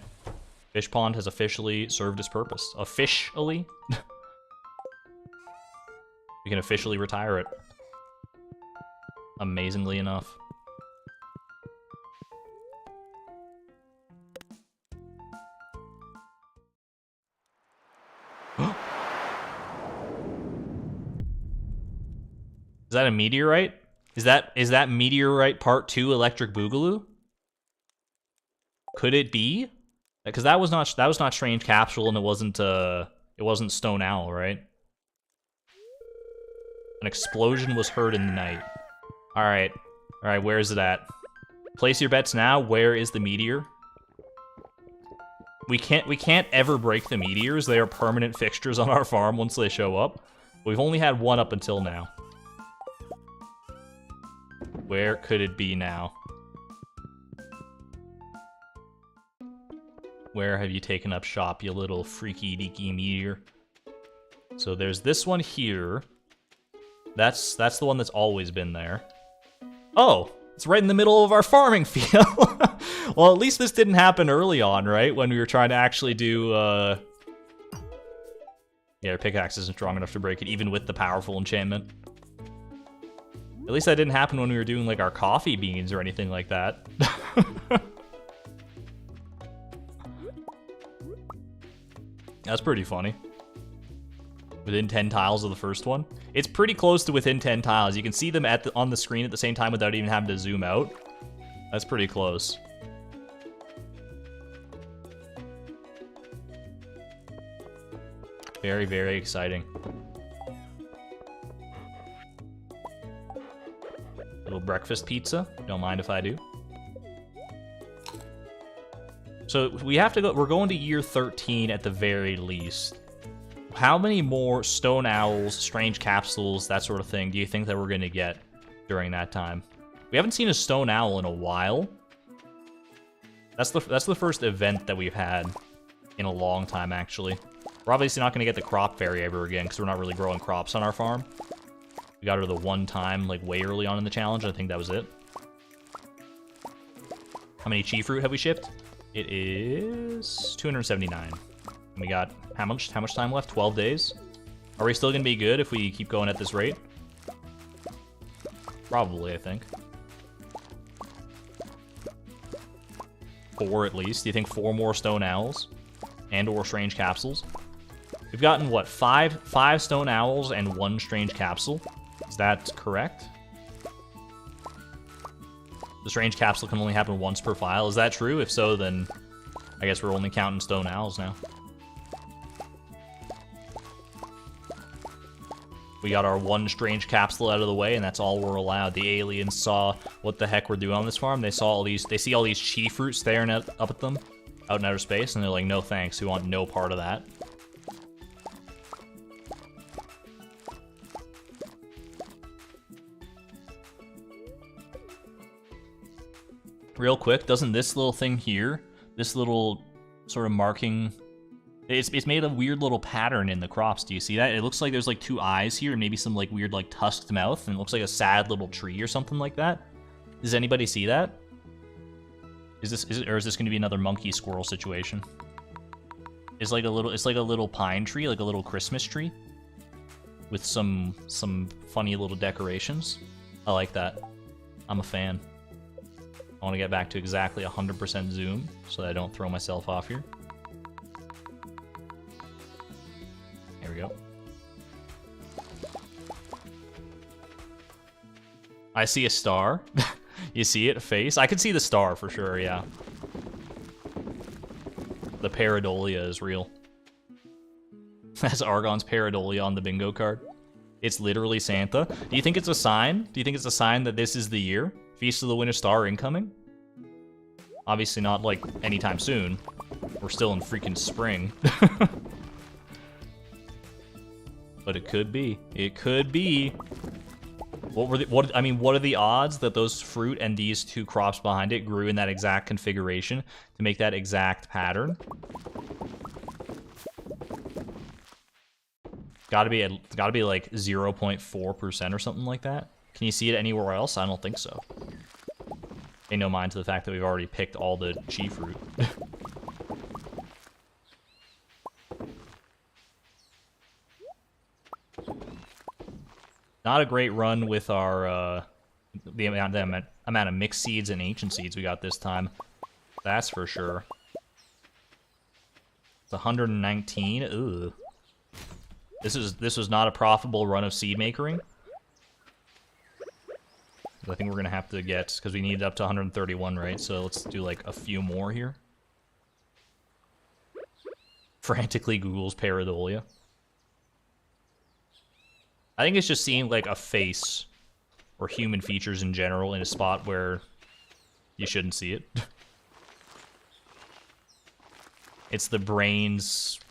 Fish pond has officially served its purpose. Officially? We can officially retire it. Amazingly enough. Is that a meteorite? Is that meteorite part 2 electric boogaloo? Could it be? Because that was not strange capsule, and it wasn't stone owl, right? An explosion was heard in the night. Alright. Alright, where is it at? Place your bets now. Where is the meteor? We can't ever break the meteors. They are permanent fixtures on our farm once they show up. We've only had 1 up until now. Where could it be now? Where have you taken up shop, you little freaky deaky meteor? So there's this one here. That's the one that's always been there. Oh, it's right in the middle of our farming field. Well, at least this didn't happen early on, right? When we were trying to actually do, yeah, our pickaxe isn't strong enough to break it, even with the powerful enchantment. At least that didn't happen when we were doing, like, our coffee beans or anything like that. That's pretty funny. Within 10 tiles of the first one. It's pretty close to within 10 tiles. You can see them on the screen at the same time without even having to zoom out. That's pretty close. Very, very exciting. Little breakfast pizza. Don't mind if I do. So we have to go. We're going to year 13 at the very least. How many more stone owls, strange capsules, that sort of thing do you think that we're going to get during that time? We haven't seen a stone owl in a while. That's the first event that we've had in a long time, actually. We're obviously not going to get the crop fairy ever again because we're not really growing crops on our farm. We got her the one time, like, way early on in the challenge. I think that was it. How many chi fruit have we shipped? It is 279. And we got how much time left? 12 days? Are we still going to be good if we keep going at this rate? Probably, I think. 4 at least. Do you think 4 more stone owls? And or strange capsules? We've gotten, what, 5 stone owls and 1 strange capsule? Is that correct? The strange capsule can only happen once per file. Is that true? If so, then I guess we're only counting stone owls now. We got our one strange capsule out of the way, and that's all we're allowed. The aliens saw what the heck we're doing on this farm. They saw all these. They see all these chi fruit staring up at them out in outer space, and they're like, "No thanks. We want no part of that." Real quick, doesn't this little thing here, this little sort of marking? It's made a weird little pattern in the crops. Do you see that? It looks like there's like two eyes here and maybe some like weird like tusked mouth, and it looks like a sad little tree or something like that. Does anybody see that? Is this or is this going to be another monkey squirrel situation? It's like a little pine tree, like a little Christmas tree with some funny little decorations. I like that. I'm a fan. I want to get back to exactly 100% zoom so that I don't throw myself off here. There we go. I see a star. You see it? A face? I can see the star for sure, yeah. The pareidolia is real. That's Argon's pareidolia on the bingo card. It's literally Santa. Do you think it's a sign? Do you think it's a sign that this is the year? Feast of the Winter Star incoming? Obviously not, like, anytime soon. We're still in freaking spring. But it could be. It could be. What are the odds that those fruit and these two crops behind it grew in that exact configuration to make that exact pattern? Gotta be like 0.4% or something like that. Can you see it anywhere else? I don't think so. Pay no mind to the fact that we've already picked all the chi fruit. Not a great run with our the amount of mixed seeds and ancient seeds we got this time. That's for sure. It's 119. Ugh. This was not a profitable run of seed makering. I think we're gonna have to get, because we need up to 131, right? So let's do like a few more here. Frantically Google's pareidolia. I think it's just seeing like a face or human features in general in a spot where you shouldn't see it. It's the brain's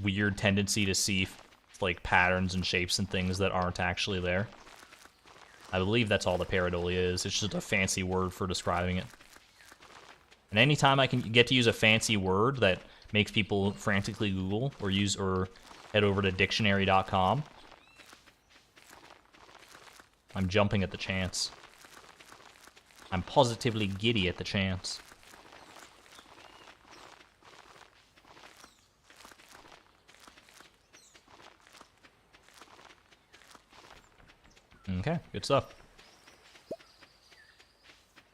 weird tendency to see like patterns and shapes and things that aren't actually there. I believe that's all the pareidolia is. It's just a fancy word for describing it. And anytime I can get to use a fancy word that makes people frantically Google or head over to dictionary.com, I'm jumping at the chance. I'm positively giddy at the chance. Okay, good stuff.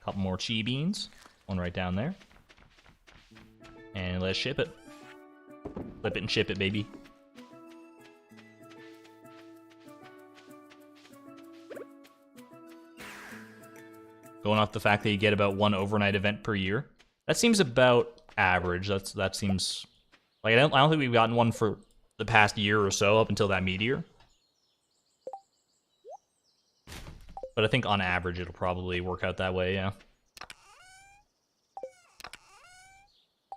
Couple more chi beans. One right down there. And let's ship it. Flip it and ship it, baby. Going off the fact that you get about one overnight event per year. That seems about average. That seems like I don't think we've gotten one for the past year or so up until that meteor. But I think on average it'll probably work out that way, yeah.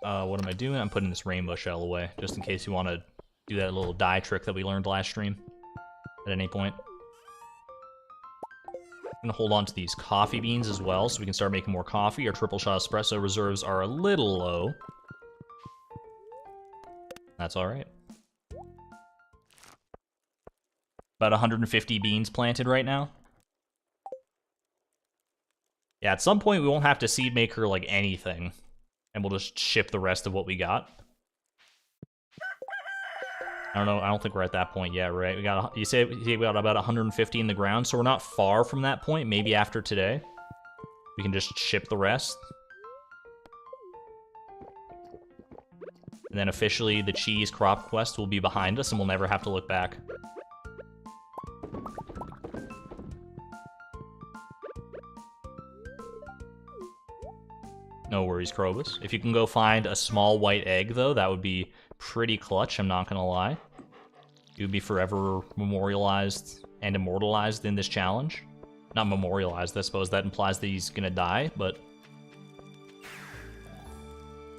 What am I doing? I'm putting this rainbow shell away, just in case you want to do that little dye trick that we learned last stream at any point. I'm going to hold on to these coffee beans as well, so we can start making more coffee. Our triple shot espresso reserves are a little low. That's alright. About 150 beans planted right now. Yeah, at some point we won't have to seed maker like anything, and we'll just ship the rest of what we got. I don't know. I don't think we're at that point yet, right? We got you say we got about 150 in the ground, so we're not far from that point. Maybe after today, we can just ship the rest, and then officially the cheese crop quest will be behind us, and we'll never have to look back. No worries, Krobus. If you can go find a small white egg, though, that would be pretty clutch, I'm not gonna lie. He would be forever memorialized and immortalized in this challenge. Not memorialized, I suppose that implies that he's gonna die, but...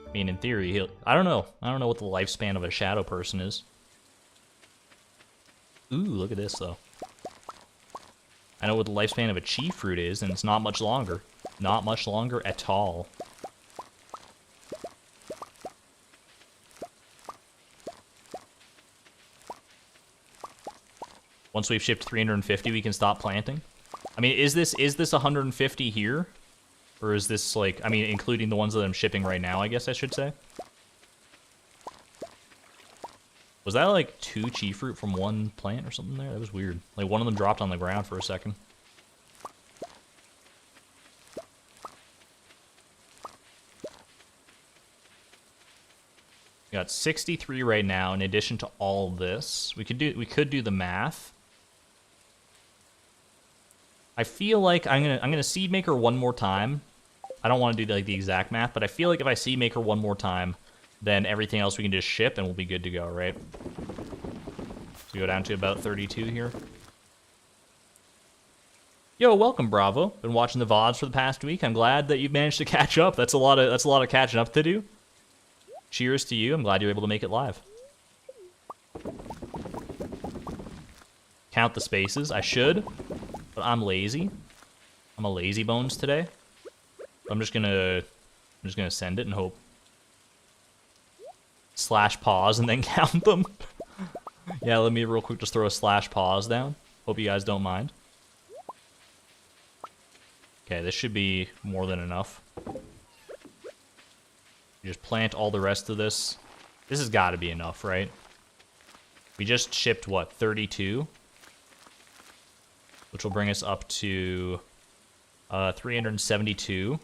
I mean, in theory, he'll... I don't know. I don't know what the lifespan of a shadow person is. Ooh, look at this, though. I know what the lifespan of a chi fruit is, and it's not much longer. Not much longer at all. Once we've shipped 350, we can stop planting. I mean, is this 150 here? Or is this, like, I mean, including the ones that I'm shipping right now, I guess I should say? Was that, like, 2 chi fruit from one plant or something there? That was weird. Like, one of them dropped on the ground for a second. We got 63 right now, in addition to all this. We could do the math. I feel like I'm gonna seed maker one more time. I don't want to do like the exact math, but I feel like if I seed maker one more time, then everything else we can just ship and we'll be good to go, right? So we go down to about 32 here. Yo, welcome, Bravo. Been watching the VODs for the past week. I'm glad that you've managed to catch up. That's a lot of catching up to do. Cheers to you. I'm glad you're able to make it live. Count the spaces. I should, but I'm lazy. I'm a lazy bones today. I'm just gonna send it and hope. Slash pause and then count them. Yeah, let me real quick just throw a slash pause down. Hope you guys don't mind. Okay, this should be more than enough. You just plant all the rest of this. This has got to be enough, right? We just shipped, what, 32? Which will bring us up to 372.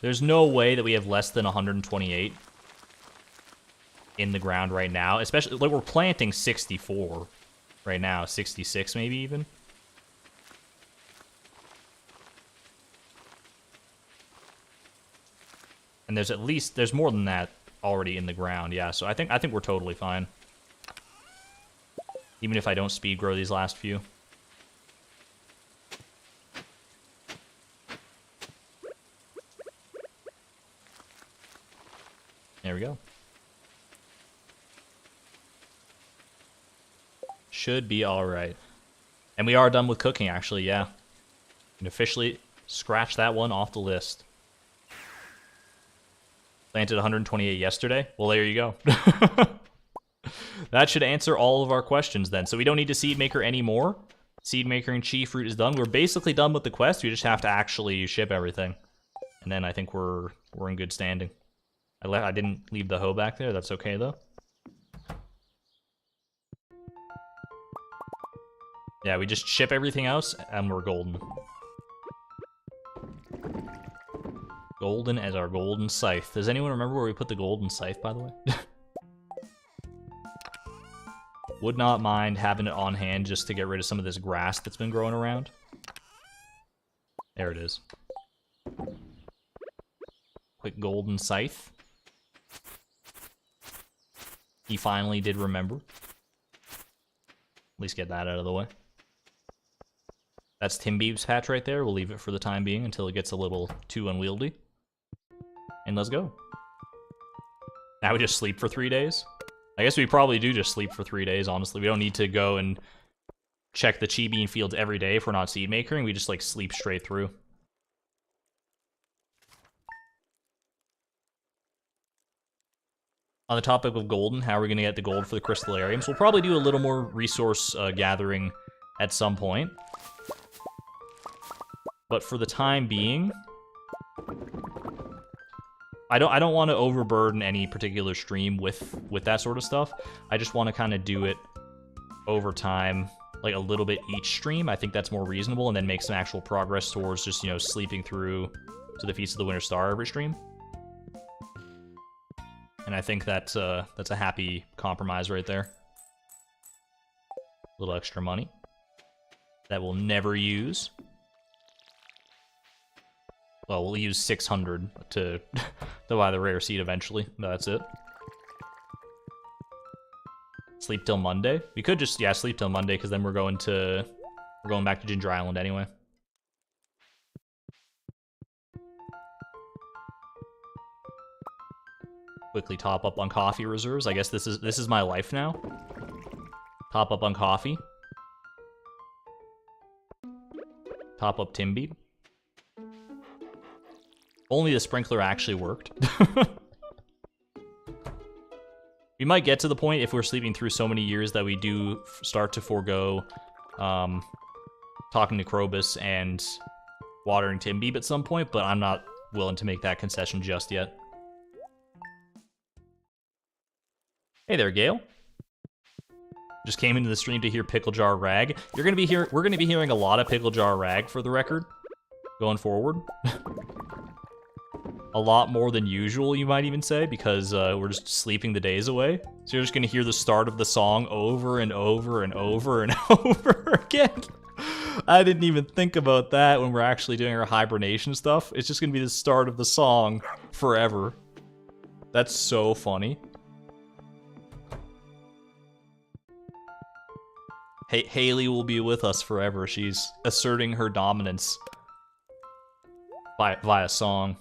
There's no way that we have less than 128 in the ground right now. Especially, like, we're planting 64 right now. 66 maybe even. And there's more than that already in the ground, yeah. So I think we're totally fine. Even if I don't speed grow these last few. There we go. Should be alright. And we are done with cooking, actually, yeah. And officially scratch that one off the list. Planted 128 yesterday? Well, there you go. That should answer all of our questions then. So we don't need to seed maker anymore. Seed maker and chi fruit is done. We're basically done with the quest. We just have to actually ship everything. And then I think we're in good standing. I didn't leave the hoe back there. That's okay, though. Yeah, we just ship everything else, and we're golden. Golden as our golden scythe. Does anyone remember where we put the golden scythe, by the way? Would not mind having it on hand just to get rid of some of this grass that's been growing around. There it is. Quick golden scythe. He finally did remember. At least get that out of the way. That's Timbeeb's patch right there. We'll leave it for the time being until it gets a little too unwieldy. And let's go. Now we just sleep for 3 days? I guess we probably do just sleep for 3 days, honestly. We don't need to go and check the chi bean fields every day if we're not seed makering. We just, like, sleep straight through. On the topic of golden, how are we going to get the gold for the Crystallariums? We'll probably do a little more resource gathering at some point. But for the time being, I don't want to overburden any particular stream with that sort of stuff. I just want to kind of do it over time, like a little bit each stream. I think that's more reasonable, and then make some actual progress towards just, you know, sleeping through to the Feast of the Winter Star every stream. And I think that's a happy compromise right there. A little extra money that we'll never use. Well, we'll use 600 to buy the rare seed eventually. That's it. Sleep till Monday. We could just, yeah, sleep till Monday, because then we're going back to Ginger Island anyway. Quickly top up on coffee reserves. I guess this is my life now. Top up on coffee. Top up Timbeed. Only the sprinkler actually worked. We might get to the point, if we're sleeping through so many years, that we do start to forego talking to Krobus and watering Timbeeb at some point, but I'm not willing to make that concession just yet. Hey there, Gale. Just came into the stream to hear Pickle Jar Rag. We're gonna be hearing a lot of Pickle Jar Rag for the record, going forward. A lot more than usual, you might even say, because we're just sleeping the days away. So you're just gonna hear the start of the song over and over and over and over again. I didn't even think about that when we're actually doing our hibernation stuff. It's just gonna be the start of the song forever. That's so funny. Haley will be with us forever. She's asserting her dominance via song.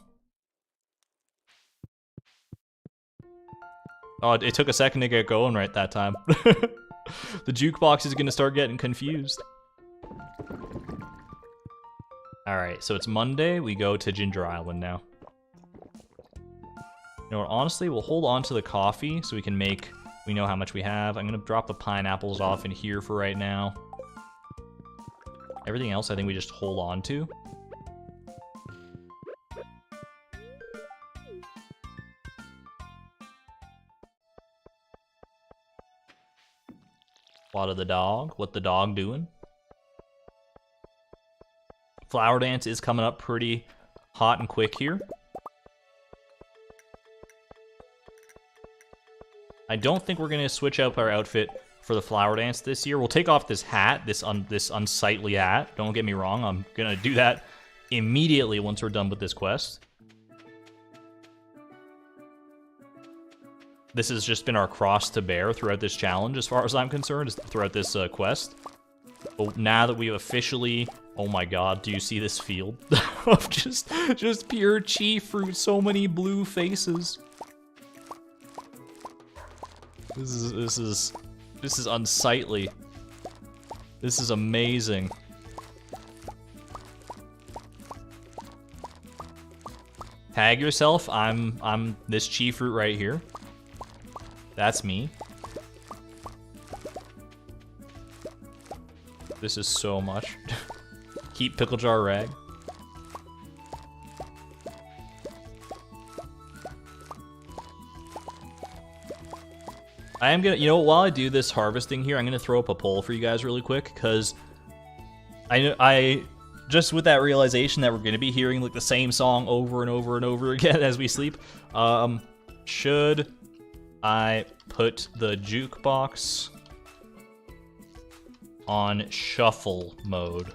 Oh, it took a second to get going right that time. The jukebox is gonna start getting confused. Alright, so it's Monday. We go to Ginger Island now. You know what, honestly, we'll hold on to the coffee so we can make... We know how much we have. I'm gonna drop the pineapples off in here for right now. Everything else I think we just hold on to. What of the dog? What the dog doing? Flower Dance is coming up pretty hot and quick here. I don't think we're gonna switch up our outfit for the Flower Dance this year. We'll take off this hat, this unsightly hat. Don't get me wrong, I'm gonna do that immediately once we're done with this quest. This has just been our cross to bear throughout this challenge, as far as I'm concerned, throughout this quest. But now that we've officially... Oh my god, do you see this field? Of just pure chi fruit, so many blue faces. This is unsightly. This is amazing. Tag yourself. I'm this chi fruit right here. That's me. This is so much. Keep Pickle Jar Rag. I am gonna, you know, while I do this harvesting here, I'm gonna throw up a poll for you guys really quick, because I just with that realization that we're gonna be hearing like the same song over and over and over again as we sleep, should I put the jukebox on shuffle mode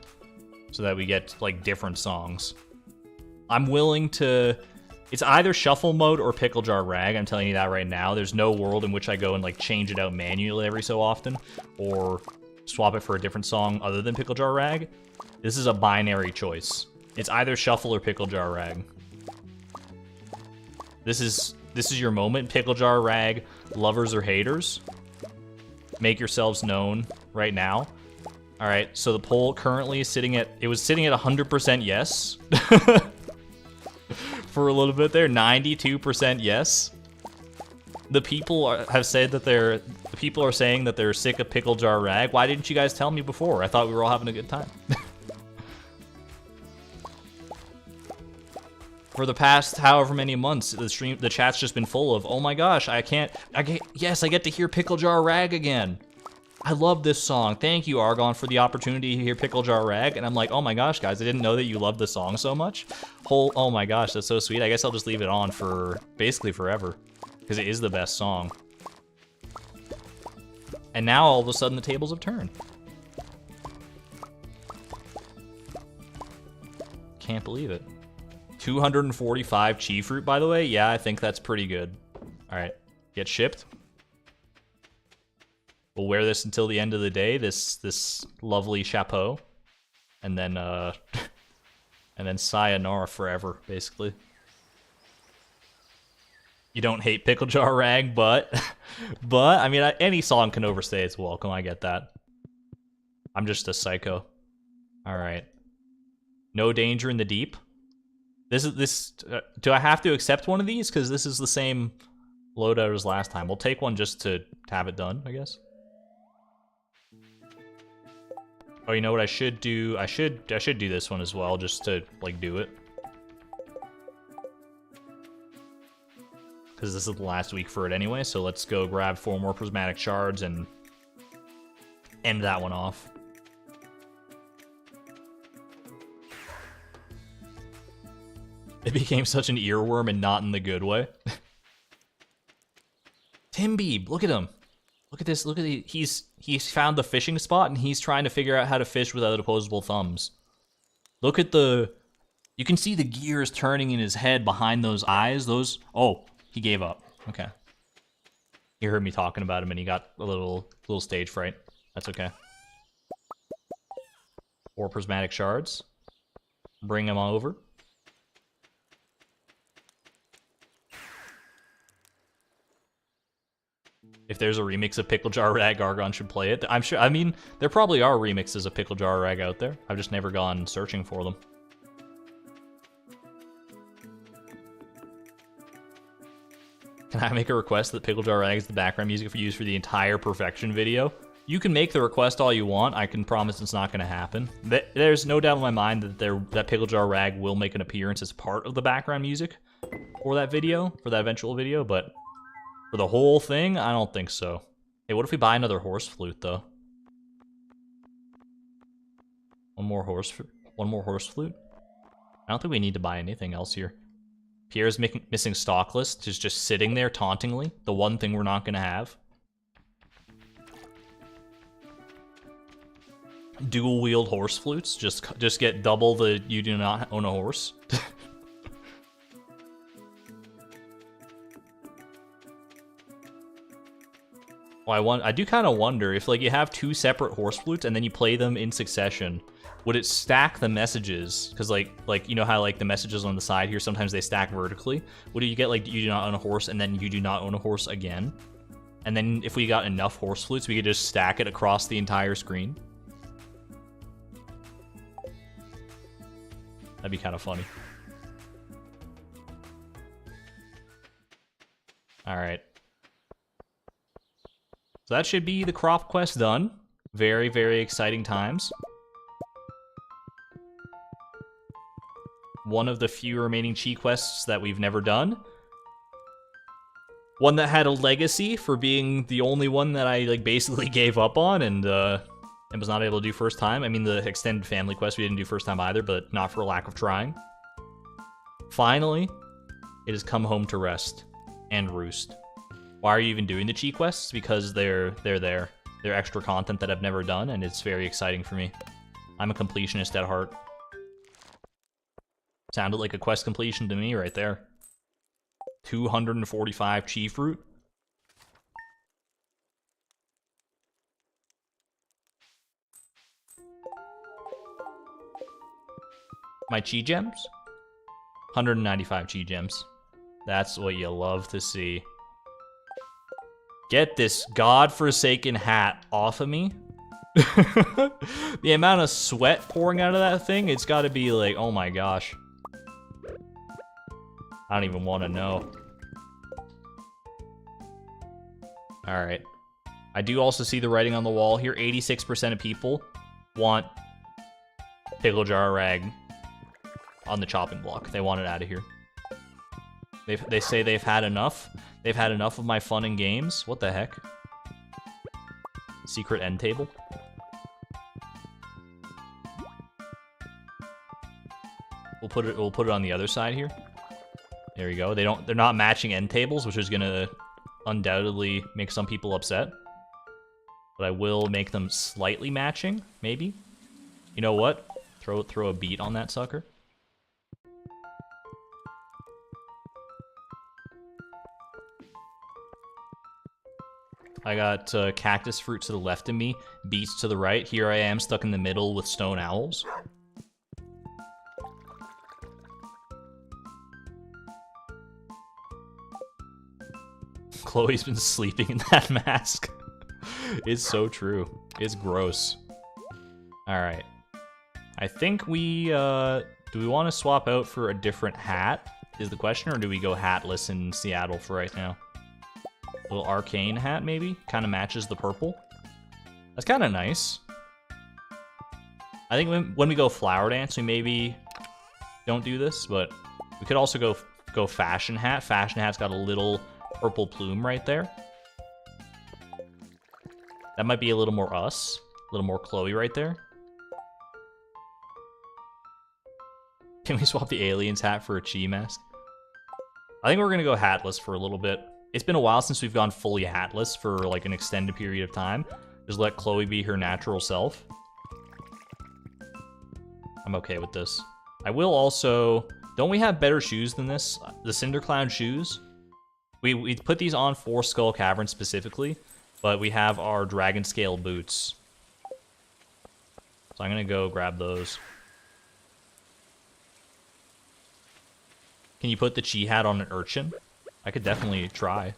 so that we get like different songs? I'm willing to... It's either shuffle mode or Pickle Jar Rag, I'm telling you that right now. There's no world in which I go and like change it out manually every so often, or swap it for a different song other than Pickle Jar Rag. This is a binary choice. It's either shuffle or Pickle Jar Rag. This is your moment, Pickle Jar Rag, lovers or haters. Make yourselves known right now. Alright, so the poll currently is sitting at... It was sitting at 100% yes. For a little bit there, 92% yes. The people have said that the people are saying that they're sick of Pickle Jar Rag. Why didn't you guys tell me before? I thought we were all having a good time. For the past however many months, the chat's just been full of, oh my gosh, yes, I get to hear Pickle Jar Rag again. I love this song. Thank you, Argon, for the opportunity to hear Pickle Jar Rag. And I'm like, oh my gosh, guys, I didn't know that you loved the song so much. Oh my gosh, that's so sweet. I guess I'll just leave it on for basically forever, because it is the best song. And now all of a sudden the tables have turned. Can't believe it. 245 chi fruit, by the way. Yeah, I think that's pretty good. All right, get shipped. We'll wear this until the end of the day, this lovely chapeau. And then, and then sayonara forever, basically. You don't hate Pickle Jar Rag, but I mean, any song can overstay its welcome, I get that. I'm just a psycho. Alright. No danger in the deep. Do I have to accept one of these? Because this is the same loadout as last time. We'll take one just to have it done, I guess. Oh, you know what I should do? I should do this one as well, just to, like, do it. Because this is the last week for it anyway, so let's go grab 4 more prismatic shards and end that one off. It became such an earworm and not in the good way. Timbeeb, look at him. Look at this, he's found the fishing spot and he's trying to figure out how to fish without opposable thumbs. Look at you can see the gears turning in his head behind those eyes, oh, he gave up, okay. You heard me talking about him and he got a little stage fright, that's okay. 4 prismatic shards, bring him over. If there's a remix of Pickle Jar Rag, Argon should play it. I'm sure, I mean, there probably are remixes of Pickle Jar Rag out there. I've just never gone searching for them. Can I make a request that Pickle Jar Rag is the background music for use for the entire Perfection video? You can make the request all you want. I can promise it's not going to happen. There's no doubt in my mind that Pickle Jar Rag will make an appearance as part of the background music for that video, for that eventual video, but for the whole thing, I don't think so. Hey, what if we buy another horse flute, though? One more horse flute? I don't think we need to buy anything else here. Pierre's missing stock list, is just sitting there tauntingly. The one thing we're not gonna have. Dual wield horse flutes, just get double the you do not own a horse. Well, I do kind of wonder if, like, you have 2 separate horse flutes and then you play them in succession, would it stack the messages? Because, like you know how, like, the messages on the side here, sometimes they stack vertically? Would you get, like, you do not own a horse and then you do not own a horse again? And then if we got enough horse flutes, we could just stack it across the entire screen? That'd be kind of funny. Alright. So that should be the crop quest done. Very, very exciting times. One of the few remaining chi quests that we've never done. One that had a legacy for being the only one that I, like, basically gave up on and was not able to do first time. I mean, the extended family quest we didn't do first time either, but not for lack of trying. Finally, it has come home to rest and roost. Why are you even doing the chi quests? Because they're there. They're extra content that I've never done, and it's very exciting for me. I'm a completionist at heart. Sounded like a quest completion to me right there. 245 chi fruit. My chi gems? 195 chi gems. That's what you love to see. Get this godforsaken hat off of me. The amount of sweat pouring out of that thing, it's gotta be like, oh my gosh. I don't even want to know. Alright. I do also see the writing on the wall here. 86% of people want Pickle Jar Rag on the chopping block. They want it out of here. They say they've had enough. They've had enough of my fun and games. What the heck? Secret end table? We'll put it on the other side here. There we go. They're not matching end tables, which is gonna undoubtedly make some people upset. But I will make them slightly matching, maybe. You know what? Throw a beat on that sucker. I got cactus fruit to the left of me, beets to the right. Here I am stuck in the middle with stone owls. Chloe's been sleeping in that mask. It's so true. It's gross. Alright. I think we, do we want to swap out for a different hat, is the question, or do we go hatless in Seattle for right now? A little arcane hat, maybe? Kind of matches the purple. That's kind of nice. I think when we go flower dance, we maybe don't do this, but we could also go fashion hat. Fashion hat's got a little purple plume right there. That might be a little more us. A little more Chloe right there. Can we swap the alien's hat for a chi mask? I think we're gonna go hatless for a little bit. It's been a while since we've gone fully hatless for like an extended period of time. Just let Chloe be her natural self. I'm okay with this. I will also... Don't we have better shoes than this? The Cinder Clown shoes? We put these on for Skull Cavern specifically, but we have our Dragon Scale boots. So I'm gonna go grab those. Can you put the chi hat on an urchin? I could definitely try.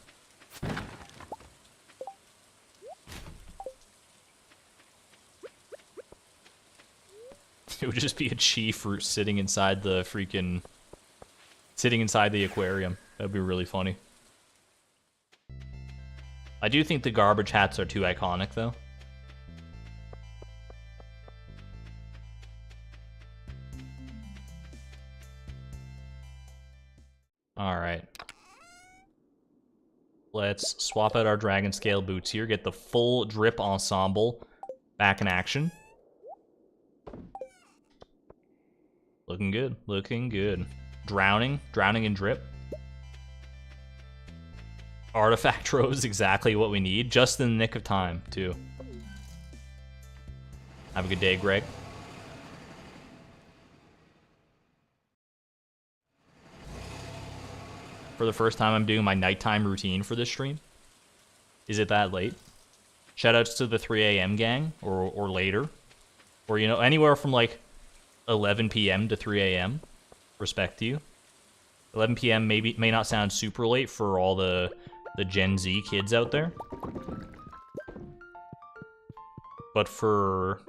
It would just be a chi fruit sitting inside the freaking... Sitting inside the aquarium. That'd be really funny. I do think the garbage hats are too iconic, though. Alright. Let's swap out our Dragon Scale boots here, get the full drip ensemble back in action. Looking good, looking good. Drowning in drip. Artifact row is exactly what we need, just in the nick of time, too. Have a good day, Greg. For the first time, I'm doing my nighttime routine for this stream. Is it that late? Shoutouts to the 3 a.m. gang, or later. Or, you know, anywhere from, like, 11 p.m. to 3 a.m. Respect to you. 11 p.m. may not sound super late for all the Gen Z kids out there. But for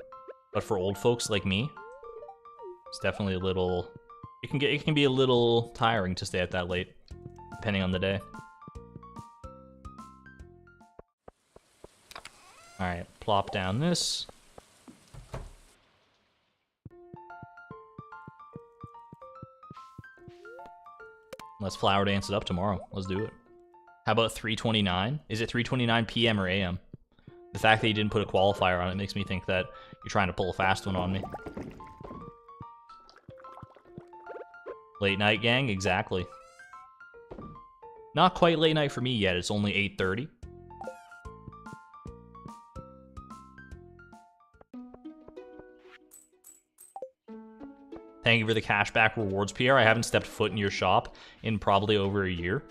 old folks like me, it's definitely a little... It can be a little tiring to stay out that late, depending on the day. Alright, plop down this. Let's flower dance it up tomorrow. Let's do it. How about 3:29? Is it 3:29 p.m. or a.m.? The fact that you didn't put a qualifier on it makes me think that you're trying to pull a fast one on me. Late night, gang? Exactly. Not quite late night for me yet. It's only 8:30. Thank you for the cashback rewards, Pierre. I haven't stepped foot in your shop in probably over a year.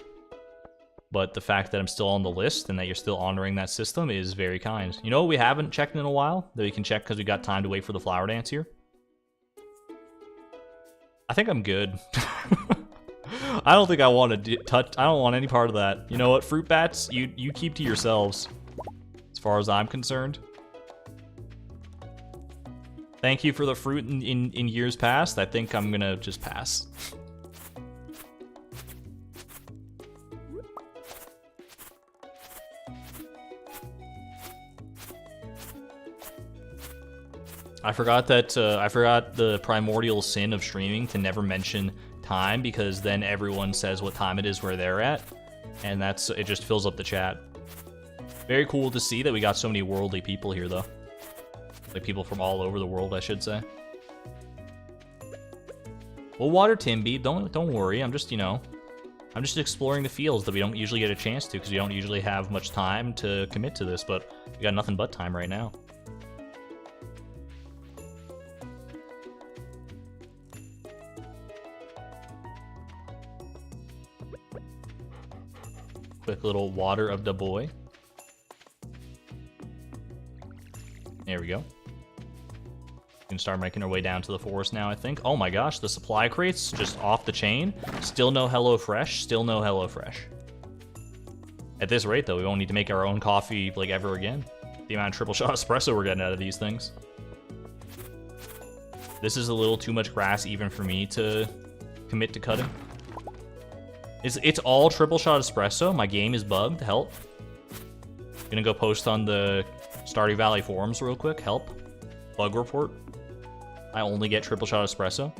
But the fact that I'm still on the list and that you're still honoring that system is very kind. You know what we haven't checked in a while? That we can check because we got time to wait for the flower dance here? I think I'm good. I don't think I want to touch... I don't want any part of that. You know what? Fruit bats, you keep to yourselves. As far as I'm concerned. Thank you for the fruit in years past. I think I'm gonna just pass. I forgot the primordial sin of streaming to never mention time, because then everyone says what time it is where they're at, and it just fills up the chat. Very cool to see that we got so many worldly people here, though. Like people from all over the world, I should say. We'll water Timby. Don't worry. I'm just, you know, I'm just exploring the fields that we don't usually get a chance to because we don't usually have much time to commit to this, but we got nothing but time right now. Quick little water of the boy. There we go. We can start making our way down to the forest now, I think. Oh my gosh, the supply crates just off the chain. Still no HelloFresh. Still no HelloFresh. At this rate, though, we won't need to make our own coffee, like, ever again. The amount of triple shot espresso we're getting out of these things. This is a little too much grass even for me to commit to cutting. It's all triple shot espresso. My game is bugged. Help. Gonna go post on the Stardew Valley forums real quick. Help. Bug report. I only get triple shot espresso.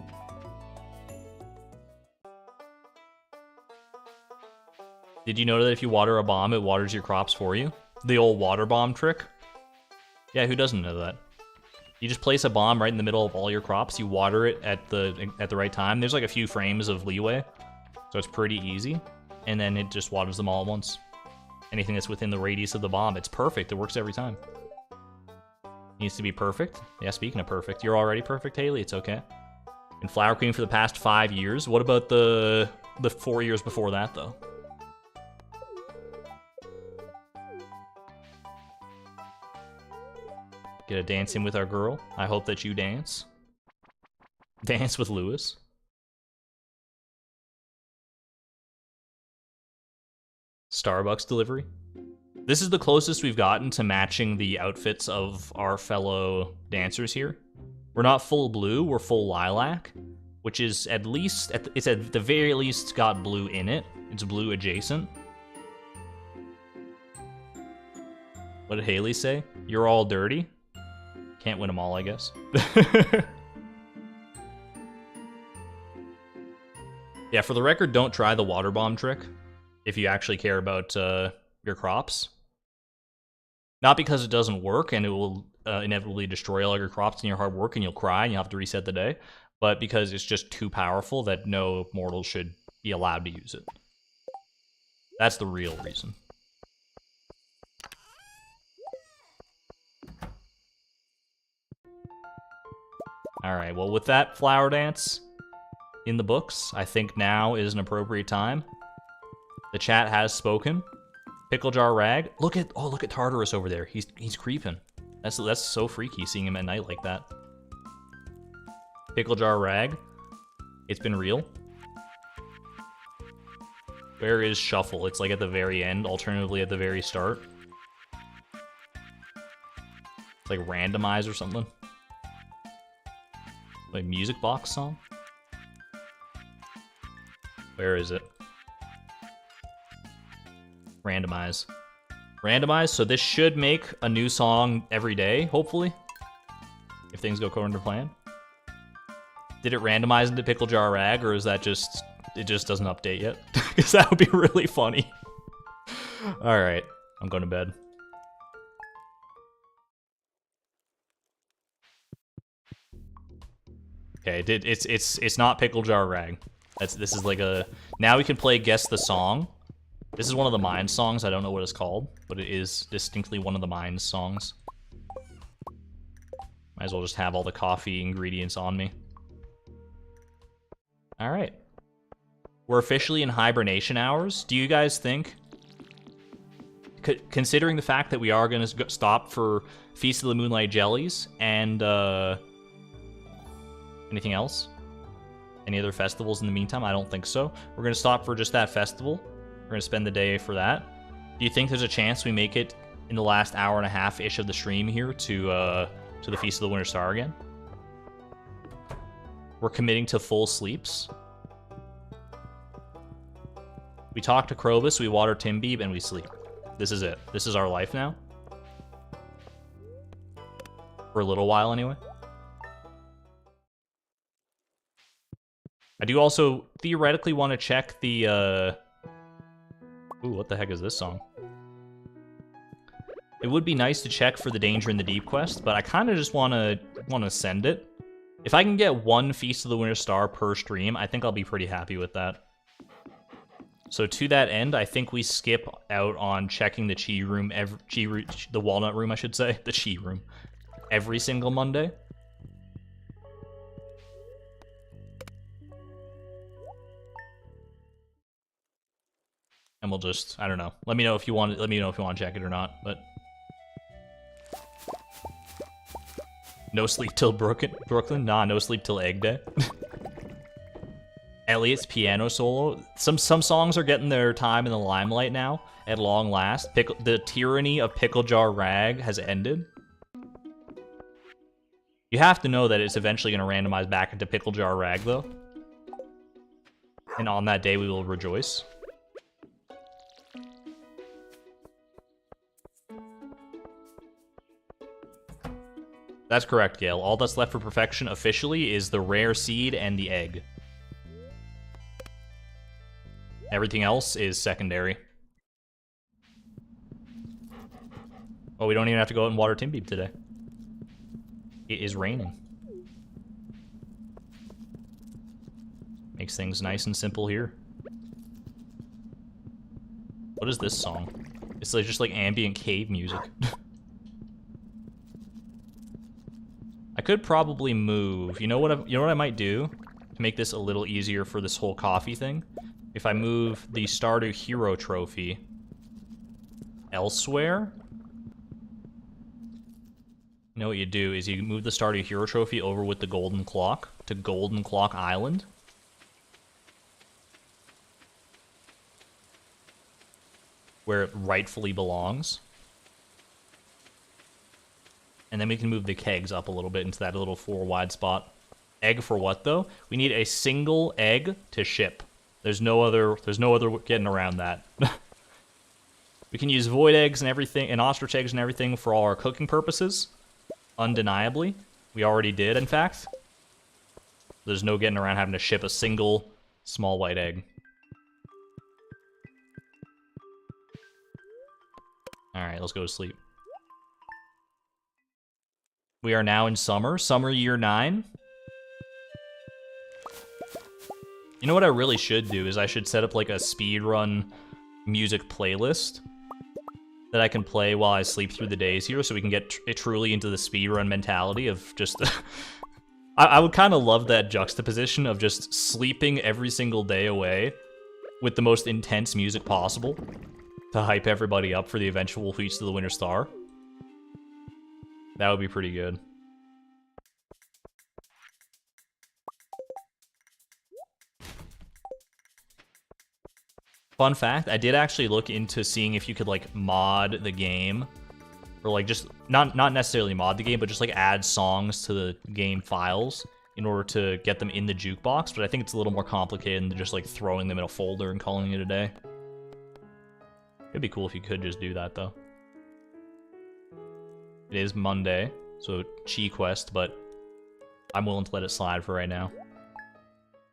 Did you know that if you water a bomb, it waters your crops for you? The old water bomb trick? Yeah, who doesn't know that? You just place a bomb right in the middle of all your crops, you water it at the right time. There's like a few frames of leeway, so it's pretty easy. And then it just waters them all at once. Anything that's within the radius of the bomb, it's perfect. It works every time. Needs to be perfect. Yeah, speaking of perfect, you're already perfect, Haley. It's okay. And Flower Queen for the past 5 years. What about the 4 years before that, though? Get a dance in with our girl. I hope that you dance. Dance with Lewis. Starbucks delivery. This is the closest we've gotten to matching the outfits of our fellow dancers here. We're not full blue, we're full lilac, which is at least, it's at the very least got blue in it. It's blue adjacent. What did Haley say? You're all dirty? Can't win them all, I guess. Yeah, for the record, don't try the water bomb trick if you actually care about your crops. Not because it doesn't work and it will inevitably destroy all your crops and your hard work and you'll cry and you'll have to reset the day, but because it's just too powerful that no mortal should be allowed to use it. That's the real reason. Alright, well with that flower dance in the books, I think now is an appropriate time. The chat has spoken. Pickle Jar Rag. Look at Tartarus over there. He's creeping. That's so freaky seeing him at night like that. Pickle Jar Rag. It's been real. Where is Shuffle? It's like at the very end, alternatively at the very start. It's like Randomize or something. Like music box song? Where is it? Randomize. Randomize, so this should make a new song every day, hopefully. If things go according to plan. Did it randomize into Pickle Jar Rag, or is that just... it just doesn't update yet? Because that would be really funny. Alright, I'm going to bed. Okay, it's not Pickle Jar Rag. This is like a... now we can play Guess the Song. This is one of the Mines songs. I don't know what it's called, but it is distinctly one of the Mines songs. Might as well just have all the coffee ingredients on me. Alright. We're officially in hibernation hours. Do you guys think, considering the fact that we are going to stop for Feast of the Moonlight Jellies and anything else? Any other festivals in the meantime? I don't think so. We're going to stop for just that festival. We're going to spend the day for that. Do you think there's a chance we make it in the last hour and a half-ish of the stream here to the Feast of the Winter Star again? We're committing to full sleeps. We talk to Krobus, we water Timbeeb, and we sleep. This is it. This is our life now. For a little while, anyway. I do also theoretically want to check the, ooh, what the heck is this song? It would be nice to check for the Danger in the Deep quest, but I kind of just want to send it. If I can get one Feast of the Winter Star per stream, I think I'll be pretty happy with that. So to that end, I think we skip out on checking the Chi room, the Walnut room, I should say, the Chi room, every single Monday. And we'll just, I don't know. Let me know if you want to check it or not, but No sleep till Brooklyn? Nah, no sleep till egg day. Elliot's piano solo. Some songs are getting their time in the limelight now, at long last. The tyranny of Pickle Jar Rag has ended. You have to know that it's eventually going to randomize back into Pickle Jar Rag, though. And on that day, we will rejoice. That's correct, Gale. All that's left for perfection officially is the rare seed and the egg. Everything else is secondary. Oh, we don't even have to go out and water Timbeeb today. It is raining. Makes things nice and simple here. What is this song? It's like just like ambient cave music. I could probably move. You know what I might do to make this a little easier for this whole coffee thing? If I move the Stardew Hero trophy elsewhere, you know what you do is you move the Stardew Hero trophy over with the golden clock to Golden Clock Island. Where it rightfully belongs. And then we can move the kegs up a little bit into that little 4 wide spot. Egg for what, though? We need a single egg to ship. There's no other getting around that. We can use void eggs and everything, and ostrich eggs and everything for all our cooking purposes. Undeniably. We already did, in fact. There's no getting around having to ship a single small white egg. Alright, let's go to sleep. We are now in summer. Summer year 9. You know what I really should do is I should set up like a speedrun music playlist that I can play while I sleep through the days here so we can get truly into the speedrun mentality of just... I would kind of love that juxtaposition of just sleeping every single day away with the most intense music possible to hype everybody up for the eventual Feast of the Winter Star. That would be pretty good. Fun fact, I did actually look into seeing if you could, like, mod the game. Or, like, just, not necessarily mod the game, but just, like, add songs to the game files in order to get them in the jukebox. But I think it's a little more complicated than just, like, throwing them in a folder and calling it a day. It'd be cool if you could just do that, though. It is Monday, so Chi Quest, but I'm willing to let it slide for right now.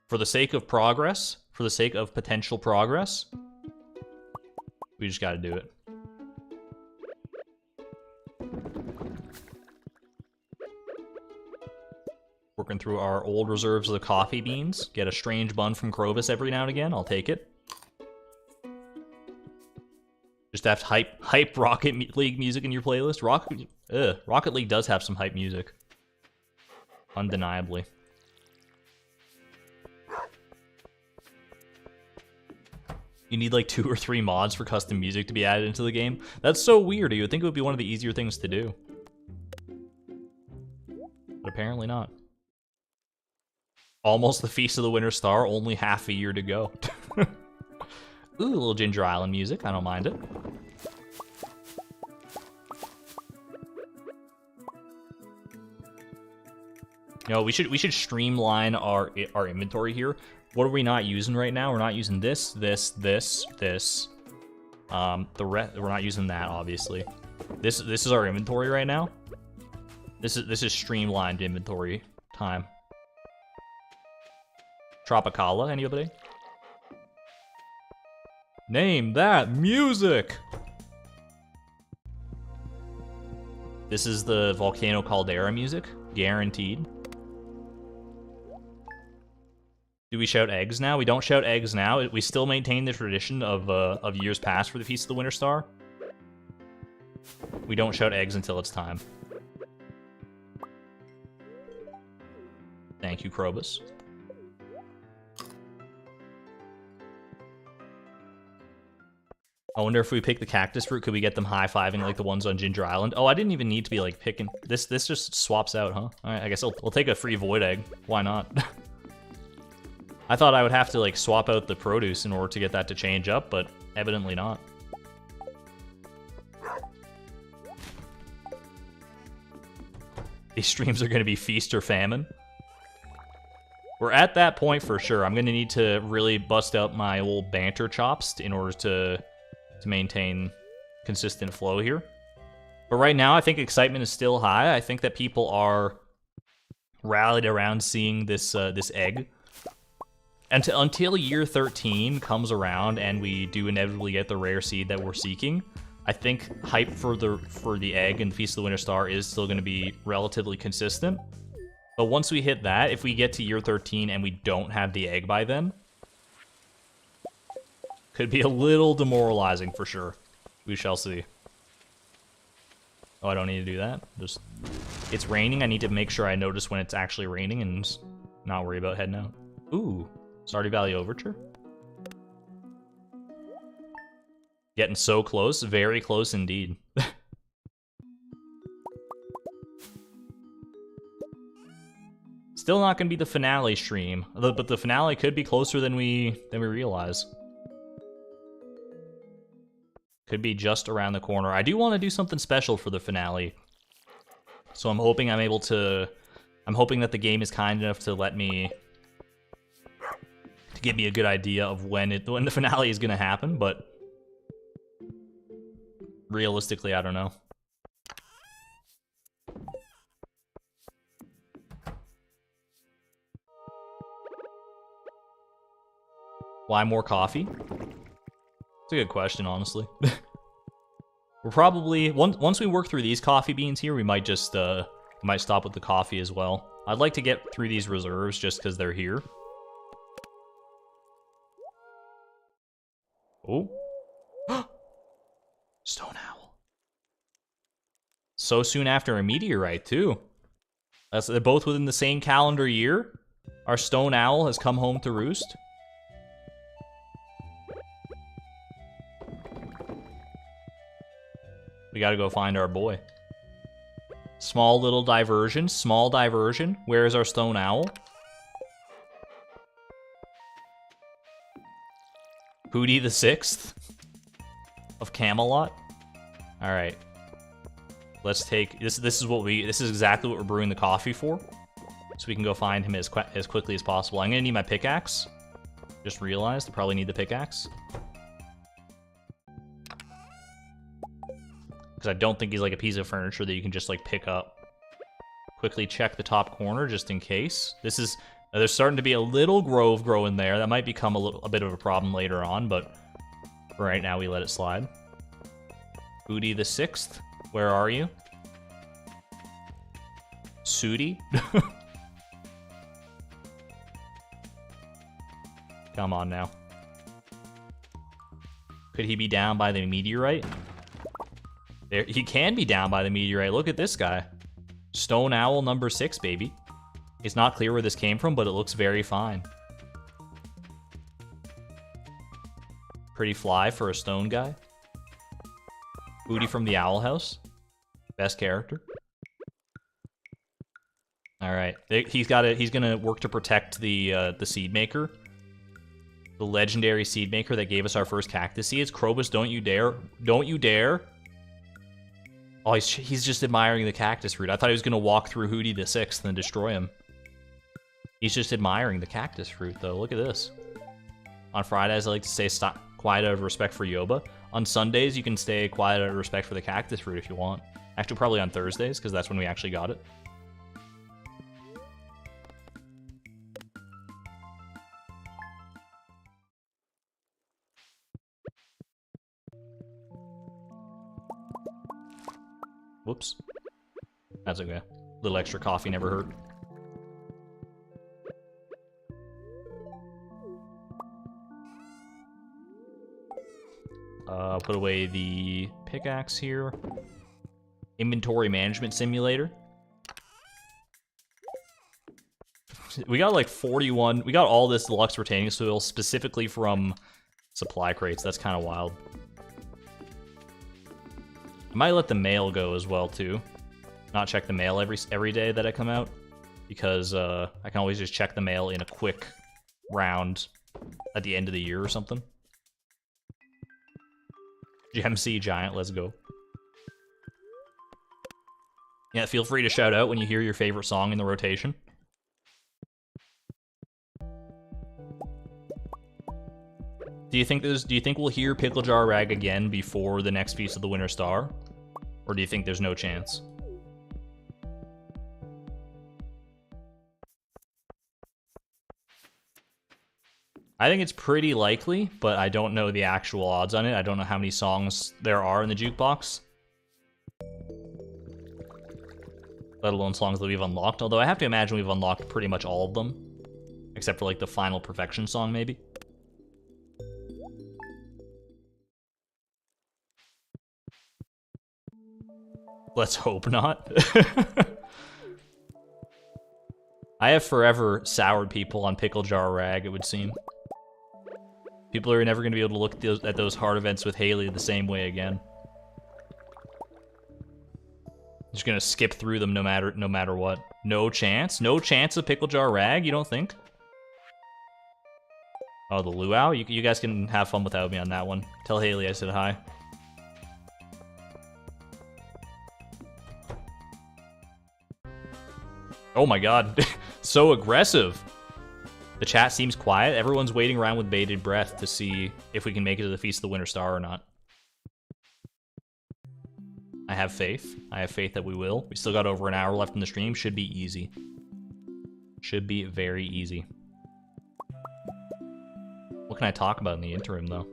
For the sake of progress, for the sake of potential progress, we just gotta do it. Working through our old reserves of the coffee beans. Get a strange bun from Crovis every now and again, I'll take it. Just have to hype Rocket League music in your playlist. Rocket League does have some hype music. Undeniably. You need like 2 or 3 mods for custom music to be added into the game. That's so weird. You would think it would be one of the easier things to do. But apparently not. Almost the Feast of the Winter Star, only half a year to go. Ooh, a little Ginger Island music. I don't mind it. You know, we should streamline our inventory here. What are we not using right now? We're not using this. We're not using that, obviously. This is our inventory right now. This is streamlined inventory time. Tropicala, anybody? Name that music! This is the Volcano Caldera music, guaranteed. Do we shout eggs now? We don't shout eggs now. We still maintain the tradition of years past for the Feast of the Winter Star. We don't shout eggs until it's time. Thank you, Krobus. I wonder if we pick the cactus fruit, could we get them high-fiving like the ones on Ginger Island? Oh, I didn't even need to be like picking. This just swaps out, huh? All right, I guess we'll take a free void egg. Why not? I thought I would have to like swap out the produce in order to get that to change up, but evidently not. These streams are going to be feast or famine. We're at that point for sure. I'm going to need to really bust out my old banter chops in order to maintain consistent flow here. But right now, I think excitement is still high. I think that people are rallied around seeing this this egg. And until year 13 comes around and we do inevitably get the rare seed that we're seeking, I think hype for the egg and Feast of the Winter Star is still going to be relatively consistent. But once we hit that, if we get to year 13 and we don't have the egg by then, could be a little demoralizing for sure. We shall see. Oh, I don't need to do that. Just, it's raining. I need to make sure I notice when it's actually raining and not worry about heading out. Ooh, Stardew Valley Overture. Getting so close, very close indeed. Still not gonna be the finale stream, but the finale could be closer than we realize. Could be just around the corner. I do want to do something special for the finale, so I'm hoping I'm able to. I'm hoping that the game is kind enough to let me, to give me a good idea of when the finale is gonna happen, but realistically, I don't know. Why more coffee? It's a good question, honestly. We're probably once we work through these coffee beans here, we might just might stop with the coffee as well. I'd like to get through these reserves just because they're here. Oh. Stone owl. So soon after a meteorite, too. They're both within the same calendar year. Our stone owl has come home to roost. We gotta go find our boy. Small little diversion. Small diversion. Where is our stone owl? Hootie the 6th of Camelot. All right. Let's take this. This is exactly what we're brewing the coffee for. So we can go find him as quickly as possible. I'm gonna need my pickaxe. Just realized I probably need the pickaxe. Because I don't think he's like a piece of furniture that you can just like pick up. Quickly check the top corner just in case. This is there's starting to be a little grove growing there. That might become a bit of a problem later on, but for right now we let it slide. Hootie the 6th, where are you? Sooty? Come on now. Could he be down by the meteorite? There, he can be down by the meteorite. Look at this guy. Stone owl number 6, baby. It's not clear where this came from, but it looks very fine. Pretty fly for a stone guy. Booty from the Owl House. Best character. All right, he's gonna work to protect the seed maker, the legendary seed maker that gave us our first cactus seeds. Krobus, don't you dare! Don't you dare! Oh, he's just admiring the cactus fruit. I thought he was gonna walk through Hootie the 6th and destroy him. He's just admiring the cactus fruit, though. Look at this. On Fridays, I like to stay quiet out of respect for Yoba. On Sundays, you can stay quiet out of respect for the cactus fruit if you want. Actually, probably on Thursdays, because that's when we actually got it. Whoops. That's okay. A little extra coffee never hurt. Put away the pickaxe here. Inventory management simulator. We got like 41. We got all this deluxe retaining soil specifically from supply crates. That's kind of wild. I might let the mail go as well too. Not check the mail every day that I come out, because I can always just check the mail in a quick round at the end of the year or something. GMC Giant, let's go. Yeah, feel free to shout out when you hear your favorite song in the rotation. Do you think we'll hear Pickle Jar Rag again before the next Feast of the Winter Star? Or do you think there's no chance? I think it's pretty likely, but I don't know the actual odds on it. I don't know how many songs there are in the jukebox. Let alone songs that we've unlocked. Although I have to imagine we've unlocked pretty much all of them. Except for like the Final Perfection song, maybe. Let's hope not. I have forever soured people on Pickle Jar Rag, it would seem. People are never going to be able to look at those hard events with Haley the same way again. Just gonna skip through them no matter what. No chance? No chance of Pickle Jar Rag, you don't think? Oh, the luau? You guys can have fun without me on that one. Tell Haley I said hi. Oh my god. So aggressive. The chat seems quiet. Everyone's waiting around with bated breath to see if we can make it to the Feast of the Winter Star or not. I have faith. I have faith that we will. We still got over an hour left in the stream. Should be easy. Should be very easy. What can I talk about in the interim, though?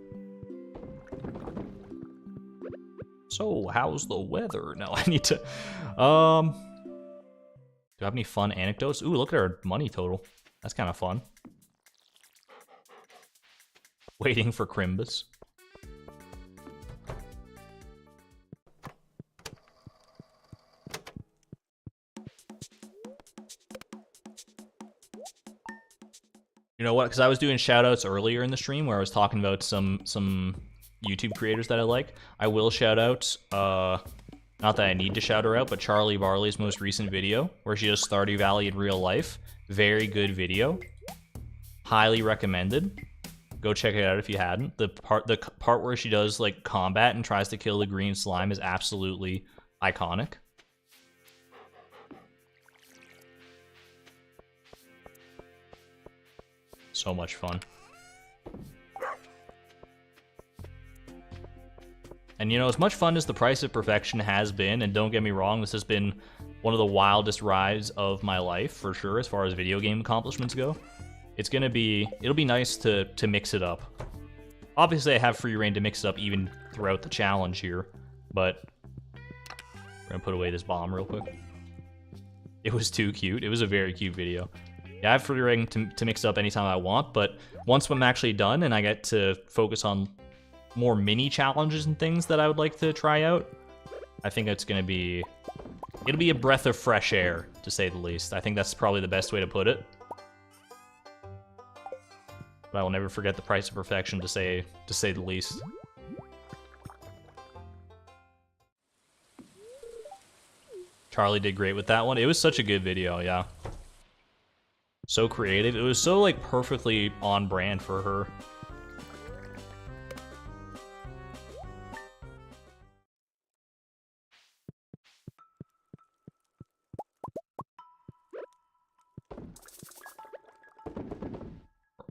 So, how's the weather? No, I need to... Do I have any fun anecdotes? Ooh, look at our money total. That's kind of fun. Waiting for Crimbus. You know what? Because I was doing shoutouts earlier in the stream where I was talking about some YouTube creators that I like. I will shout out, not that I need to shout her out, but Charlie Barley's most recent video where she does Stardew Valley in real life. Very good video. Highly recommended. Go check it out if you hadn't. The part where she does like combat and tries to kill the green slime is absolutely iconic. So much fun. And you know, as much fun as the Price of Perfection has been, and don't get me wrong, this has been one of the wildest rides of my life, for sure, as far as video game accomplishments go. It'll be nice to mix it up. Obviously, I have free reign to mix it up even throughout the challenge here, but we're gonna put away this bomb real quick. It was too cute. It was a very cute video. Yeah, I have free reign to mix it up anytime I want, but once I'm actually done and I get to focus on more mini challenges and things that I would like to try out, I think it'll be a breath of fresh air, to say the least. I think that's probably the best way to put it. But I will never forget the Price of Perfection, to say the least. Charlie did great with that one. It was such a good video, yeah. So creative. It was so, like, perfectly on brand for her.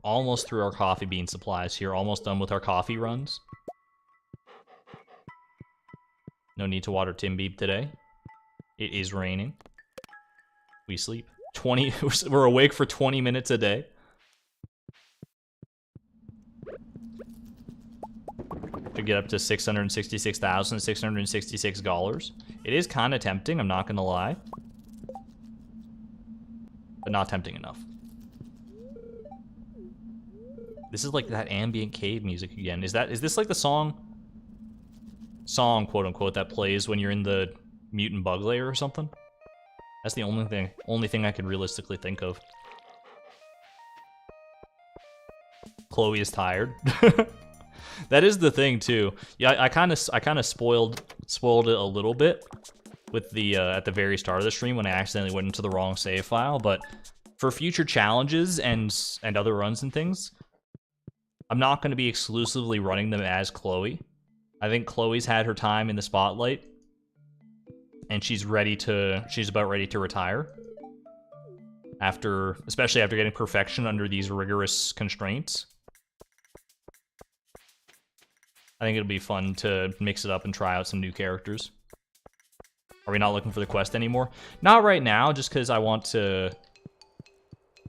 Almost through our coffee bean supplies here. Almost done with our coffee runs. No need to water Timbeeb today. It is raining. We sleep. We're awake for 20 minutes a day. To get up to $666,666. It is kind of tempting, I'm not gonna lie. But not tempting enough. This is like that ambient cave music again. Is this like the song quote unquote that plays when you're in the mutant bug layer or something? That's the only thing I can realistically think of. Chloe is tired. That is the thing too. Yeah, I kind of spoiled it a little bit with the at the very start of the stream when I accidentally went into the wrong save file. But for future challenges and other runs and things, I'm not going to be exclusively running them as Chloe. I think Chloe's had her time in the spotlight, and she's about ready to retire. Especially after getting perfection under these rigorous constraints. I think it'll be fun to mix it up and try out some new characters. Are we not looking for the quest anymore? Not right now, just because I want to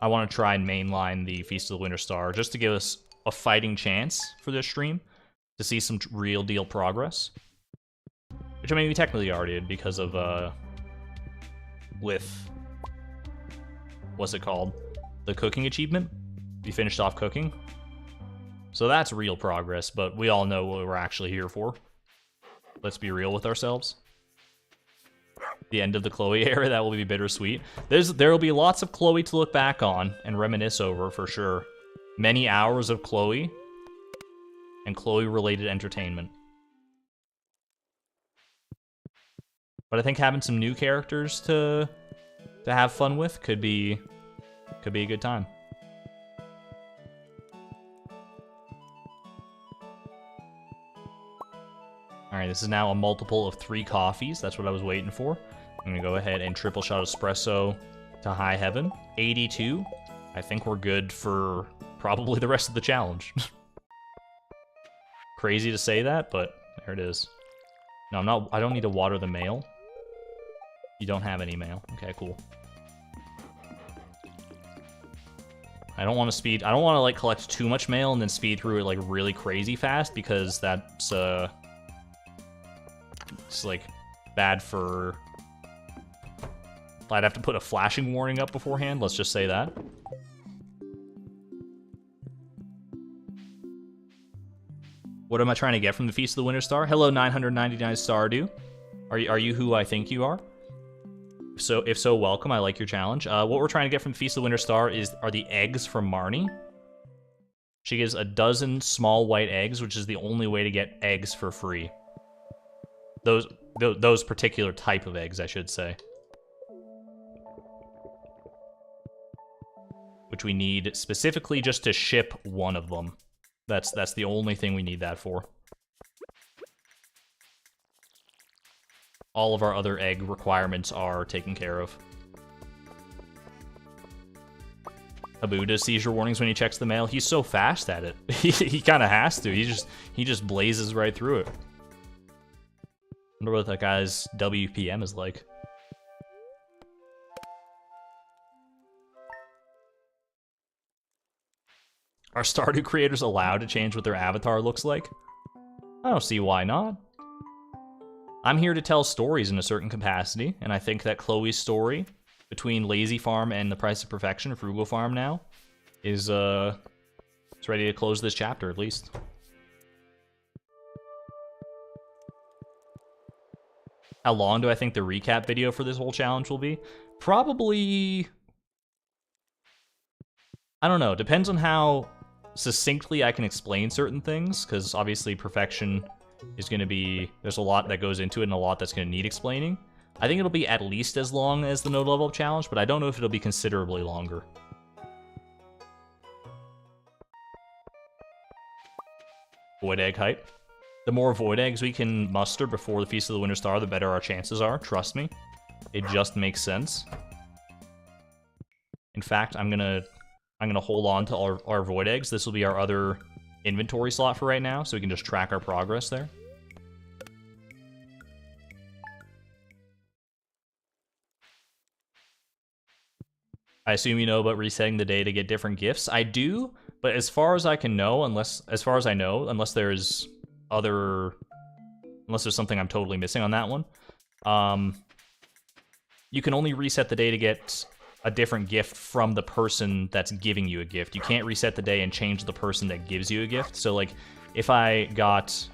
try and mainline the Feast of the Winter Star, just to give us a fighting chance for this stream, to see some real deal progress. Which, I mean, we technically already did because of, with... what's it called? The cooking achievement? We finished off cooking. So that's real progress, but we all know what we're actually here for. Let's be real with ourselves. The end of the Chloe era, that will be bittersweet. There will be lots of Chloe to look back on and reminisce over, for sure. Many hours of Chloe and Chloe-related entertainment. But I think having some new characters to have fun with could be a good time. Alright, this is now a multiple of 3 coffees. That's what I was waiting for. I'm gonna go ahead and triple shot espresso to high heaven. 82. I think we're good for probably the rest of the challenge. Crazy to say that, but there it is. No, I don't need to water the mail. You don't have any mail. Okay, cool. I don't want to like collect too much mail and then speed through it like really crazy fast, because that's it's like bad for... I'd have to put a flashing warning up beforehand, let's just say that. What am I trying to get from the Feast of the Winter Star? Hello, 999 Stardew. Are you who I think you are? So if so, welcome. I like your challenge. What we're trying to get from the Feast of the Winter Star are the eggs from Marnie. She gives a dozen small white eggs, which is the only way to get eggs for free. Those particular type of eggs, I should say. Which we need specifically just to ship one of them. That's the only thing we need that for. All of our other egg requirements are taken care of. Abu does seizure warnings when he checks the mail. He's so fast at it. He kind of has to. He just blazes right through it. Wonder what that guy's WPM is like. Are Stardew creators allowed to change what their avatar looks like? I don't see why not. I'm here to tell stories in a certain capacity, and I think that Chloe's story between Lazy Farm and The Price of Perfection, Frugal Farm now, is it's ready to close this chapter, at least. How long do I think the recap video for this whole challenge will be? Probably... I don't know. Depends on how succinctly I can explain certain things, because obviously perfection is going to be... There's a lot that goes into it and a lot that's going to need explaining. I think it'll be at least as long as the no level up challenge, but I don't know if it'll be considerably longer. Void egg height. The more void eggs we can muster before the Feast of the Winter Star, the better our chances are. Trust me. It just makes sense. In fact, I'm gonna hold on to our void eggs. This will be our other inventory slot for right now, so we can just track our progress there. I assume you know about resetting the day to get different gifts. I do, but as far as I can know, unless there's something I'm totally missing on that one, you can only reset the day to get a different gift from the person that's giving you a gift. You can't reset the day and change the person that gives you a gift. So, like, if I got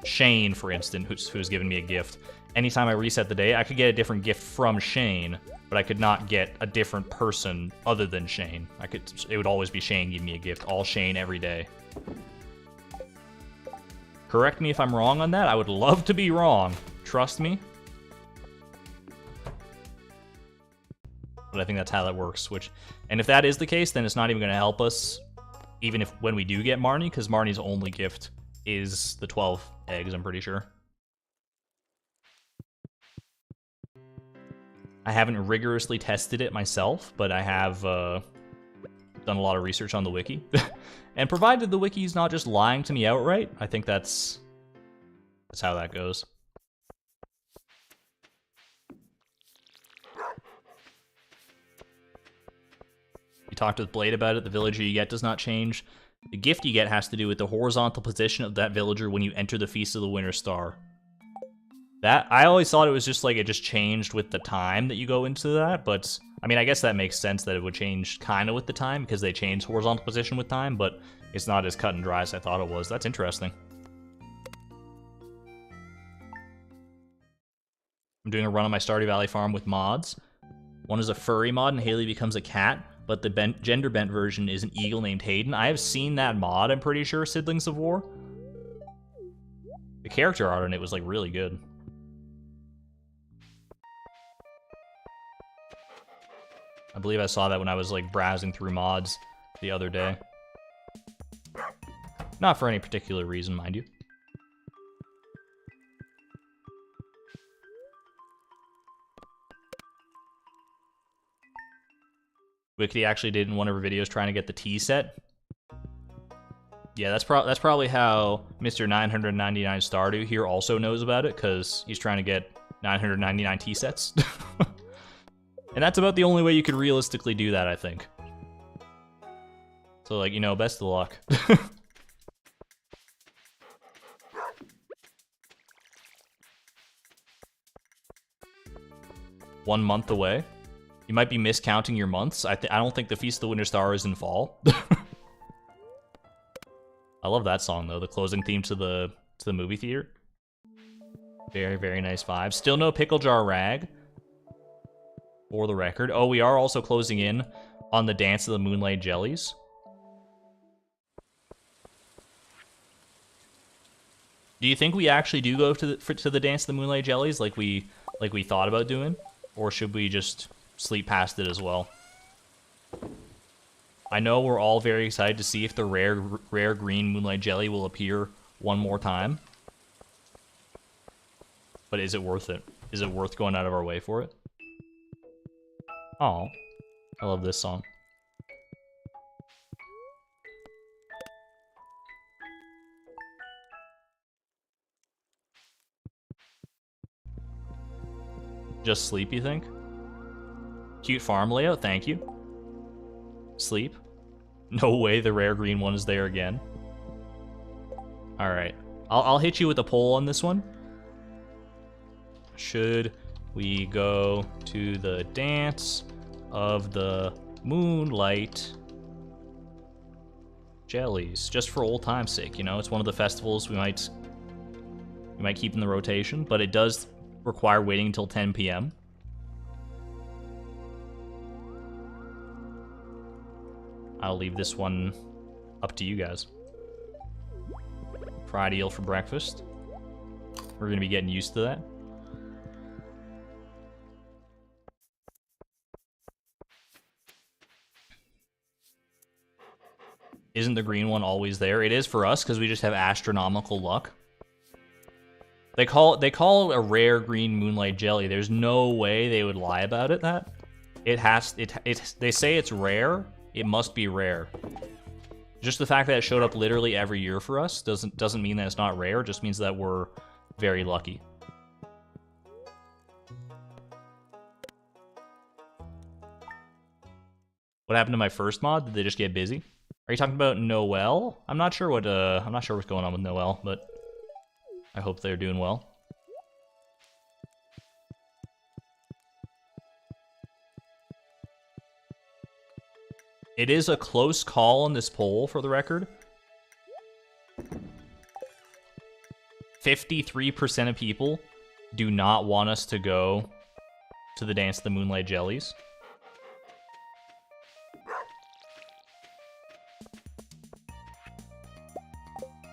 Shane, for instance, who's giving me a gift, anytime I reset the day, I could get a different gift from Shane, but I could not get a different person other than Shane. It would always be Shane giving me a gift. All Shane every day. Correct me if I'm wrong on that. I would love to be wrong. Trust me. But I think that's how that works. And if that is the case, then it's not even going to help us, even if when we do get Marnie, because Marnie's only gift is the 12 eggs, I'm pretty sure. I haven't rigorously tested it myself, but I have done a lot of research on the wiki. And provided the wiki's not just lying to me outright, I think that's how that goes. You talked with Blade about it, the villager you get does not change. The gift you get has to do with the horizontal position of that villager when you enter the Feast of the Winter Star. That, I always thought it was just like it just changed with the time that you go into that, but I mean, I guess that makes sense that it would change kind of with the time because they change horizontal position with time, but it's not as cut and dry as I thought it was. That's interesting. I'm doing a run on my Stardew Valley farm with mods. One is a furry mod and Haley becomes a cat, but the gender bent version is an eagle named Hayden. I have seen that mod, I'm pretty sure, Siblings of War. The character art on it was like really good. I believe I saw that when I was like browsing through mods the other day. Not for any particular reason, mind you. Wikity actually did in one of her videos trying to get the tea set. Yeah, that's probably how Mr. 999 Stardew here also knows about it, because he's trying to get 999 tea sets. And that's about the only way you could realistically do that, I think. So, like, you know, best of luck. 1 month away. You might be miscounting your months. I don't think the Feast of the Winter Star is in fall. I love that song though, the closing theme to the movie theater. Very, very nice vibe. Still no pickle jar rag. For the record. Oh, we are also closing in on the Dance of the Moonlight Jellies. Do you think we actually do go to the Dance of the Moonlight Jellies like we thought about doing? Or should we just sleep past it as well? I know we're all very excited to see if the rare green Moonlight Jelly will appear one more time. But is it worth it? Is it worth going out of our way for it? Oh, I love this song. Just sleep, you think? Cute farm layout, thank you. Sleep. No way the rare green one is there again. Alright. I'll hit you with a poll on this one. Should we go to the Dance of the Moonlight Jellies? Just for old time's sake, you know? It's one of the festivals we might keep in the rotation, but it does require waiting until 10 p.m. I'll leave this one up to you guys. Fried eel for breakfast. We're gonna be getting used to that. Isn't the green one always there? It is for us because we just have astronomical luck. They call it a rare green moonlight jelly. There's no way they would lie about it. They say it's rare. It must be rare. Just the fact that it showed up literally every year for us doesn't mean that it's not rare. It just means that we're very lucky. What happened to my first mod? Did they just get busy? Are you talking about Noel? I'm not sure what's going on with Noel, but I hope they're doing well. It is a close call on this poll, for the record. 53% of people do not want us to go to the Dance of the Moonlight Jellies.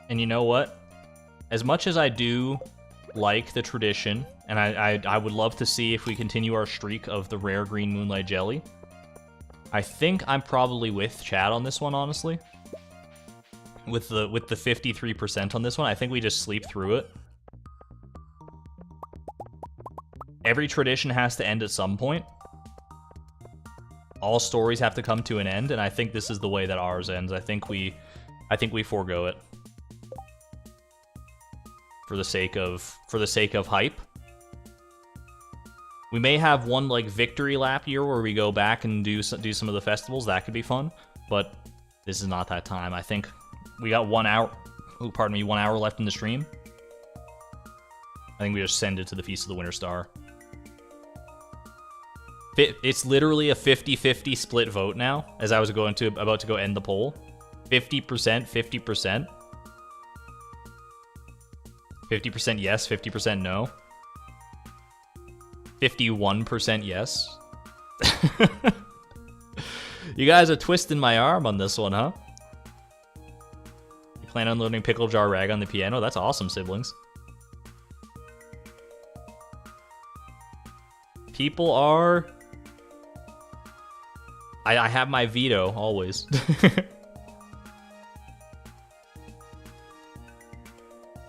And you know what? as much as I do like the tradition, and I would love to see if we continue our streak of the rare green moonlight jelly, I think I'm probably with Chad on this one, honestly. With the 53% on this one, I think we just sleep through it. Every tradition has to end at some point. All stories have to come to an end, and I think this is the way that ours ends. I think we forego it. For the sake of hype. We may have one like victory lap year where we go back and do some of the festivals. That could be fun, but this is not that time. I think we got 1 hour. Oh, pardon me, 1 hour left in the stream. I think we just send it to the Feast of the Winter Star. It's literally a 50-50 split vote now. As I was about to go end the poll, 50%, 50%. 50% yes, 50% no. 51% yes. You guys are twisting my arm on this one, huh? You plan on loading Pickle Jar Rag on the piano? That's awesome, siblings. People are... I have my veto, always.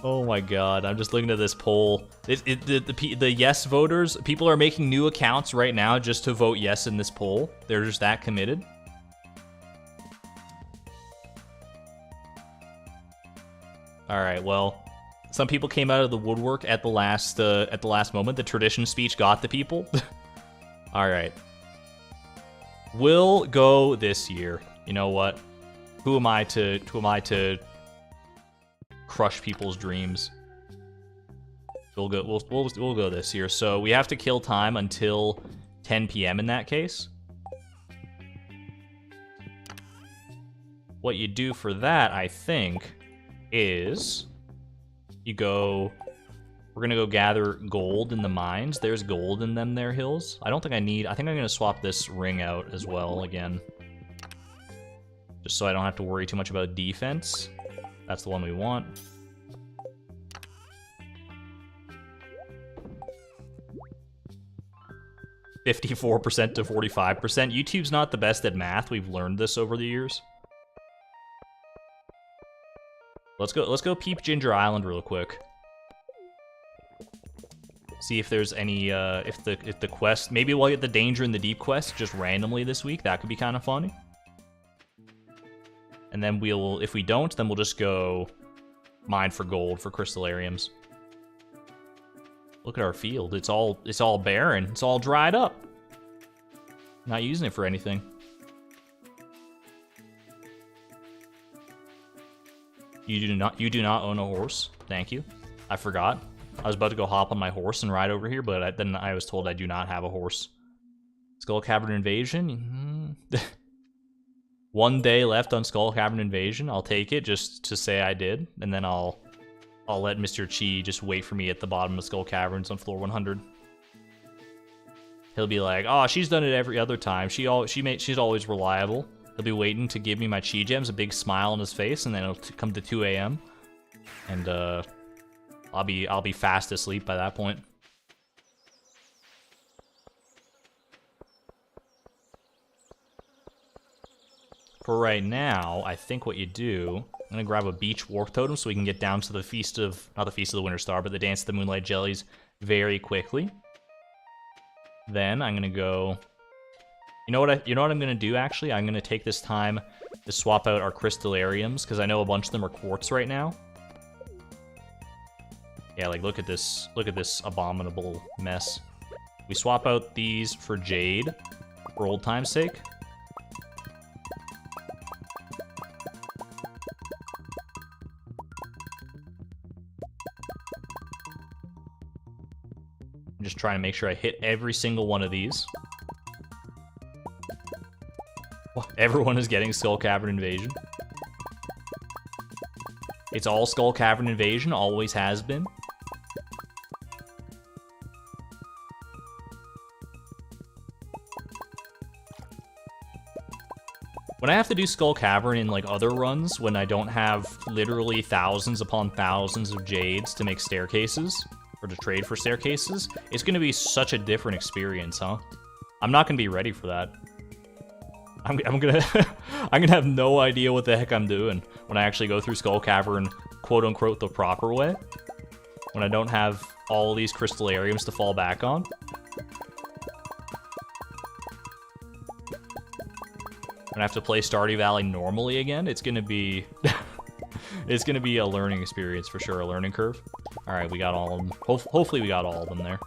Oh my god, I'm just looking at this poll. The yes voters, people are making new accounts right now just to vote yes in this poll. They're just that committed. Alright, well, some people came out of the woodwork at the last moment. The tradition speech got the people. Alright. We'll go this year. You know what? Who am I to crush people's dreams? We'll go this year. So we have to kill time until 10 p.m. in that case. What you do for that, I think, is you go... We're gonna go gather gold in the mines. There's gold in them there hills. I think I'm gonna swap this ring out as well again. Just so I don't have to worry too much about defense. That's the one we want. $54% to 45%. YouTube's not the best at math. We've learned this over the years. Let's go peep Ginger Island real quick. See if there's any if the quest, maybe we'll get the Danger in the Deep quest just randomly this week. That could be kind of funny. And then if we don't, then we'll just go mine for gold for Crystallariums. Look at our field. It's all barren. It's all dried up. Not using it for anything. You do not own a horse. Thank you. I forgot. I was about to go hop on my horse and ride over here, but then I was told I do not have a horse. Skull Cavern Invasion. 1 day left on Skull Cavern Invasion. I'll take it just to say I did, and then I'll let Mr. Chi just wait for me at the bottom of Skull Caverns on floor 100. He'll be like, "Oh, she's done it every other time. She's always reliable." He'll be waiting to give me my Chi gems, a big smile on his face, and then it'll come to 2 a.m. and I'll be fast asleep by that point. For right now, I think what you do, I'm gonna grab a beach warp totem so we can get down to the not the Feast of the Winter Star, but the Dance of the Moonlight Jellies very quickly. Then I'm gonna go. You know what I'm gonna do actually? I'm gonna take this time to swap out our Crystallariums because I know a bunch of them are quartz right now. Yeah, like look at this abominable mess. We swap out these for jade for old time's sake. I'm just trying to make sure I hit every single one of these. Everyone is getting Skull Cavern Invasion. It's all Skull Cavern Invasion, always has been. When I have to do Skull Cavern in like other runs, when I don't have literally thousands upon thousands of jades to make staircases, or to trade for staircases, it's gonna be such a different experience, huh? I'm not gonna be ready for that. I'm gonna I'm gonna have no idea what the heck I'm doing when I actually go through Skull Cavern, quote unquote, the proper way. When I don't have all these Crystallariums to fall back on. When I have to play Stardew Valley normally again, it's gonna be it's gonna be a learning experience for sure, a learning curve. All right, we got all of them. Hopefully we got all of them there.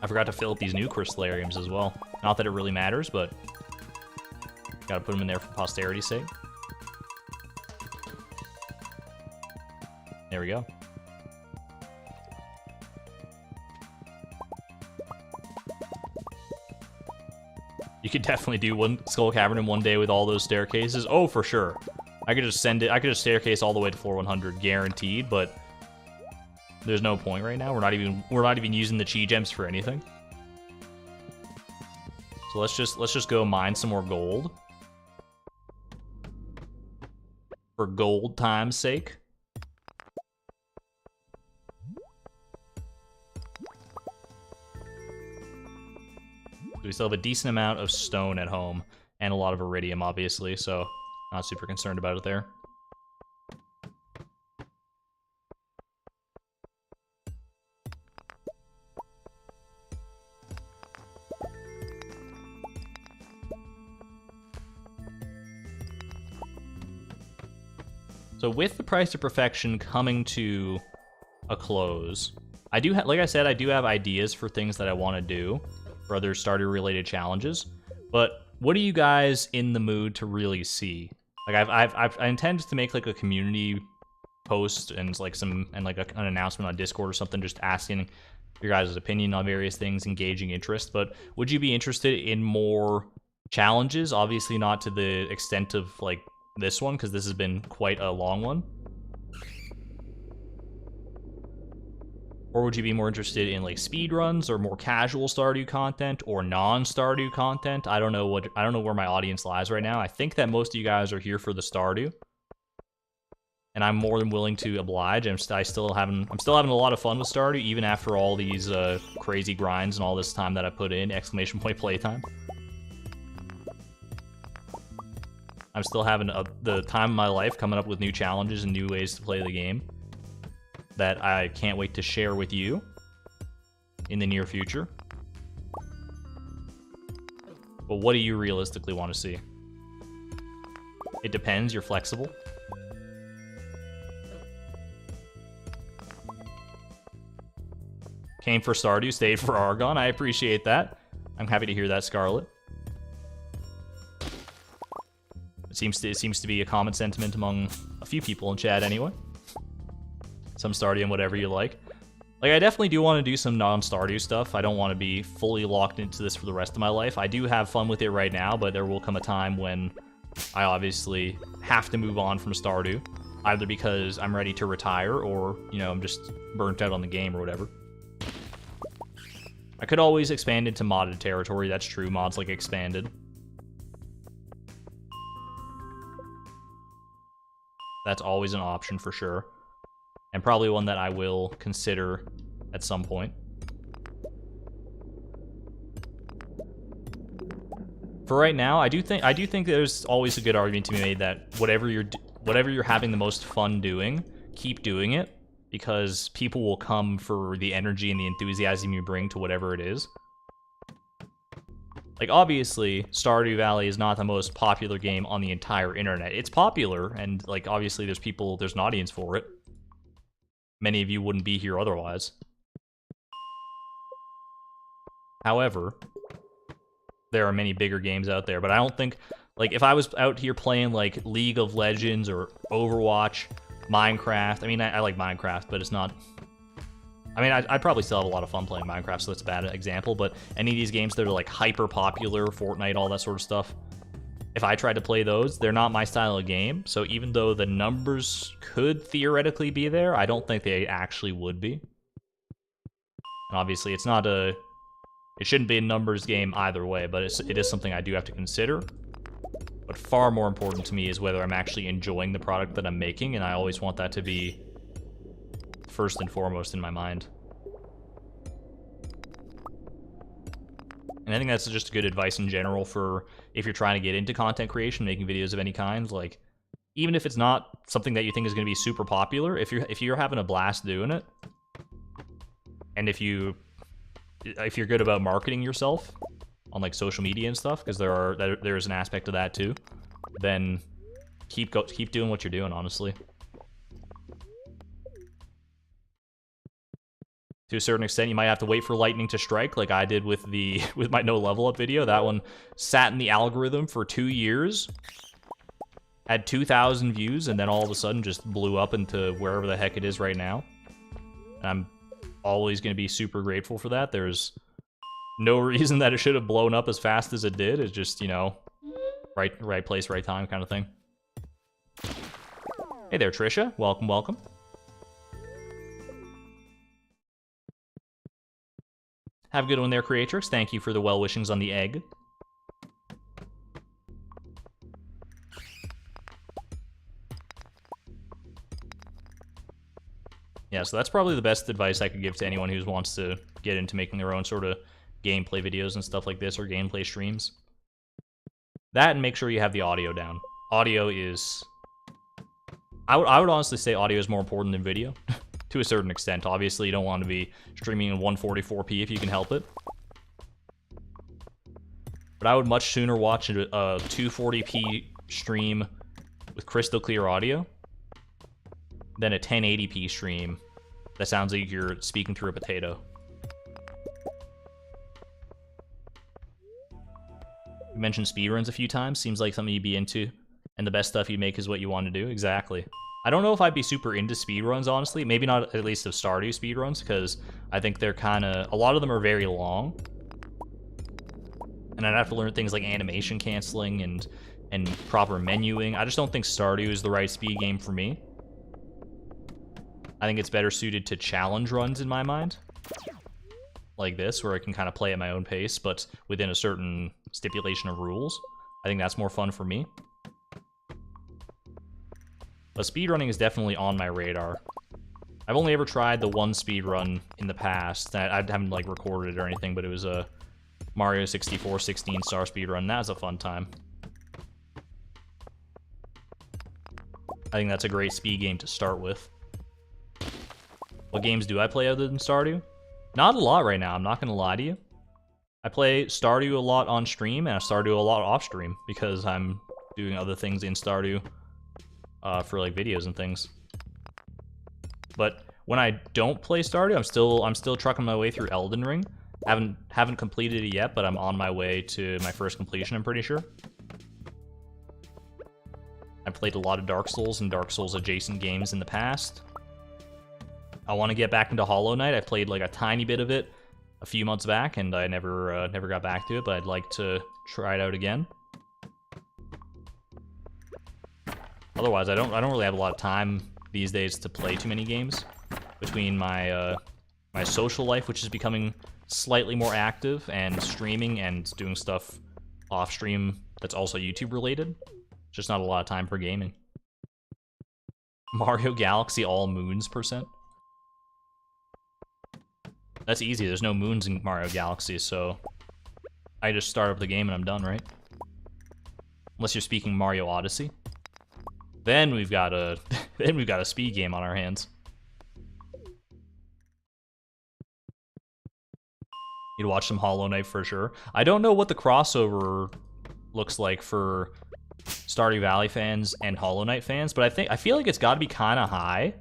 I forgot to fill up these new Crystallariums as well. Not that it really matters, but gotta put them in there for posterity's sake. There we go. You could definitely do one Skull Cavern in one day with all those staircases. Oh, for sure. I could just send it. I could just staircase all the way to floor 100, guaranteed. But there's no point right now. We're not even using the chi gems for anything. So let's just go mine some more gold. For gold time's sake. We still have a decent amount of stone at home, and a lot of iridium, obviously, so not super concerned about it there. So with the Price of Perfection coming to a close, I do like I said, I do have ideas for things that I want to do. For other Stardew-related challenges, but what are you guys in the mood to really see? Like, I intend to make like a community post and like an announcement on Discord or something, just asking your guys' opinion on various things, engaging interest. But would you be interested in more challenges? Obviously, not to the extent of like this one, because this has been quite a long one. Or would you be more interested in like speed runs or more casual Stardew content or non-Stardew content? I don't know where my audience lies right now. I think that most of you guys are here for the Stardew, and I'm more than willing to oblige. I'm still having a lot of fun with Stardew, even after all these crazy grinds and all this time that I put in, exclamation point playtime. I'm still having the time of my life coming up with new challenges and new ways to play the game that I can't wait to share with you in the near future. But what do you realistically want to see? It depends, you're flexible. Came for Stardew, stayed for Argon. I appreciate that. I'm happy to hear that, Scarlet. It seems to be a common sentiment among a few people in chat anyway. Some Stardew and whatever you like. Like, I definitely do want to do some non-Stardew stuff. I don't want to be fully locked into this for the rest of my life. I do have fun with it right now, but there will come a time when I obviously have to move on from Stardew. Either because I'm ready to retire or, you know, I'm just burnt out on the game or whatever. I could always expand into modded territory, that's true. Mods like expanded. That's always an option for sure. And probably one that I will consider at some point. For right now, I do think there's always a good argument to be made that whatever you're having the most fun doing, keep doing it, because people will come for the energy and the enthusiasm you bring to whatever it is. Like, obviously, Stardew Valley is not the most popular game on the entire internet. It's popular, and like obviously there's an audience for it. Many of you wouldn't be here otherwise. However, there are many bigger games out there, but I don't think, like, if I was out here playing, like, League of Legends or Overwatch, Minecraft, I mean, I like Minecraft, but it's not... I mean, I'd probably still have a lot of fun playing Minecraft, so that's a bad example, but any of these games that are, like, hyper-popular, Fortnite, all that sort of stuff, if I tried to play those, they're not my style of game, so even though the numbers could theoretically be there, I don't think they actually would be. And obviously, it's not a It shouldn't be a numbers game either way, but it is something I do have to consider. But far more important to me is whether I'm actually enjoying the product that I'm making, and I always want that to be first and foremost in my mind. And I think that's just good advice in general for if you're trying to get into content creation, making videos of any kind. Like, even if it's not something that you think is going to be super popular, if you're having a blast doing it, and if you're good about marketing yourself on like social media and stuff, because there's an aspect of that too, then keep doing what you're doing, honestly. To a certain extent, you might have to wait for lightning to strike, like I did with my no level up video. That one sat in the algorithm for 2 years, had 2,000 views, and then all of a sudden just blew up into wherever the heck it is right now. And I'm always going to be super grateful for that. There's no reason that it should have blown up as fast as it did. It's just, you know, right place, right time kind of thing. Hey there, Trisha. Welcome, welcome. Have a good one there, Creatrix. Thank you for the well-wishings on the egg. Yeah, so that's probably the best advice I could give to anyone who wants to get into making their own sort of gameplay videos and stuff like this, or gameplay streams. That, and make sure you have the audio down. Audio is... I would honestly say audio is more important than video. To a certain extent. Obviously, you don't want to be streaming in 144p if you can help it. But I would much sooner watch a 240p stream with crystal clear audio than a 1080p stream that sounds like you're speaking through a potato. You mentioned speedruns a few times. Seems like something you'd be into. And the best stuff you make is what you want to do. Exactly. I don't know if I'd be super into speedruns, honestly. Maybe not at least of Stardew speedruns, because I think they're kind of... A lot of them are very long. And I'd have to learn things like animation canceling and proper menuing. I just don't think Stardew is the right speed game for me. I think it's better suited to challenge runs in my mind. Like this, where I can kind of play at my own pace, but within a certain stipulation of rules. I think that's more fun for me. But speedrunning is definitely on my radar. I've only ever tried the one speedrun in the past. I haven't like recorded it or anything, but it was a Mario 64 16-star speedrun. That was a fun time. I think that's a great speed game to start with. What games do I play other than Stardew? Not a lot right now, I'm not gonna lie to you. I play Stardew a lot on stream, and I Stardew a lot off stream, because I'm doing other things in Stardew. For like videos and things. But when I don't play Stardew, I'm still trucking my way through Elden Ring. Haven't completed it yet, but I'm on my way to my first completion, I'm pretty sure. I've played a lot of Dark Souls and Dark Souls adjacent games in the past. I want to get back into Hollow Knight. I played like a tiny bit of it a few months back, and I never got back to it, but I'd like to try it out again. Otherwise, I don't really have a lot of time these days to play too many games. Between my my social life, which is becoming slightly more active, and streaming and doing stuff off stream that's also YouTube related. Just not a lot of time for gaming. Mario Galaxy all moons %. That's easy. There's no moons in Mario Galaxy, so I just start up the game and I'm done, right? Unless you're speaking Mario Odyssey. Then we've got a speed game on our hands. You'd watch some Hollow Knight for sure. I don't know what the crossover looks like for Stardew Valley fans and Hollow Knight fans, but I feel like it's got to be kind of high,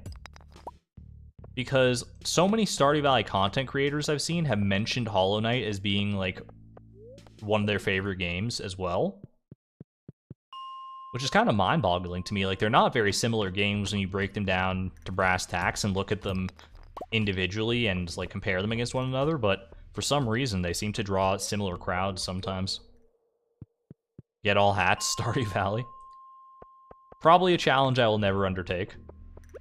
because so many Stardew Valley content creators I've seen have mentioned Hollow Knight as being like one of their favorite games as well. Which is kind of mind-boggling to me. Like, they're not very similar games when you break them down to brass tacks and look at them individually and, like, compare them against one another, but for some reason, they seem to draw similar crowds sometimes. Get all hats, Stardew Valley. Probably a challenge I will never undertake.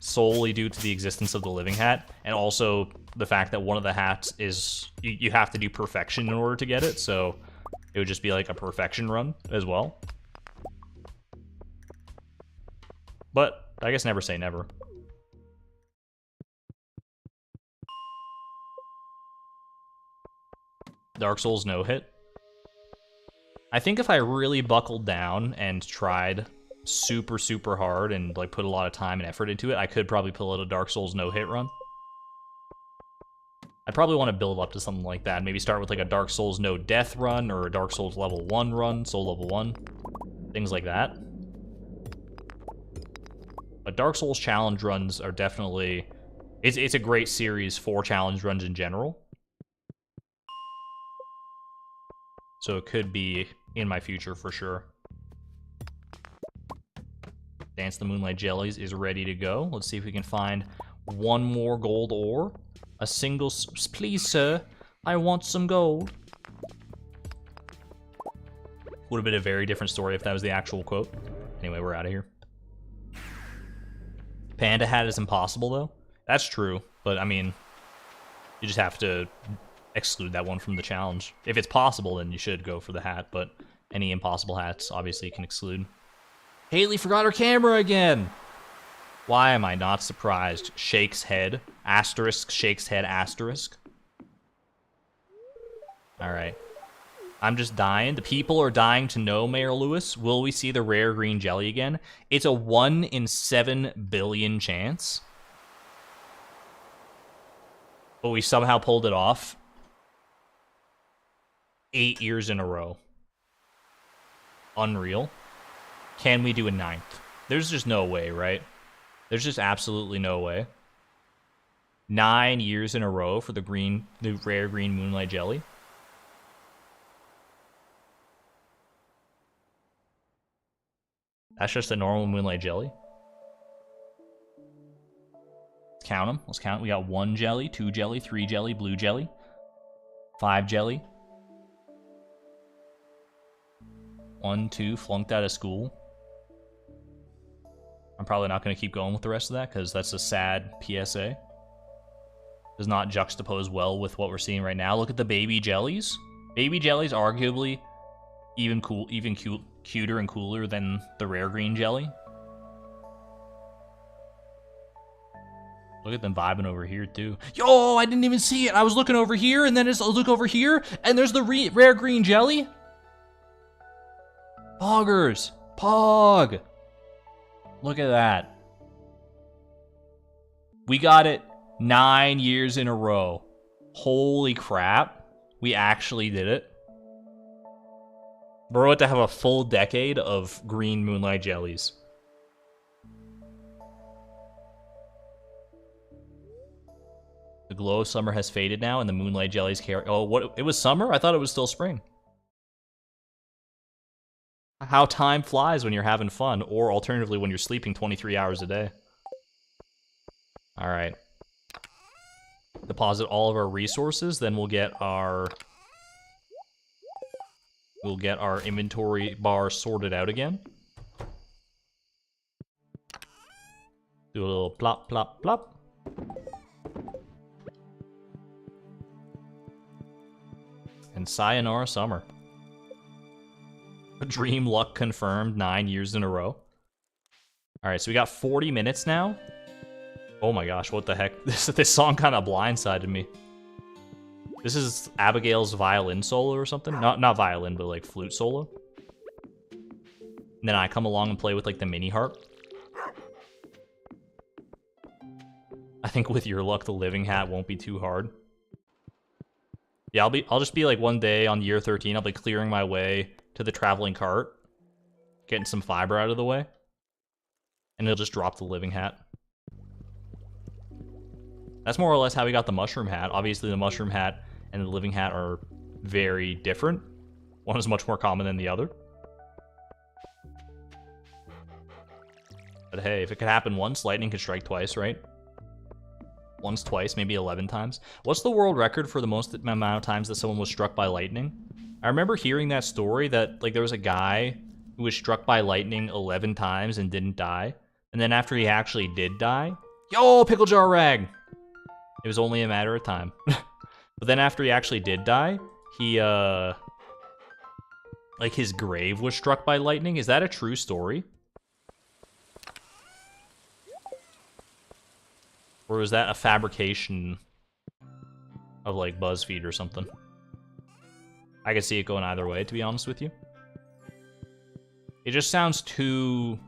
solely due to the existence of the living hat, and also the fact that one of the hats is you have to do perfection in order to get it, so it would just be like a perfection run as well. But I guess never say never. Dark Souls no hit. I think if I really buckled down and tried super, super hard and like put a lot of time and effort into it, I could probably pull out a Dark Souls no hit run. I'd probably want to build up to something like that. Maybe start with like a Dark Souls no death run or a Dark Souls level 1 run, soul level 1, things like that. But Dark Souls challenge runs are definitely... It's a great series for challenge runs in general. So it could be in my future for sure. Dance the Moonlight Jellies is ready to go. Let's see if we can find one more gold ore. A single... Please, sir, I want some gold. Would have been a very different story if that was the actual quote. Anyway, we're out of here. Panda hat is impossible, though. That's true, but I mean, you just have to exclude that one from the challenge. If it's possible, then you should go for the hat, but any impossible hats, obviously, you can exclude. Haley forgot her camera again! Why am I not surprised? Shakes head. Asterisk, shakes head, asterisk. Alright. I'm just dying. The people are dying to know, Mayor Lewis. Will we see the rare green jelly again? It's a 1 in 7 billion chance. But we somehow pulled it off 8 years in a row. Unreal. Can we do a 9th? There's just no way, right? There's just absolutely no way. 9 years in a row for the rare green moonlight jelly. That's just a normal moonlight jelly. Let's count them. Let's count. We got 1 jelly, 2 jelly, 3 jelly, blue jelly, 5 jelly. 1, 2, flunked out of school. I'm probably not going to keep going with the rest of that because that's a sad PSA. Does not juxtapose well with what we're seeing right now. Look at the baby jellies. Baby jellies arguably even cuter and cooler than the rare green jelly. Look at them vibing over here too. Yo, I didn't even see it. I was looking over here, and then I look over here, and there's the rare green jelly. Poggers, Pog. Look at that. We got it 9 years in a row. Holy crap. We actually did it. We're about to have a full decade of green moonlight jellies. The glow of summer has faded now, and the moonlight jellies carry... Oh, what? It was summer? I thought it was still spring. How time flies when you're having fun, or alternatively when you're sleeping 23 hours a day. Alright. Deposit all of our resources, then we'll get our inventory bar sorted out again. Do a little plop, plop, plop. And sayonara summer. Dream luck confirmed 9 years in a row. Alright, so we got 40 minutes now. Oh my gosh, what the heck? This song kind of blindsided me. This is Abigail's violin solo or something? Not violin, but like flute solo. And then I come along and play with like the mini harp. I think with your luck, the living hat won't be too hard. Yeah, I'll just be like one day on year 13, I'll be clearing my way to the traveling cart, getting some fiber out of the way, and it'll just drop the living hat. That's more or less how we got the mushroom hat. Obviously, the mushroom hat and the living hat are very different. One is much more common than the other. But hey, if it could happen once, lightning could strike twice, right? Once, twice, maybe 11 times. What's the world record for the most amount of times that someone was struck by lightning? I remember hearing that story that like there was a guy who was struck by lightning 11 times and didn't die. And then after he actually did die, Yo, Pickle Jar Rag! It was only a matter of time. But then after he actually did die, he, like, his grave was struck by lightning. Is that a true story? Or was that a fabrication of, like, BuzzFeed or something? I could see it going either way, to be honest with you. It just sounds too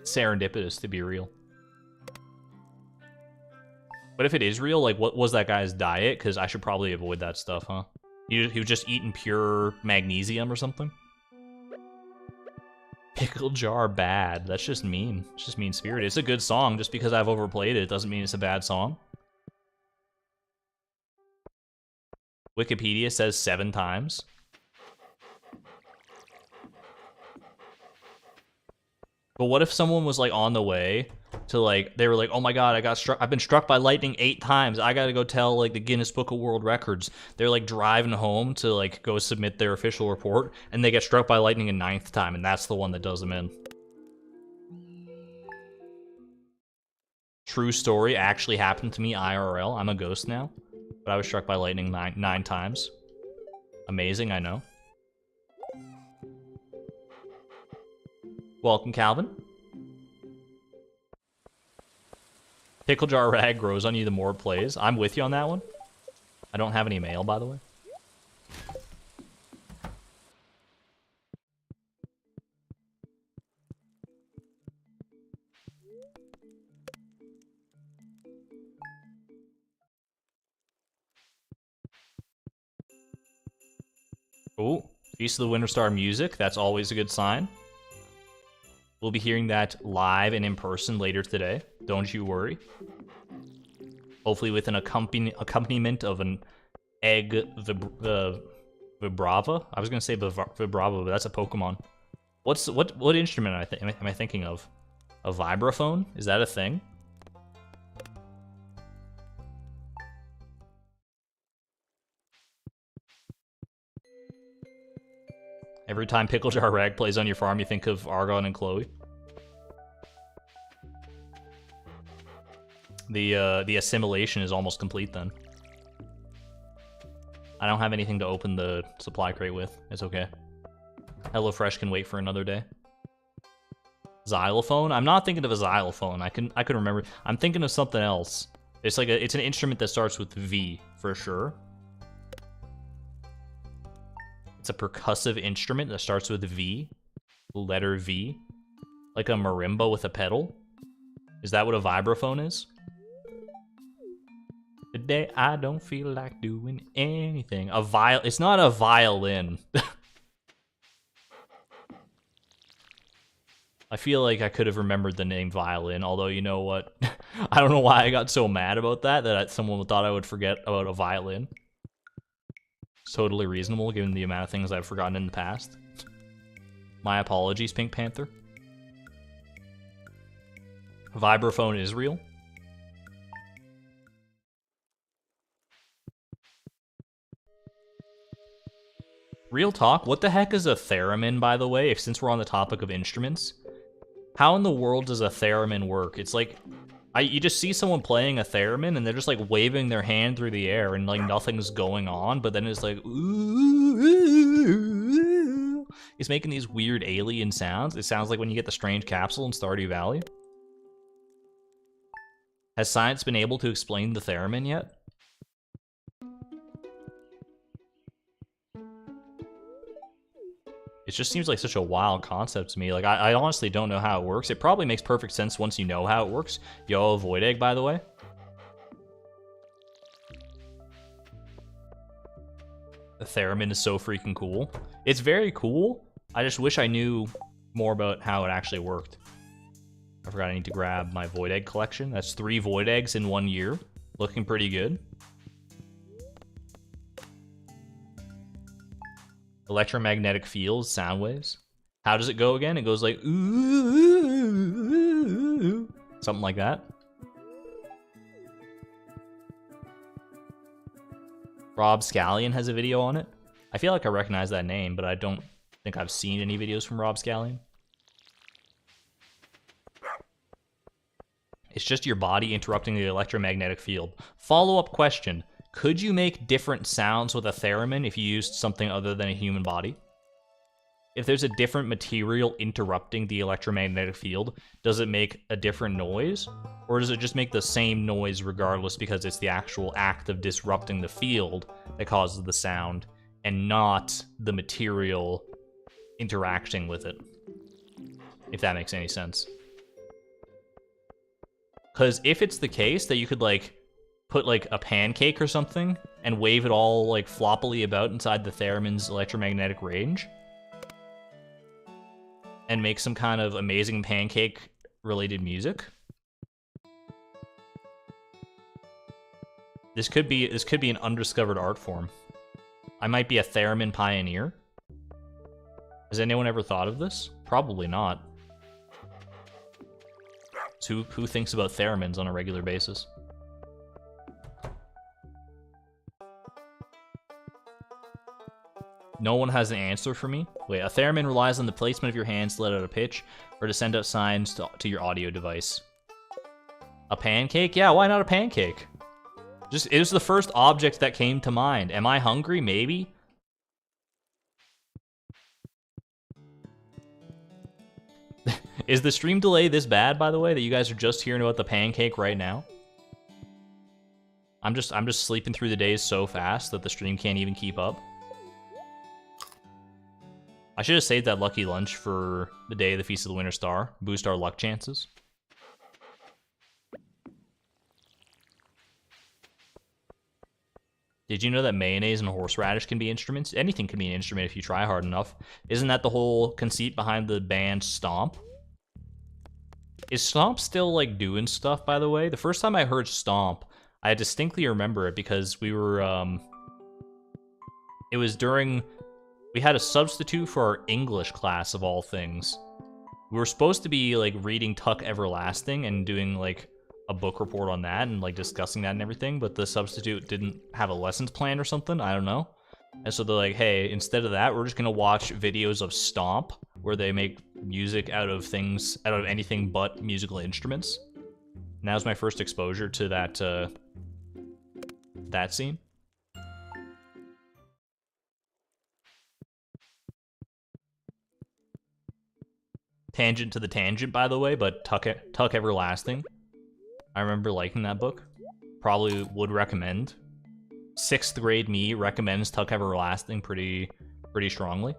serendipitous to be real. But if it is real, like, what was that guy's diet? Because I should probably avoid that stuff, huh? He was just eating pure magnesium or something? Pickle Jar Bad. That's just mean. It's just mean-spirited. It's a good song. Just because I've overplayed it doesn't mean it's a bad song. Wikipedia says 7 times. But what if someone was, like, on the way to, like, they were like, oh my god, I've been struck by lightning 8 times. I gotta go tell, like, the Guinness Book of World Records. They're, like, driving home to, like, go submit their official report, and they get struck by lightning a 9th time, and that's the one that does them in. True story, actually happened to me IRL. I'm a ghost now, but I was struck by lightning 9 times. Amazing, I know. Welcome, Calvin. Pickle Jar Rag grows on you the more it plays. I'm with you on that one. I don't have any mail, by the way. Oh, Feast of the Winter Star music. That's always a good sign. We'll be hearing that live and in person later today. Don't you worry. Hopefully with an accompaniment of an egg vibrava. I was gonna say vibrava, but that's a Pokemon. What instrument am I thinking of? A vibraphone? Is that a thing? Every time Pickle Jar Rag plays on your farm, you think of Argon and Chloe. The assimilation is almost complete then. I don't have anything to open the supply crate with. It's okay. HelloFresh can wait for another day. Xylophone? I'm not thinking of a xylophone. I can remember. I'm thinking of something else. It's like it's an instrument that starts with V for sure. It's a percussive instrument that starts with V. Letter V. Like a marimba with a pedal. Is that what a vibraphone is? Today I don't feel like doing anything. It's not a violin. I feel like I could have remembered the name violin, although you know what? I don't know why I got so mad about that someone thought I would forget about a violin. It's totally reasonable given the amount of things I've forgotten in the past. My apologies, Pink Panther. Vibraphone is real. Real talk, what the heck is a theremin, by the way, since we're on the topic of instruments? How in the world does a theremin work? It's like, you just see someone playing a theremin, and they're just, like, waving their hand through the air, and, like, nothing's going on, but then it's like, ooh. It's making these weird alien sounds. It sounds like when you get the strange capsule in Stardew Valley. Has science been able to explain the theremin yet? It just seems like such a wild concept to me. Like, I honestly don't know how it works. It probably makes perfect sense once you know how it works. Yo, Void Egg, by the way. The theremin is so freaking cool. It's very cool. I just wish I knew more about how it actually worked. I forgot I need to grab my Void Egg collection. That's 3 Void Eggs in 1 year. Looking pretty good. Electromagnetic fields, sound waves. How does it go again? It goes like, ooh, something like that. Rob Scallion has a video on it. I feel like I recognize that name, but I don't think I've seen any videos from Rob Scallion. It's just your body interrupting the electromagnetic field. Follow-up question. Could you make different sounds with a theremin if you used something other than a human body? If there's a different material interrupting the electromagnetic field, does it make a different noise? Or does it just make the same noise regardless because it's the actual act of disrupting the field that causes the sound and not the material interacting with it? If that makes any sense. Because if it's the case that you could, like, put, like, a pancake or something and wave it all, like, floppily about inside the theremin's electromagnetic range and make some kind of amazing pancake-related music, this could be an undiscovered art form. I might be a theremin pioneer. Has anyone ever thought of this? Probably not. So who thinks about theremins on a regular basis? No one has an answer for me? Wait, a theremin relies on the placement of your hands to let out a pitch or to send out signs to your audio device. A pancake? Yeah, why not a pancake? It was the first object that came to mind. Am I hungry? Maybe. Is the stream delay this bad, by the way, that you guys are just hearing about the pancake right now? I'm just sleeping through the days so fast that the stream can't even keep up. I should have saved that lucky lunch for the day of the Feast of the Winter Star. Boost our luck chances. Did you know that mayonnaise and horseradish can be instruments? Anything can be an instrument if you try hard enough. Isn't that the whole conceit behind the band Stomp? Is Stomp still, like, doing stuff, by the way? The first time I heard Stomp, I distinctly remember it because we were, it was during... We had a substitute for our English class, of all things. We were supposed to be, like, reading Tuck Everlasting and doing, like, a book report on that and, like, discussing that and everything, but the substitute didn't have a lessons plan or something, I don't know. And so they're like, hey, instead of that, we're just gonna watch videos of Stomp, where they make music out of anything but musical instruments. And that was my first exposure to that scene. Tangent to the tangent, by the way, but Tuck Everlasting. I remember liking that book. Probably would recommend. 6th grade me recommends Tuck Everlasting pretty strongly.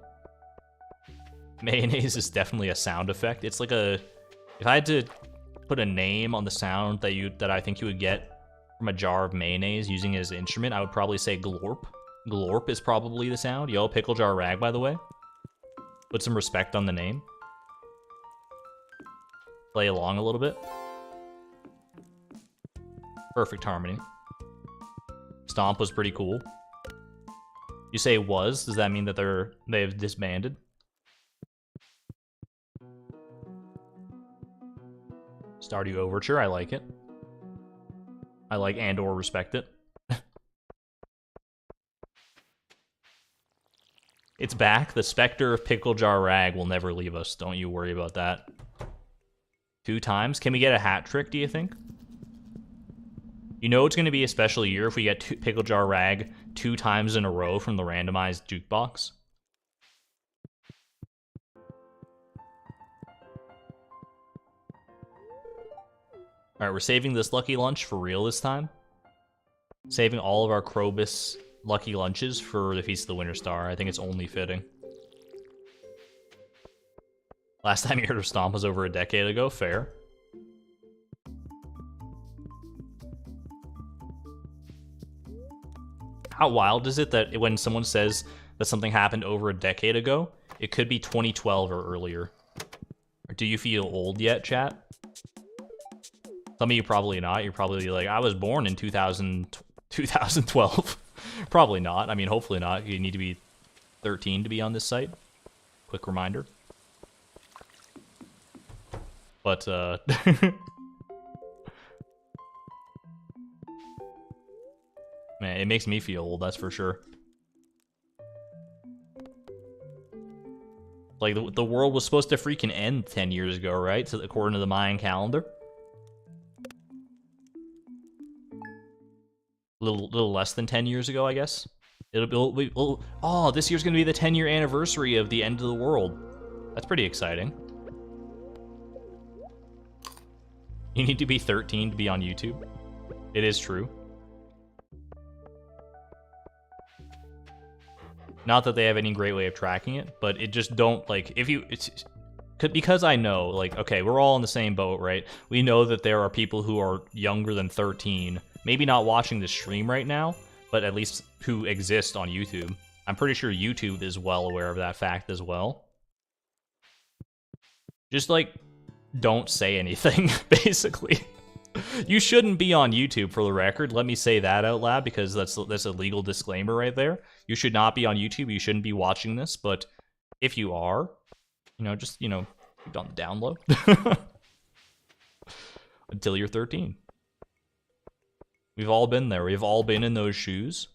Mayonnaise is definitely a sound effect. It's like a... If I had to put a name on the sound that I think you would get from a jar of mayonnaise using it as an instrument, I would probably say glorp. Glorp is probably the sound. Yo, pickle jar rag, by the way. Put some respect on the name. Play along a little bit. Perfect harmony. Stomp was pretty cool. You say was? Does that mean that they've disbanded? Stardew Overture, I like it. I like and or respect it. It's back. The specter of Pickle Jar Rag will never leave us. Don't you worry about that. 2 times? Can we get a hat trick, do you think? You know it's going to be a special year if we get Pickle Jar Rag 2 times in a row from the randomized jukebox. Alright, we're saving this lucky lunch for real this time. Saving all of our Krobus lucky lunches for the Feast of the Winter Star. I think it's only fitting. Last time you heard of Stomp was over a decade ago. Fair. How wild is it that when someone says that something happened over a decade ago, it could be 2012 or earlier? Or do you feel old yet, chat? Some of you probably not. You're probably like, I was born in 2012. Probably not. I mean, hopefully not. You need to be 13 to be on this site. Quick reminder. But, man, it makes me feel old, that's for sure. Like, the world was supposed to freaking end 10 years ago, right? So, according to the Mayan calendar. little less than 10 years ago, I guess. Oh, this year's gonna be the 10-year anniversary of the end of the world. That's pretty exciting. You need to be 13 to be on YouTube. It is true. Not that they have any great way of tracking it, but it just don't, like, if you, because I know, like, okay, we're all in the same boat, right? We know that there are people who are younger than 13, maybe not watching the stream right now, but at least who exist on YouTube. I'm pretty sure YouTube is well aware of that fact as well. Just, like, don't say anything, basically. You shouldn't be on YouTube, for the record. Let me say that out loud, because that's a legal disclaimer right there. You should not be on YouTube. You shouldn't be watching this, but if you are, you know, just, you know, keep it on the down low. Until you're 13. We've all been there. We've all been in those shoes.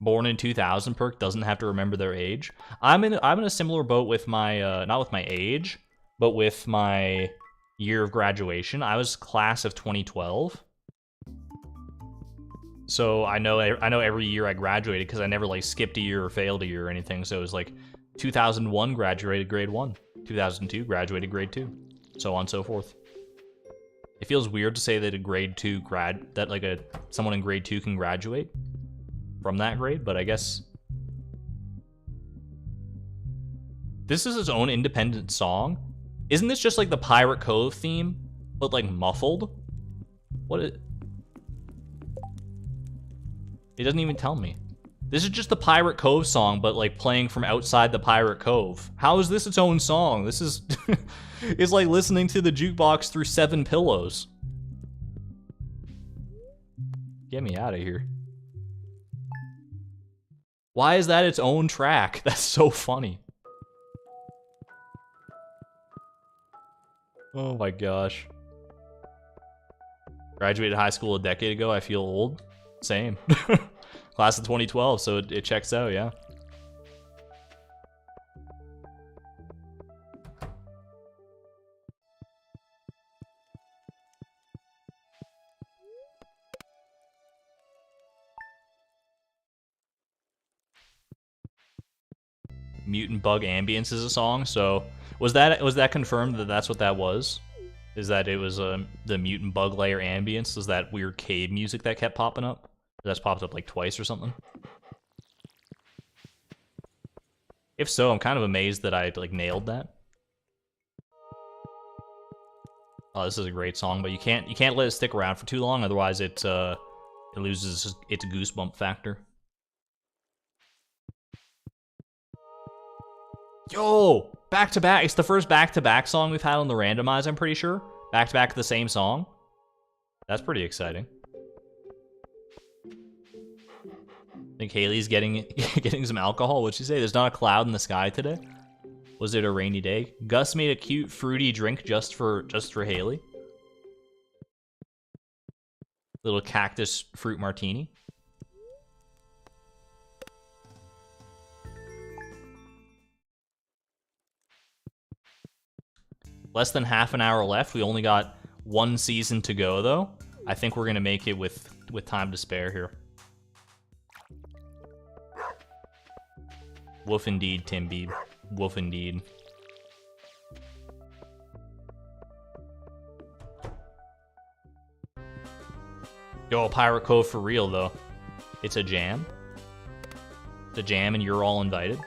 Born in 2000 perk doesn't have to remember their age. I'm in a similar boat with my not with my age, but with my year of graduation. I was class of 2012. So I know every year I graduated, because I never like skipped a year or failed a year or anything. So it was like 2001 graduated grade 1, 2002 graduated grade 2, so on and so forth. It feels weird to say that someone in grade 2 can graduate from that grade, but I guess this is its own independent song. Isn't this just like the Pirate Cove theme, but like muffled? It doesn't even tell me. This is just the Pirate Cove song, but like playing from outside the Pirate Cove. How is this its own song? This is it's like listening to the jukebox through 7 pillows. Get me out of here. Why is that its own track? That's so funny. Oh my gosh. Graduated high school a decade ago. I feel old. Same. Class of 2012, so it checks out, yeah. Mutant Bug Ambience is a song, so was that confirmed that that's what that was? Is that it was the Mutant Bug Layer Ambience? Was that weird cave music that kept popping up? That's popped up like twice or something? If so, I'm kind of amazed that I like nailed that. Oh, this is a great song, but you can't let it stick around for too long, otherwise it loses its goosebump factor. Yo, back to back. It's the first back-to-back song we've had on the randomize, I'm pretty sure. Back-to-back the same song. That's pretty exciting. I think Haley's getting some alcohol. What'd she say? There's not a cloud in the sky today? Was it a rainy day? Gus made a cute fruity drink just for Haley. Little cactus fruit martini. Less than half an hour left. We only got 1 season to go, though. I think we're gonna make it with time to spare here. Woof indeed, Tim Beeb. Woof indeed. Yo, Pirate Cove for real, though. It's a jam. It's a jam, and you're all invited.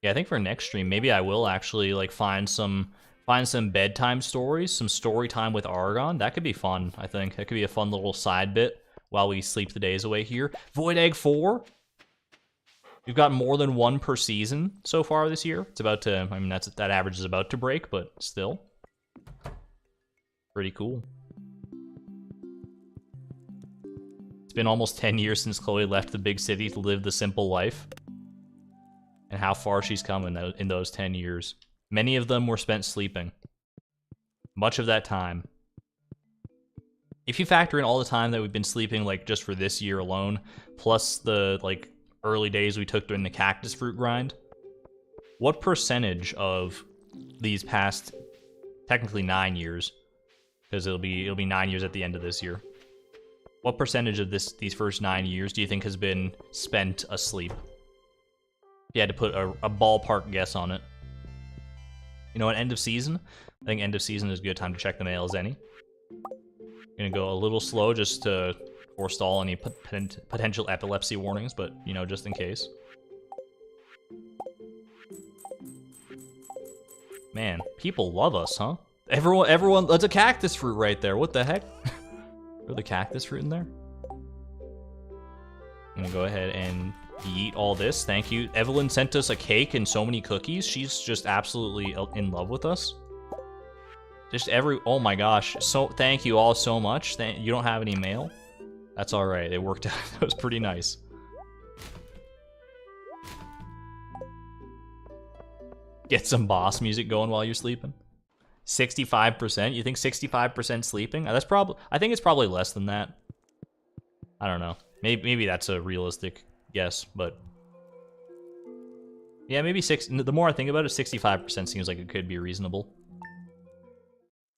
Yeah, I think for next stream, maybe I will actually like find some bedtime stories, some story time with Argon. That could be fun, I think. That could be a fun little side bit while we sleep the days away here. Void Egg 4? We've got more than 1 per season so far this year. It's about to, I mean, that average is about to break, but still. Pretty cool. It's been almost 10 years since Chloe left the big city to live the simple life. And how far she's come in those 10 years. Many of them were spent sleeping. Much of that time. If you factor in all the time that we've been sleeping, like, just for this year alone, plus the, like, early days we took during the cactus fruit grind, what percentage of these past, technically 9 years, because it'll be 9 years at the end of this year. What percentage of these first 9 years do you think has been spent asleep? If you had to put a ballpark guess on it. You know, at end of season, I think end of season is a good time to check the mail as any. Gonna go a little slow just to forestall any potential epilepsy warnings, but, you know, just in case. Man, people love us, huh? Everyone, that's a cactus fruit right there. What the heck? Throw the cactus fruit in there. I'm gonna go ahead and eat all this. Thank you. Evelyn sent us a cake and so many cookies. She's just absolutely in love with us. Just oh my gosh. So, thank you all so much. You don't have any mail? That's alright. It worked out. That was pretty nice. Get some boss music going while you're sleeping. 65%? You think 65% sleeping? That's probably. I think it's probably less than that. I don't know. Maybe that's a realistic guess, but yeah, maybe the more I think about it, 65% seems like it could be reasonable.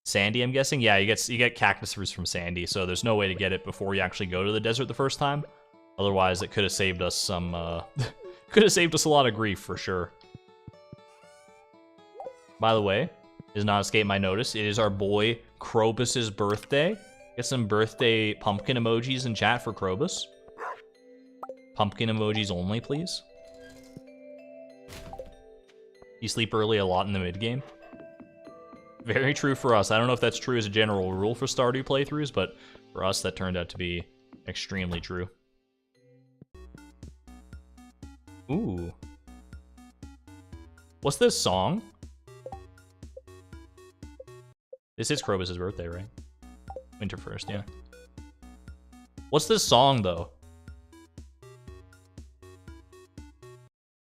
Sandy, I'm guessing. Yeah, you get cactus fruits from Sandy, so there's no way to get it before you actually go to the desert the first time. Otherwise, it could have saved us some. Could have saved us a lot of grief for sure. By the way, does not escape my notice. It is our boy Krobus's birthday. Get some birthday pumpkin emojis in chat for Krobus. Pumpkin emojis only, please. You sleep early a lot in the mid-game. Very true for us. I don't know if that's true as a general rule for Stardew playthroughs, but for us, that turned out to be extremely true. Ooh. What's this song? This is Krobus' birthday, right? Winter 1st, yeah. What's this song, though?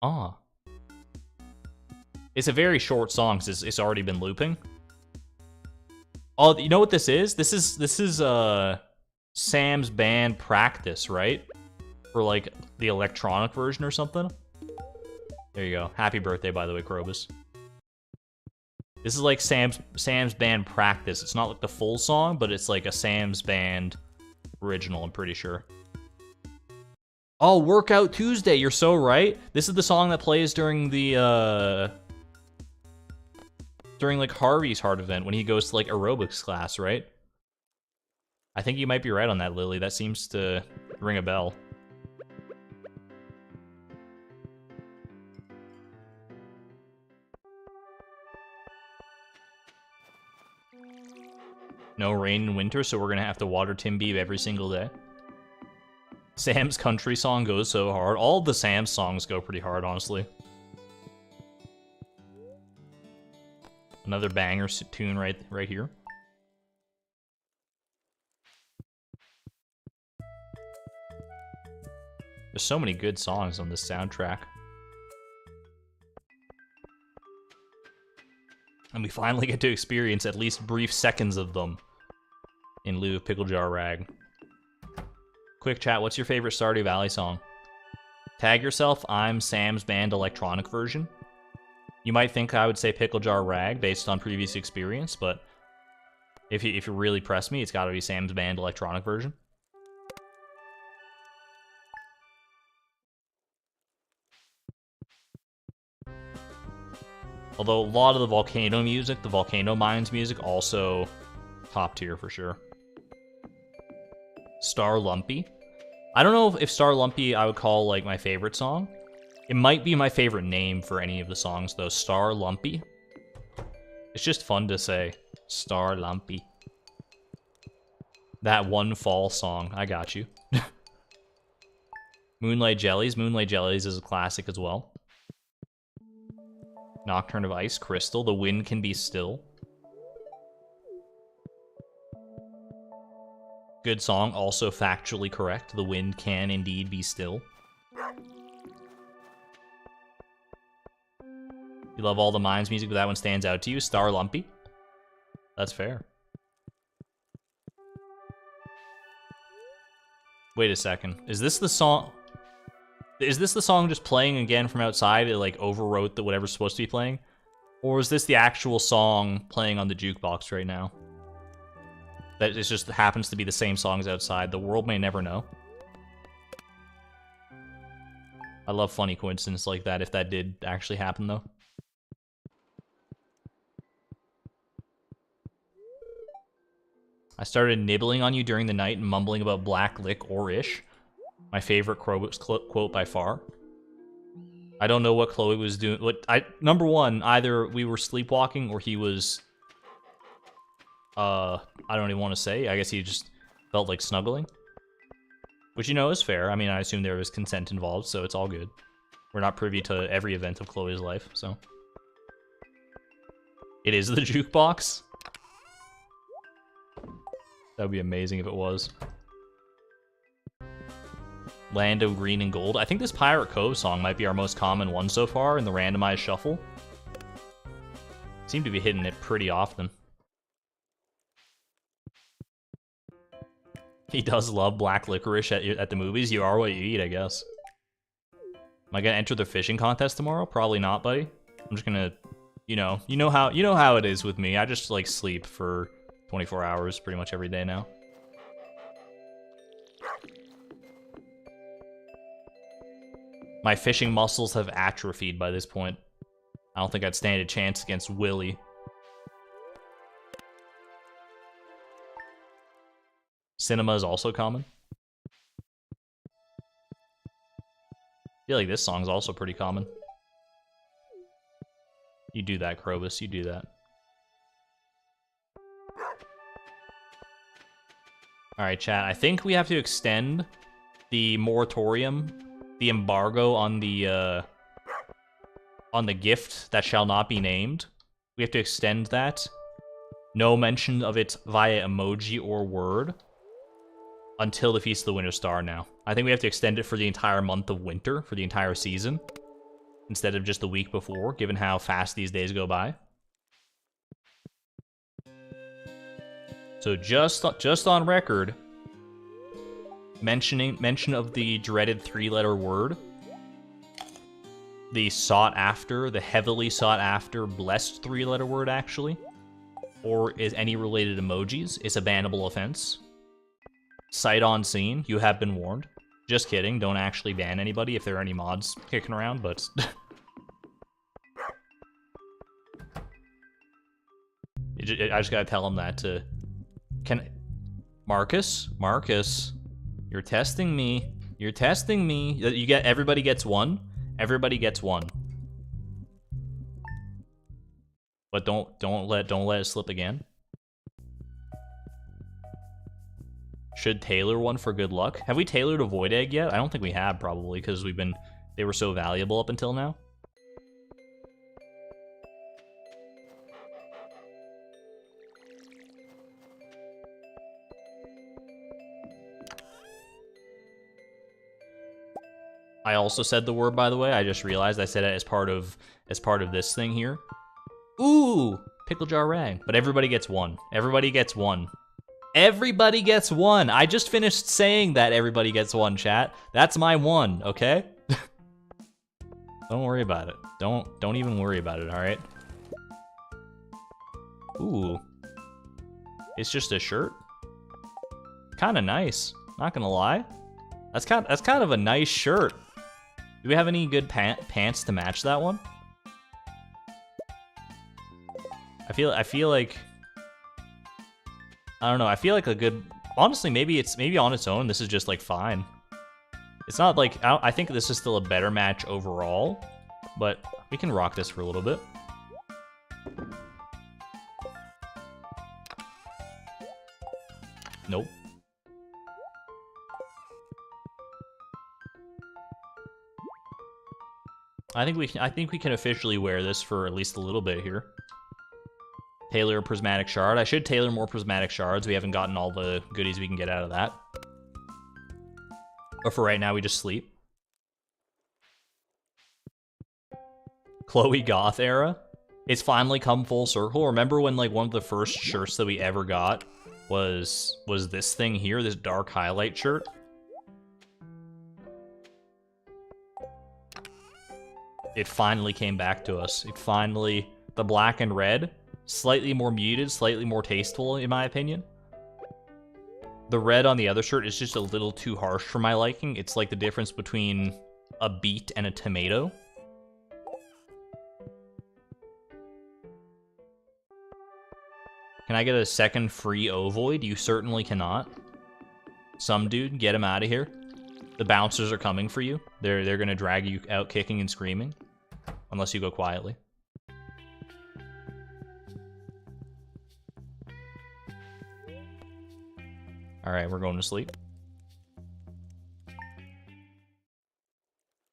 Ah. It's a very short song, because it's already been looping. Oh, you know what this is? This is Sam's band Practice, right? For, like, the electronic version or something? There you go. Happy birthday, by the way, Krobus. This is like Sam's band Practice. It's not like the full song, but it's like a Sam's band original, I'm pretty sure. Oh, Workout Tuesday, you're so right. This is the song that plays during the, during like Harvey's Heart event when he goes to like aerobics class, right? I think you might be right on that, Lily. That seems to ring a bell. No rain in winter, so we're gonna have to water Tim Beeb every single day. Sam's country song goes so hard. All the Sam's songs go pretty hard, honestly. Another banger tune right here. There's so many good songs on this soundtrack. And we finally get to experience at least brief seconds of them in lieu of Pickle Jar Rag. Quick chat, what's your favorite Stardew Valley song? Tag yourself, I'm Sam's band electronic version. You might think I would say Pickle Jar Rag based on previous experience, but if you really press me, it's gotta be Sam's band electronic version. Although a lot of the volcano music, the Volcano Mines music, also top tier for sure. Star Lumpy. I don't know if Star Lumpy I would call like my favorite song. It might be my favorite name for any of the songs though. Star Lumpy. It's just fun to say. Star Lumpy. That one fall song. I got you. Moonlight Jellies. Moonlight Jellies is a classic as well. Nocturne of Ice, Crystal, The Wind Can Be Still. Good song, also factually correct. The wind can indeed be still. You love all the Mines music, but that one stands out to you. Star Lumpy. That's fair. Wait a second. Is this the song? Is this the song just playing again from outside? It like overwrote the whatever's supposed to be playing? Or is this the actual song playing on the jukebox right now? That it just happens to be the same songs outside. The world may never know. I love funny coincidences like that, if that did actually happen, though. I started nibbling on you during the night and mumbling about black lick or ish. My favorite quote by far. I don't know what Chloe was doing. Number one, either we were sleepwalking or he was... I don't even want to say. I guess he just felt like snuggling. Which, you know, is fair. I mean, I assume there was consent involved, so it's all good. We're not privy to every event of Chloe's life, so... It is the jukebox? That would be amazing if it was. Land of Green and Gold. I think this Pirate Cove song might be our most common one so far in the randomized shuffle. Seem to be hitting it pretty often. He does love black licorice at the movies. You are what you eat, I guess. Am I gonna enter the fishing contest tomorrow? Probably not, buddy. I'm just gonna, you know how it is with me. I just like sleep for 24 hours pretty much every day now. My fishing muscles have atrophied by this point. I don't think I'd stand a chance against Willy. Cinema is also common. I feel like this song's also pretty common. You do that, Krobus. You do that. Alright, chat. I think we have to extend the moratorium, the embargo on the gift that shall not be named. We have to extend that. No mention of it via emoji or word until the Feast of the Winter Star now. I think we have to extend it for the entire month of winter, for the entire season, instead of just the week before, given how fast these days go by. So just on record, mention of the dreaded 3-letter word, the sought after, the heavily sought after, blessed 3-letter word actually, or is any related emojis, is a bannable offense. Sight on scene, you have been warned. Just kidding, don't actually ban anybody if there are any mods kicking around, but... I just gotta tell him that to... Marcus, you're testing me. You're testing me. Everybody gets one. Everybody gets one. But don't let it slip again. Should tailor one for good luck. Have we tailored a void egg yet? I don't think we have, probably, because they were so valuable up until now. I also said the word, by the way. I just realized I said it as part of this thing here. Ooh, pickle jar rag. But everybody gets one. Everybody gets one. Everybody gets one. I just finished saying that everybody gets one, chat. That's my one, okay? Don't worry about it. Don't even worry about it, all right? Ooh. It's just a shirt. Kind of nice. Not gonna lie. That's kind of a nice shirt. Do we have any good pants to match that one? I feel like I don't know. I feel like a good... Honestly, maybe on its own, this is just, like, fine. It's not, like... I think this is still a better match overall, but we can rock this for a little bit. Nope. I think we can officially wear this for at least a little bit here. Tailor a prismatic shard. I should tailor more prismatic shards. We haven't gotten all the goodies we can get out of that. But for right now, we just sleep. Chloe Goth era. It's finally come full circle. Remember when like one of the first shirts that we ever got was this thing here, this dark highlight shirt? It finally came back to us. It finally... The black and red, slightly more muted, slightly more tasteful, in my opinion. The red on the other shirt is just a little too harsh for my liking. It's like the difference between a beet and a tomato. Can I get a second free ovoid? You certainly cannot. Some dude, get him out of here. The bouncers are coming for you. They're gonna drag you out kicking and screaming. Unless you go quietly. Alright, we're going to sleep.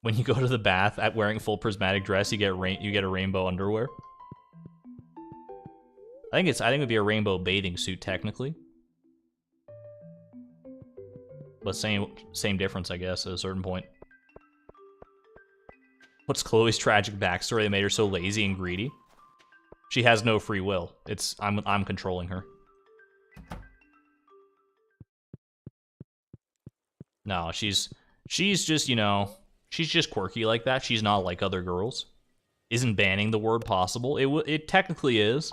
When you go to the bath at wearing full prismatic dress, you get a rainbow underwear. I think it'd be a rainbow bathing suit technically. But same difference, I guess, at a certain point. What's Chloe's tragic backstory that made her so lazy and greedy? She has no free will. I'm controlling her. No, she's just, you know, she's just quirky like that. She's not like other girls. Isn't banning the word possible? It technically is,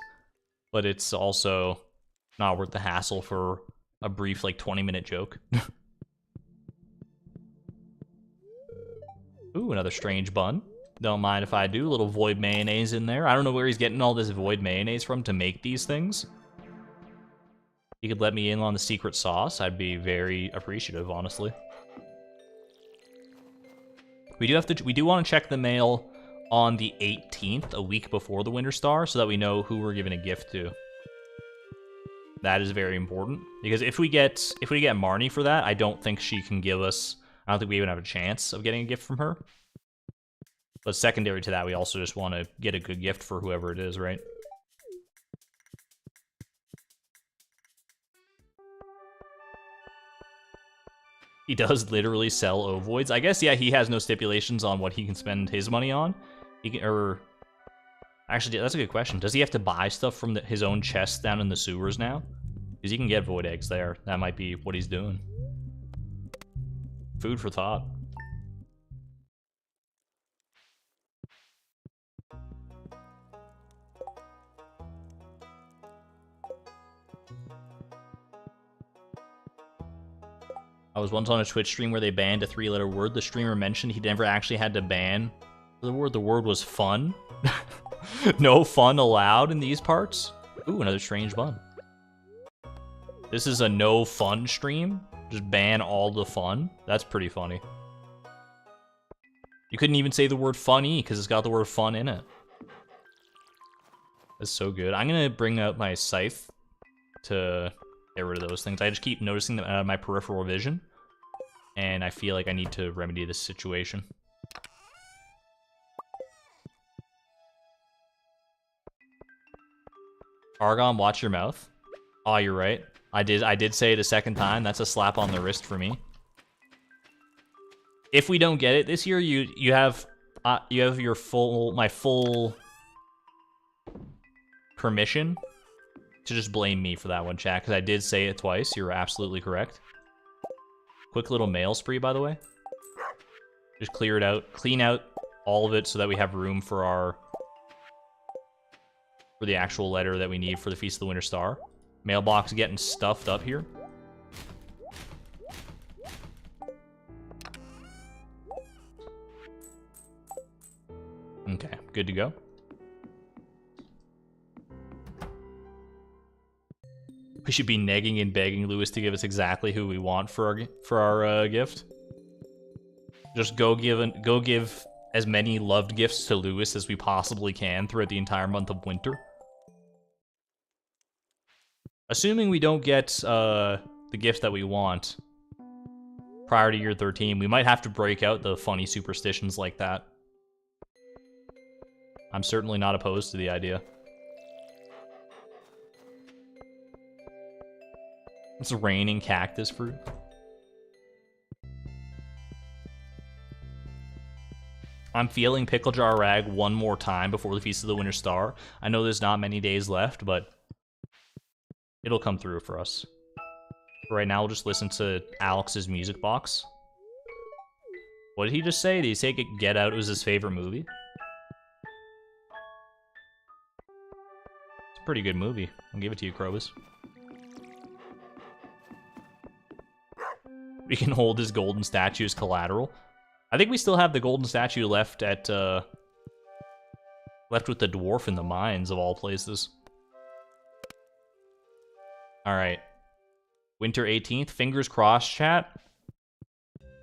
but it's also not worth the hassle for a brief, like, 20-minute joke. Ooh, another strange bun. Don't mind if I do. A little void mayonnaise in there. I don't know where he's getting all this void mayonnaise from to make these things. You could let me in on the secret sauce. I'd be very appreciative, honestly. We do want to check the mail on the 18th, a week before the Winter Star, so that we know who we're giving a gift to. That is very important, because if we get Marnie for that, I don't think she can give us. I don't think we even have a chance of getting a gift from her. But secondary to that, we also just want to get a good gift for whoever it is, right? He does literally sell ovoids. I guess, yeah, he has no stipulations on what he can spend his money on. He can, or actually, that's a good question. Does he have to buy stuff from his own chest down in the sewers now? Because he can get void eggs there. That might be what he's doing. Food for thought. I was once on a Twitch stream where they banned a 3-letter word. The streamer mentioned he never actually had to ban the word. The word was fun. No fun allowed in these parts. Ooh, another strange bun. This is a no fun stream. Just ban all the fun. That's pretty funny. You couldn't even say the word funny because it's got the word fun in it. That's so good. I'm gonna bring out my scythe to get rid of those things. I just keep noticing them out of my peripheral vision, and I feel like I need to remedy this situation. Argon, watch your mouth. Oh, you're right. I did say it a second time. That's a slap on the wrist for me. If we don't get it this year, you have your my full permission to just blame me for that one, chat, because I did say it twice. You're absolutely correct. Quick little mail spree, by the way. Just clear it out, clean out all of it so that we have room for the actual letter that we need for the Feast of the Winter Star. Mailbox getting stuffed up here. Okay, good to go. We should be negging and begging Lewis to give us exactly who we want for our gift. Just go give as many loved gifts to Lewis as we possibly can throughout the entire month of winter. Assuming we don't get the gift that we want prior to year 13, we might have to break out the funny superstitions like that. I'm certainly not opposed to the idea. It's raining cactus fruit. I'm feeling Pickle Jar Rag one more time before the Feast of the Winter Star. I know there's not many days left, but it'll come through for us. For right now, we'll just listen to Alex's music box. What did he just say? Did he say Get Out was his favorite movie? Pretty good movie. I'll give it to you, Krobus. We can hold his golden statue as collateral. I think we still have the golden statue left at, left with the dwarf in the mines, of all places. Alright. Winter 18th. Fingers crossed, chat.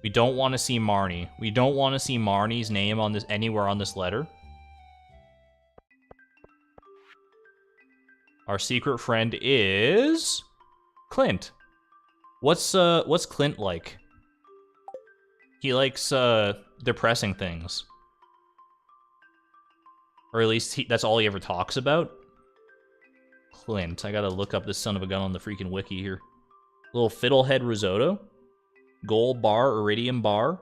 We don't want to see Marnie. We don't want to see Marnie's name on this anywhere on this letter. Our secret friend is Clint. What's Clint like? He likes depressing things. Or at least that's all he ever talks about. Clint. I gotta look up this son of a gun on the freaking wiki here. Little fiddlehead risotto. Gold bar, iridium bar.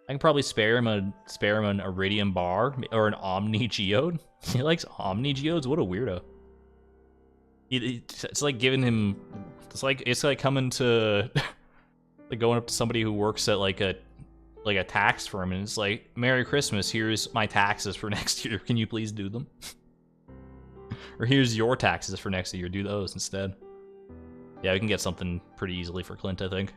I can probably spare him an iridium bar or an omni geode. He likes omni geodes. What a weirdo. It's like giving him. It's like coming to, like going up to somebody who works at like a tax firm, and it's like, Merry Christmas. Here's my taxes for next year. Can you please do them? Or here's your taxes for next year. Do those instead. Yeah, we can get something pretty easily for Clint, I think.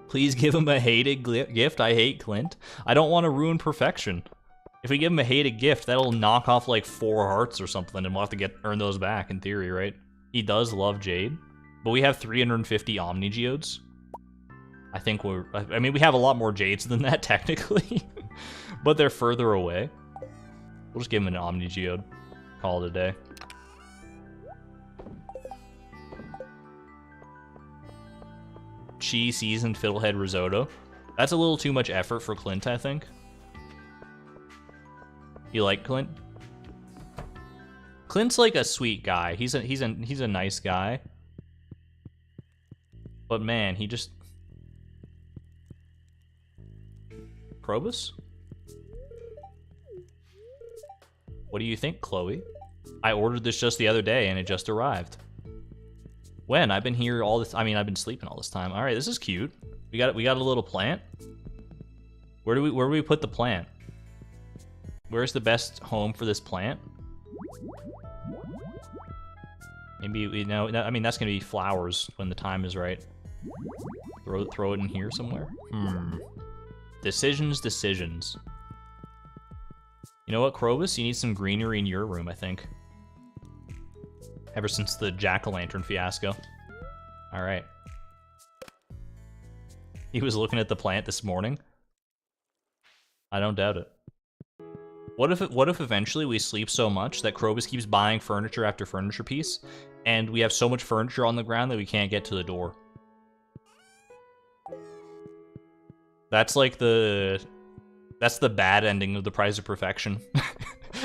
Please give him a hated gift. I hate Clint. I don't want to ruin perfection. If we give him a hated gift, that'll knock off like 4 hearts or something, and we'll have to earn those back in theory, right? He does love Jade, but we have 350 Omni Geodes. I think I mean, we have a lot more Jades than that, technically, but they're further away. We'll just give him an Omni Geode. Call it a day. Cheese seasoned fiddlehead risotto. That's a little too much effort for Clint, I think. You like Clint? Clint's like a sweet guy. He's a nice guy. But man, he just... Krobus? What do you think, Chloe? I ordered this just the other day and it just arrived. When? I've been here all this... I mean, I've been sleeping all this time. Alright, this is cute. We got a little plant. Where do we put the plant? Where's the best home for this plant? Maybe we know. I mean, that's gonna be flowers when the time is right. Throw it in here somewhere. Decisions. You know what, Krobus? You need some greenery in your room, I think. Ever since the jack-o'-lantern fiasco. All right. He was looking at the plant this morning. I don't doubt it. What if eventually we sleep so much that Krobus keeps buying furniture after furniture piece, and we have so much furniture on the ground that we can't get to the door? That's like that's the bad ending of The Price of Perfection.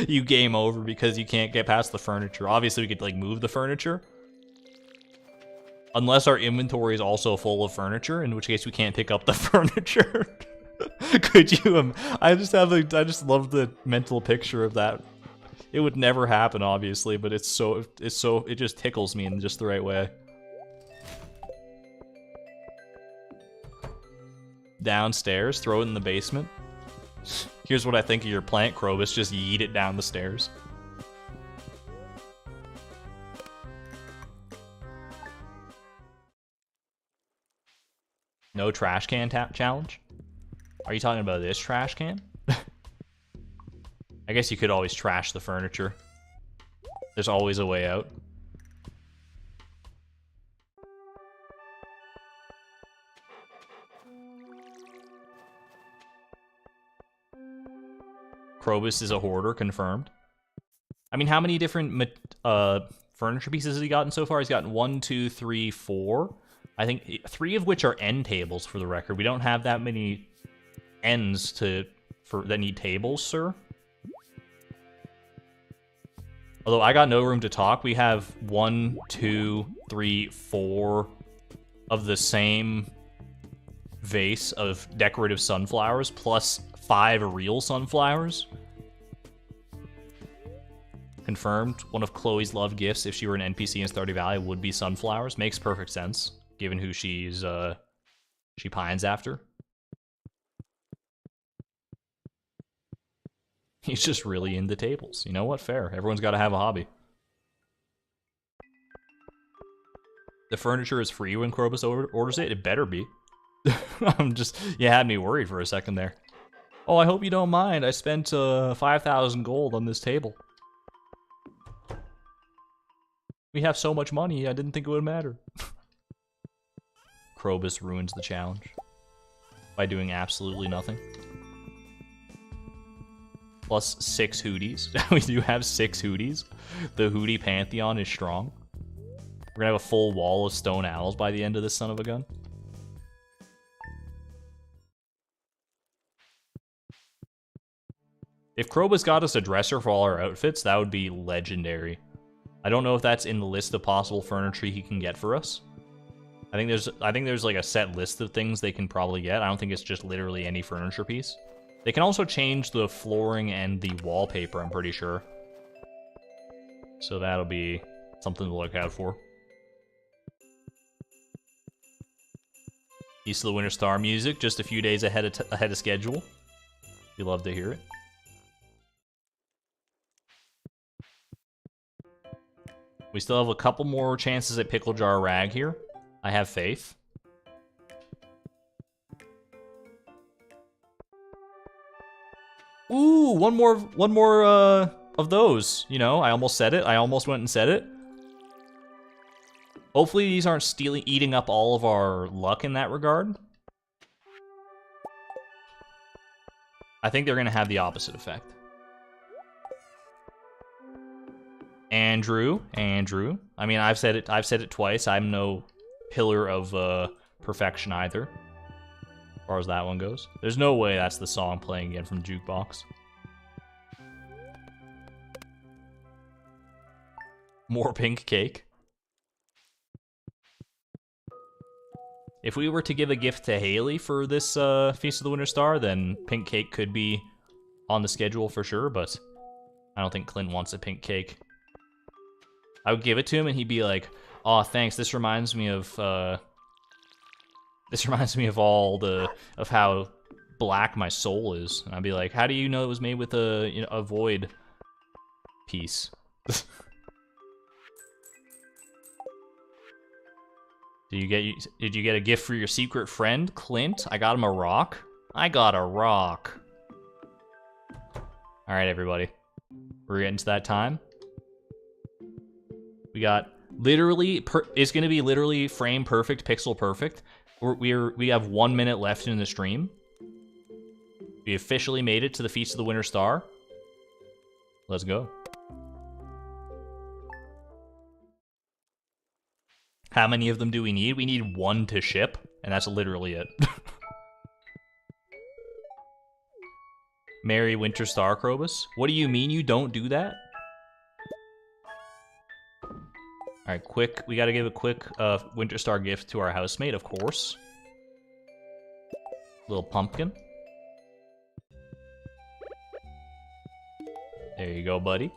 You game over because you can't get past the furniture. Obviously, we could like move the furniture. Unless our inventory is also full of furniture, in which case we can't pick up the furniture. Could you? I just love the mental picture of that. It would never happen, obviously, but it just tickles me in just the right way. Downstairs, throw it in the basement. Here's what I think of your plant, Krobus. Just yeet it down the stairs. No trash can challenge? Are you talking about this trash can? I guess you could always trash the furniture. There's always a way out. Krobus is a hoarder, confirmed. I mean, how many different furniture pieces has he gotten so far? He's gotten 1, 2, 3, 4. I think 3 of which are end tables, for the record. We don't have that many ends that need tables, sir. Although I got no room to talk, we have 1, 2, 3, 4 of the same vase of decorative sunflowers, plus 5 real sunflowers. Confirmed. One of Chloe's love gifts, if she were an NPC in Stardew Valley, would be sunflowers. Makes perfect sense, given who she pines after. He's just really into tables. You know what? Fair. Everyone's got to have a hobby. The furniture is free when Krobus orders it. It better be. You had me worried for a second there. Oh, I hope you don't mind. I spent 5,000 gold on this table. We have so much money, I didn't think it would matter. Krobus ruins the challenge by doing absolutely nothing. Plus 6 hooties. We do have 6 hooties. The hootie pantheon is strong. We're gonna have a full wall of stone owls by the end of this son of a gun. If Krobus got us a dresser for all our outfits, that would be legendary. I don't know if that's in the list of possible furniture he can get for us. I think there's like a set list of things they can probably get. I don't think it's just literally any furniture piece. They can also change the flooring and the wallpaper, I'm pretty sure. So that'll be something to look out for. East of the Winter Star music, just a few days ahead of schedule. You love to hear it. We still have a couple more chances at Pickle Jar Rag here. I have faith. Ooh, one more of those. You know, I almost said it. I almost went and said it. Hopefully these aren't eating up all of our luck in that regard. I think they're gonna have the opposite effect. Andrew. I mean, I've said it twice. I'm no pillar of perfection either, as far as that one goes. There's no way that's the song playing again from Jukebox. More pink cake. If we were to give a gift to Haley for this Feast of the Winter Star, then pink cake could be on the schedule for sure, but I don't think Clint wants a pink cake. I would give it to him and he'd be like, "Aw, thanks, this reminds me of all of how black my soul is." And I'd be like, "How do you know it was made with a void piece?" Did you get a gift for your secret friend, Clint? I got him a rock. I got a rock. All right, everybody. We're getting to that time. We got literally, it's going to be literally frame perfect, pixel perfect. We have 1 minute left in the stream. We officially made it to the Feast of the Winter Star. Let's go. How many of them do we need? We need 1 to ship, and that's literally it. Merry Winter Star, Krobus. What do you mean you don't do that? Alright, quick. We gotta give a quick Winter Star gift to our housemate, of course. Little pumpkin. There you go, buddy.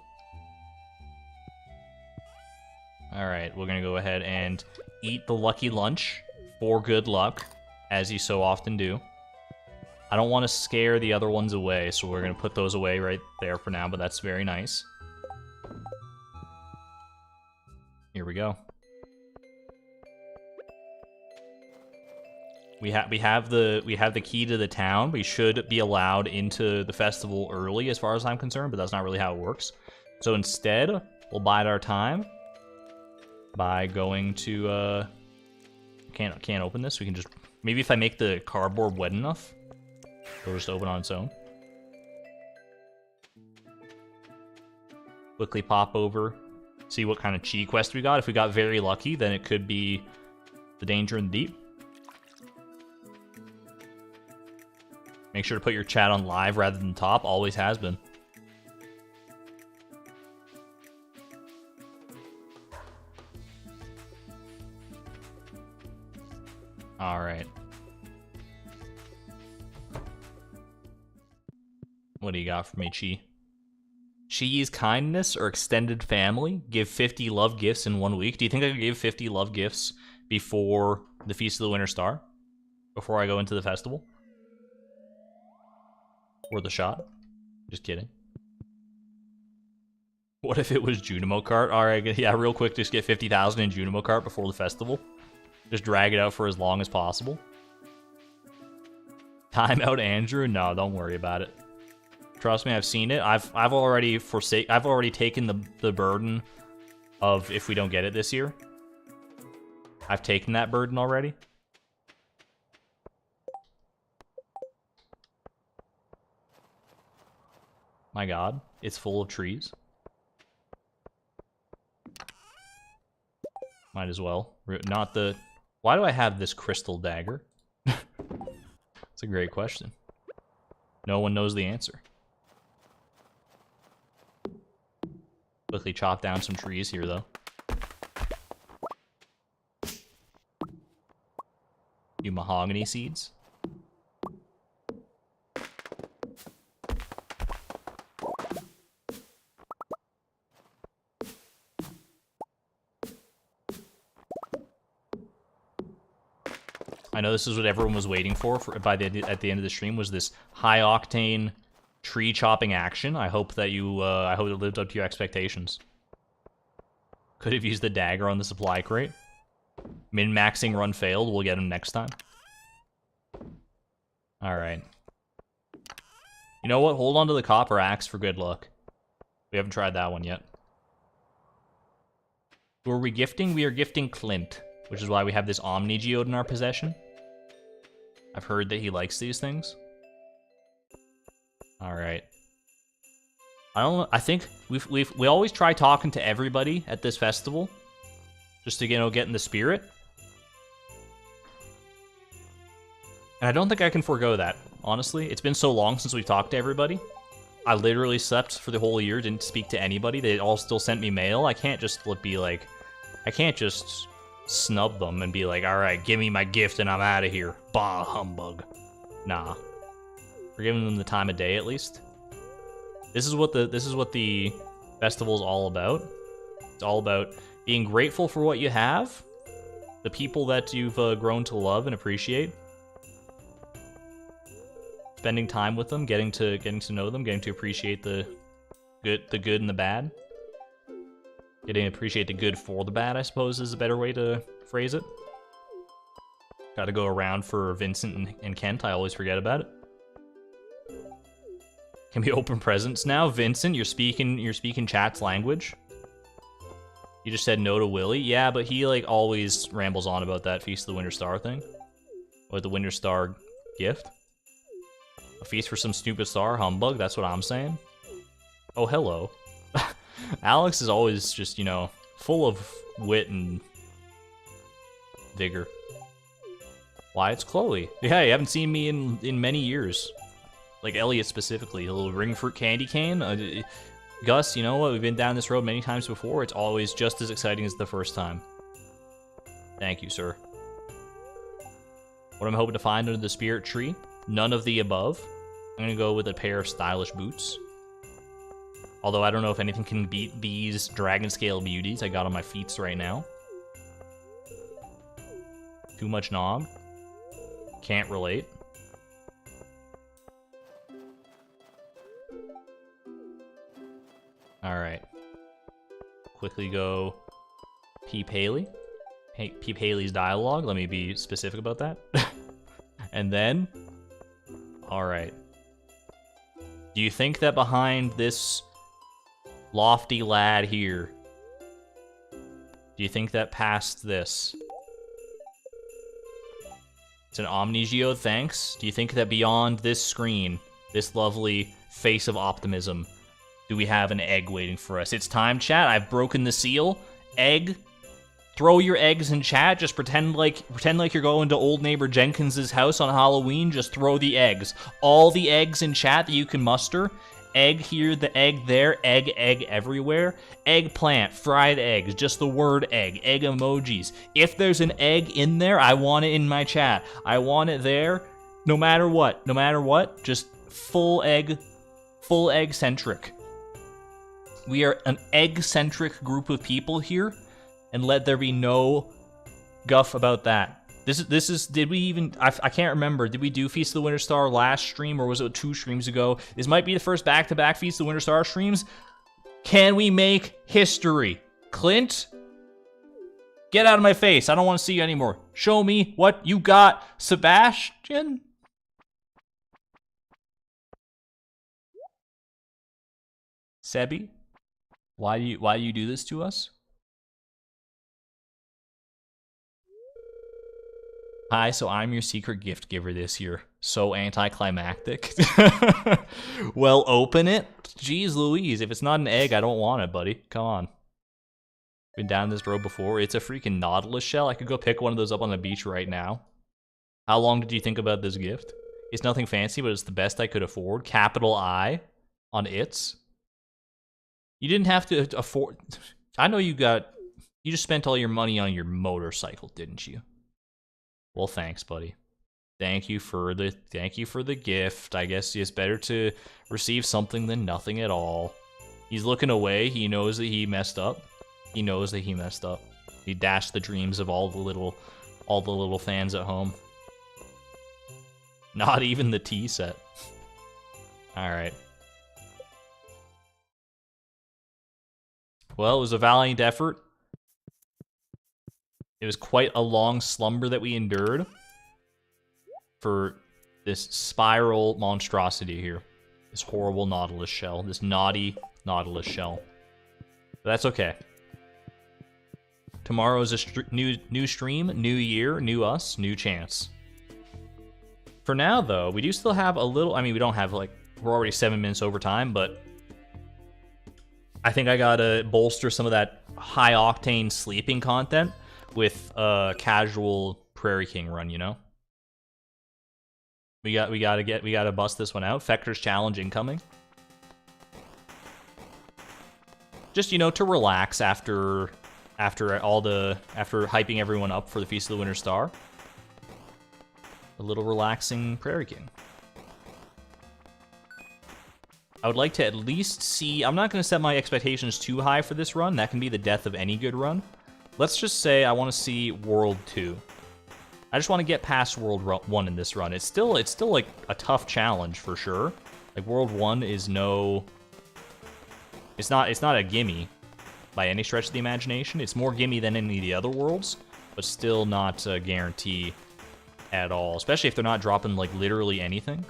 Alright, we're gonna go ahead and eat the lucky lunch for good luck, as you so often do. I don't want to scare the other ones away, so we're gonna put those away right there for now, but that's very nice. Here we go. We have the key to the town. We should be allowed into the festival early, as far as I'm concerned, but that's not really how it works. So instead, we'll bide our time by going to can't open this. We can just, maybe if I make the cardboard wet enough, it'll just open on its own. Quickly pop over. See what kind of chi quest we got. If we got very lucky, then it could be the Danger in the Deep. Make sure to put your chat on live rather than top. Always has been. Alright. What do you got for me, Chi? Chi's kindness or extended family. Give 50 love gifts in 1 week. Do you think I could give 50 love gifts before the Feast of the Winter Star? Before I go into the festival? Or the shot? Just kidding. What if it was Junimo Kart? Alright, yeah, real quick, just get 50,000 in Junimo Kart before the festival. Just drag it out for as long as possible. Timeout Andrew? No, don't worry about it. Trust me, I've seen it. I've already taken the burden of if we don't get it this year. I've taken that burden already. My god, it's full of trees. Might as well. Not the... Why do I have this crystal dagger? That's a great question. No one knows the answer. Quickly chop down some trees here, though. Few mahogany seeds. I know this is what everyone was waiting for at the end of the stream, was this high octane tree chopping action. I hope that I hope it lived up to your expectations. Could have used the dagger on the supply crate. Min-maxing run failed. We'll get him next time. Alright. You know what? Hold on to the copper axe for good luck. We haven't tried that one yet. Who are we gifting? We are gifting Clint, which is why we have this Omni Geode in our possession. I've heard that he likes these things. Alright. I think we always try talking to everybody at this festival. Just to, get in the spirit. And I don't think I can forego that, honestly. It's been so long since we've talked to everybody. I literally slept for the whole year, didn't speak to anybody. They all still sent me mail. I can't just be like... I can't just snub them and be like, alright, give me my gift and I'm out of here. Bah, humbug. Nah. We're giving them the time of day, at least. This is what the festival's all about. It's all about being grateful for what you have, the people that you've grown to love and appreciate, spending time with them, getting to know them, getting to appreciate the good and the bad, getting to appreciate the good for the bad, I suppose, is a better way to phrase it. Got to go around for Vincent and Kent. I always forget about it. Can we open presents now, Vincent? You're speaking chat's language. You just said no to Willy? Yeah, but he, always rambles on about that Feast of the Winter Star thing. Or the Winter Star gift. A feast for some stupid star? Humbug, that's what I'm saying. Oh, hello. Alex is always just, full of wit and vigor. Why, it's Chloe. Yeah, you haven't seen me in many years. Like Elliot specifically. A little ring fruit candy cane. Gus, you know what? We've been down this road many times before. It's always just as exciting as the first time. Thank you, sir. What am I hoping to find under the spirit tree? None of the above. I'm going to go with a pair of stylish boots. Although I don't know if anything can beat these dragon scale beauties I got on my feet right now. Too much nog. Can't relate. Alright. Quickly go Peep Haley. Hey, Peep Haley's dialogue. Let me be specific about that. And then... Alright. Do you think that behind this lofty lad here... Do you think that past this... It's an Omni Geode, thanks. Do you think that beyond this screen, this lovely face of optimism... Do we have an egg waiting for us? It's time, chat. I've broken the seal. Egg. Throw your eggs in chat. Just pretend like you're going to old neighbor Jenkins's house on Halloween. Just throw the eggs. All the eggs in chat that you can muster. Egg here, the egg there, egg everywhere. Eggplant, fried eggs, just the word egg emojis. If there's an egg in there, I want it in my chat. I want it there no matter what. No matter what, just full egg centric. We are an egg-centric group of people here, and let there be no guff about that. This is, did we even, I can't remember, did we do Feast of the Winter Star last stream, or was it 2 streams ago? This might be the first back-to-back Feast of the Winter Star streams. Can we make history? Clint? Get out of my face. I don't want to see you anymore. Show me what you got, Sebastian. Sebi? Why do you do this to us? Hi, so I'm your secret gift giver this year. So anticlimactic. Well, open it. Jeez Louise, if it's not an egg, I don't want it, buddy. Come on. Been down this road before. It's a freaking nautilus shell. I could go pick one of those up on the beach right now. How long did you think about this gift? It's nothing fancy, but it's the best I could afford. Capital I on its. You didn't have to afford... I know you just spent all your money on your motorcycle, didn't you? Well, thanks, buddy. Thank you for the gift. I guess it's better to receive something than nothing at all. He's looking away. He knows that he messed up. He knows that he messed up. He dashed the dreams of all the little fans at home. Not even the tea set. All right. Well, it was a valiant effort. It was quite a long slumber that we endured for this spiral monstrosity here. This horrible nautilus shell. This naughty nautilus shell. But that's okay. Tomorrow is a new stream, new year, new us, new chance. For now, though, we do still have a little... I mean, we don't have, like... We're already 7 minutes over time, but... I think I gotta bolster some of that high-octane sleeping content with a casual Prairie King run, you know? We gotta bust this one out. Fector's challenge incoming. Just, you know, to relax after hyping everyone up for the Feast of the Winter Star. A little relaxing Prairie King. I would like to at least see... I'm not going to set my expectations too high for this run. That can be the death of any good run. Let's just say I want to see World 2. I just want to get past World 1 in this run. It's still like a tough challenge for sure. Like World 1 is no... It's not a gimme by any stretch of the imagination. It's more gimme than any of the other worlds, but still not a guarantee at all. Especially if they're not dropping like literally anything.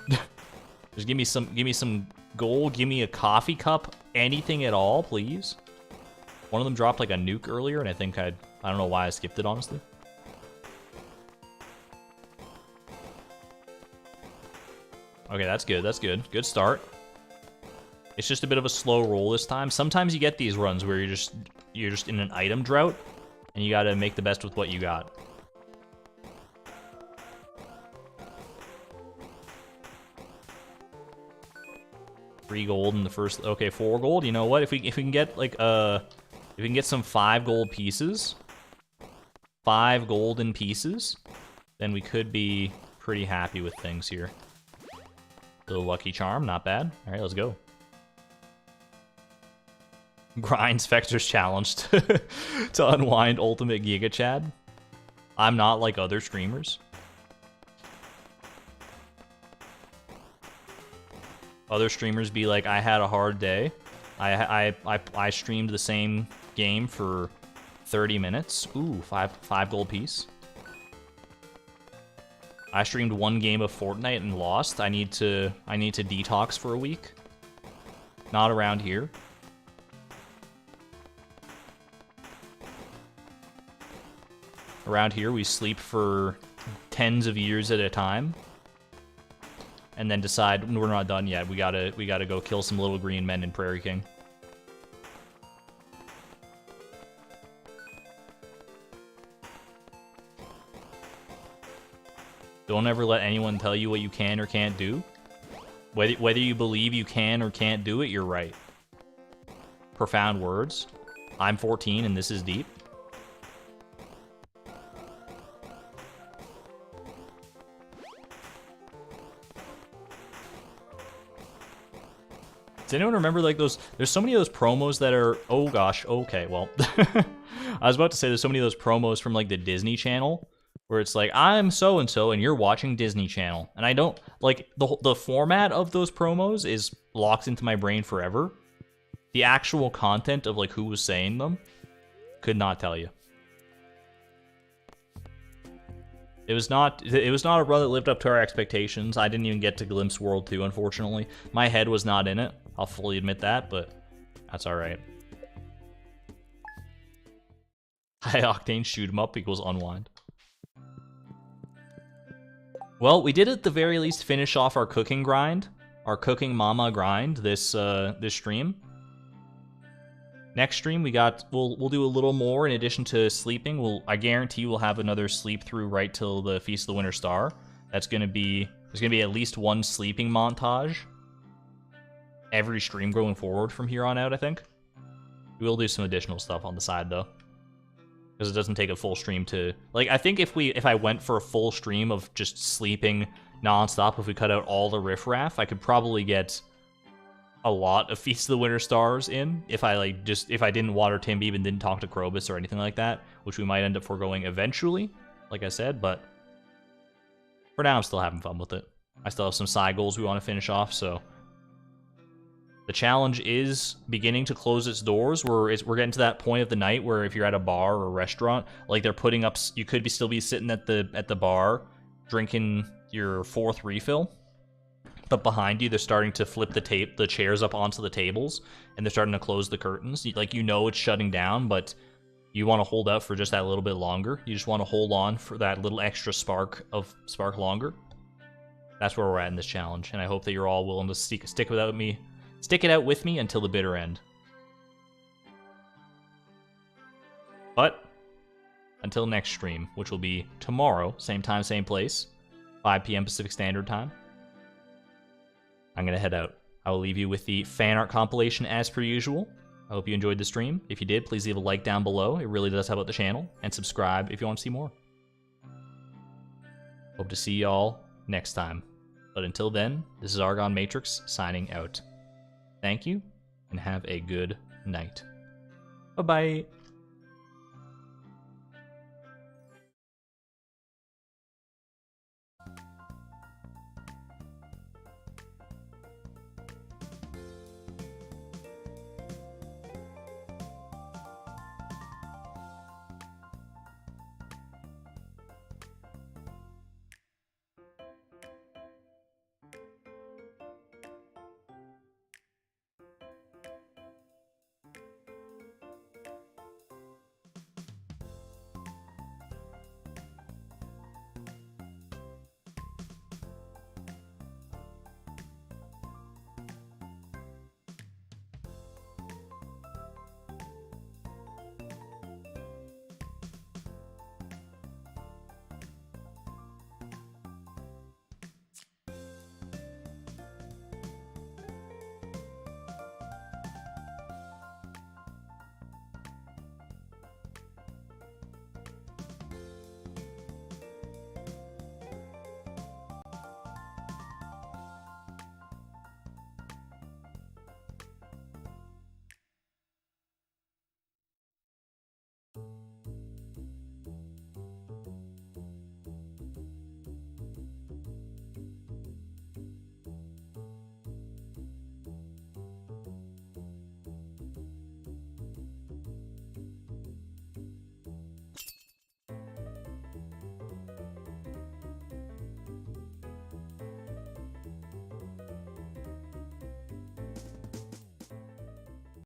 Just give me some gold, give me a coffee cup, anything at all, please. One of them dropped like a nuke earlier, and I think I don't know why I skipped it, honestly. Okay, that's good, that's good. Good start. It's just a bit of a slow roll this time. Sometimes you get these runs where you're just in an item drought, and you gotta make the best with what you got. Three gold in the first... Okay, 4 gold. You know what? If we can get like if we can get some 5 gold pieces, 5 golden pieces, then we could be pretty happy with things here. Little lucky charm, not bad. All right, let's go. Grinds Vector's challenged to unwind Ultimate Giga Chad. I'm not like other streamers. Other streamers be like, I had a hard day. I streamed the same game for 30 minutes. Ooh, 5 gold piece. I streamed 1 game of Fortnite and lost. I need to detox for a week. Not around here. Around here, we sleep for tens of years at a time. And then decide we're not done yet. We gotta go kill some little green men in Prairie King. Don't ever let anyone tell you what you can or can't do. Whether you believe you can or can't do it, you're right. Profound words. I'm 14 and this is deep. Does anyone remember like those? There's so many of those promos that are, oh gosh, okay, well. I was about to say there's so many of those promos from like the Disney Channel where it's like, I'm so-and-so and you're watching Disney Channel. And I don't, like, the format of those promos is locked into my brain forever. The actual content of like who was saying them, could not tell you. It was not a run that lived up to our expectations. I didn't even get to glimpse World 2, unfortunately. My head was not in it. I'll fully admit that, but that's alright. High octane shoot 'em up equals unwind. Well, we did at the very least finish off our cooking grind, our cooking mama grind this this stream. Next stream we'll do a little more in addition to sleeping. I guarantee we'll have another sleep through right till the Feast of the Winter Star. There's gonna be at least one sleeping montage every stream going forward from here on out, I think. We'll do some additional stuff on the side though, because it doesn't take a full stream to, like, I think if I went for a full stream of just sleeping nonstop, if we cut out all the riffraff, I could probably get a lot of Feast of the Winter Stars in if I didn't water Timbeeb and didn't talk to Krobus or anything like that, which we might end up foregoing eventually, like I said, but for now I'm still having fun with it. I still have some side goals we want to finish off, so the challenge is beginning to close its doors. We're getting to that point of the night where if you're at a bar or a restaurant, like they're putting up, you could still be sitting at the bar drinking your 4th refill, but behind you they're starting to flip the chairs up onto the tables, and they're starting to close the curtains. Like, you know it's shutting down, but you want to hold out for just that little bit longer. You just want to hold on for that little extra spark longer. That's where we're at in this challenge, and I hope that you're all willing to stick it out with me until the bitter end. But until next stream, which will be tomorrow, same time, same place, 5 p.m. Pacific Standard Time, I'm going to head out. I will leave you with the fan art compilation as per usual. I hope you enjoyed the stream. If you did, please leave a like down below. It really does help out the channel. And subscribe if you want to see more. Hope to see y'all next time. But until then, this is Argon Matrix signing out. Thank you, and have a good night. Bye-bye.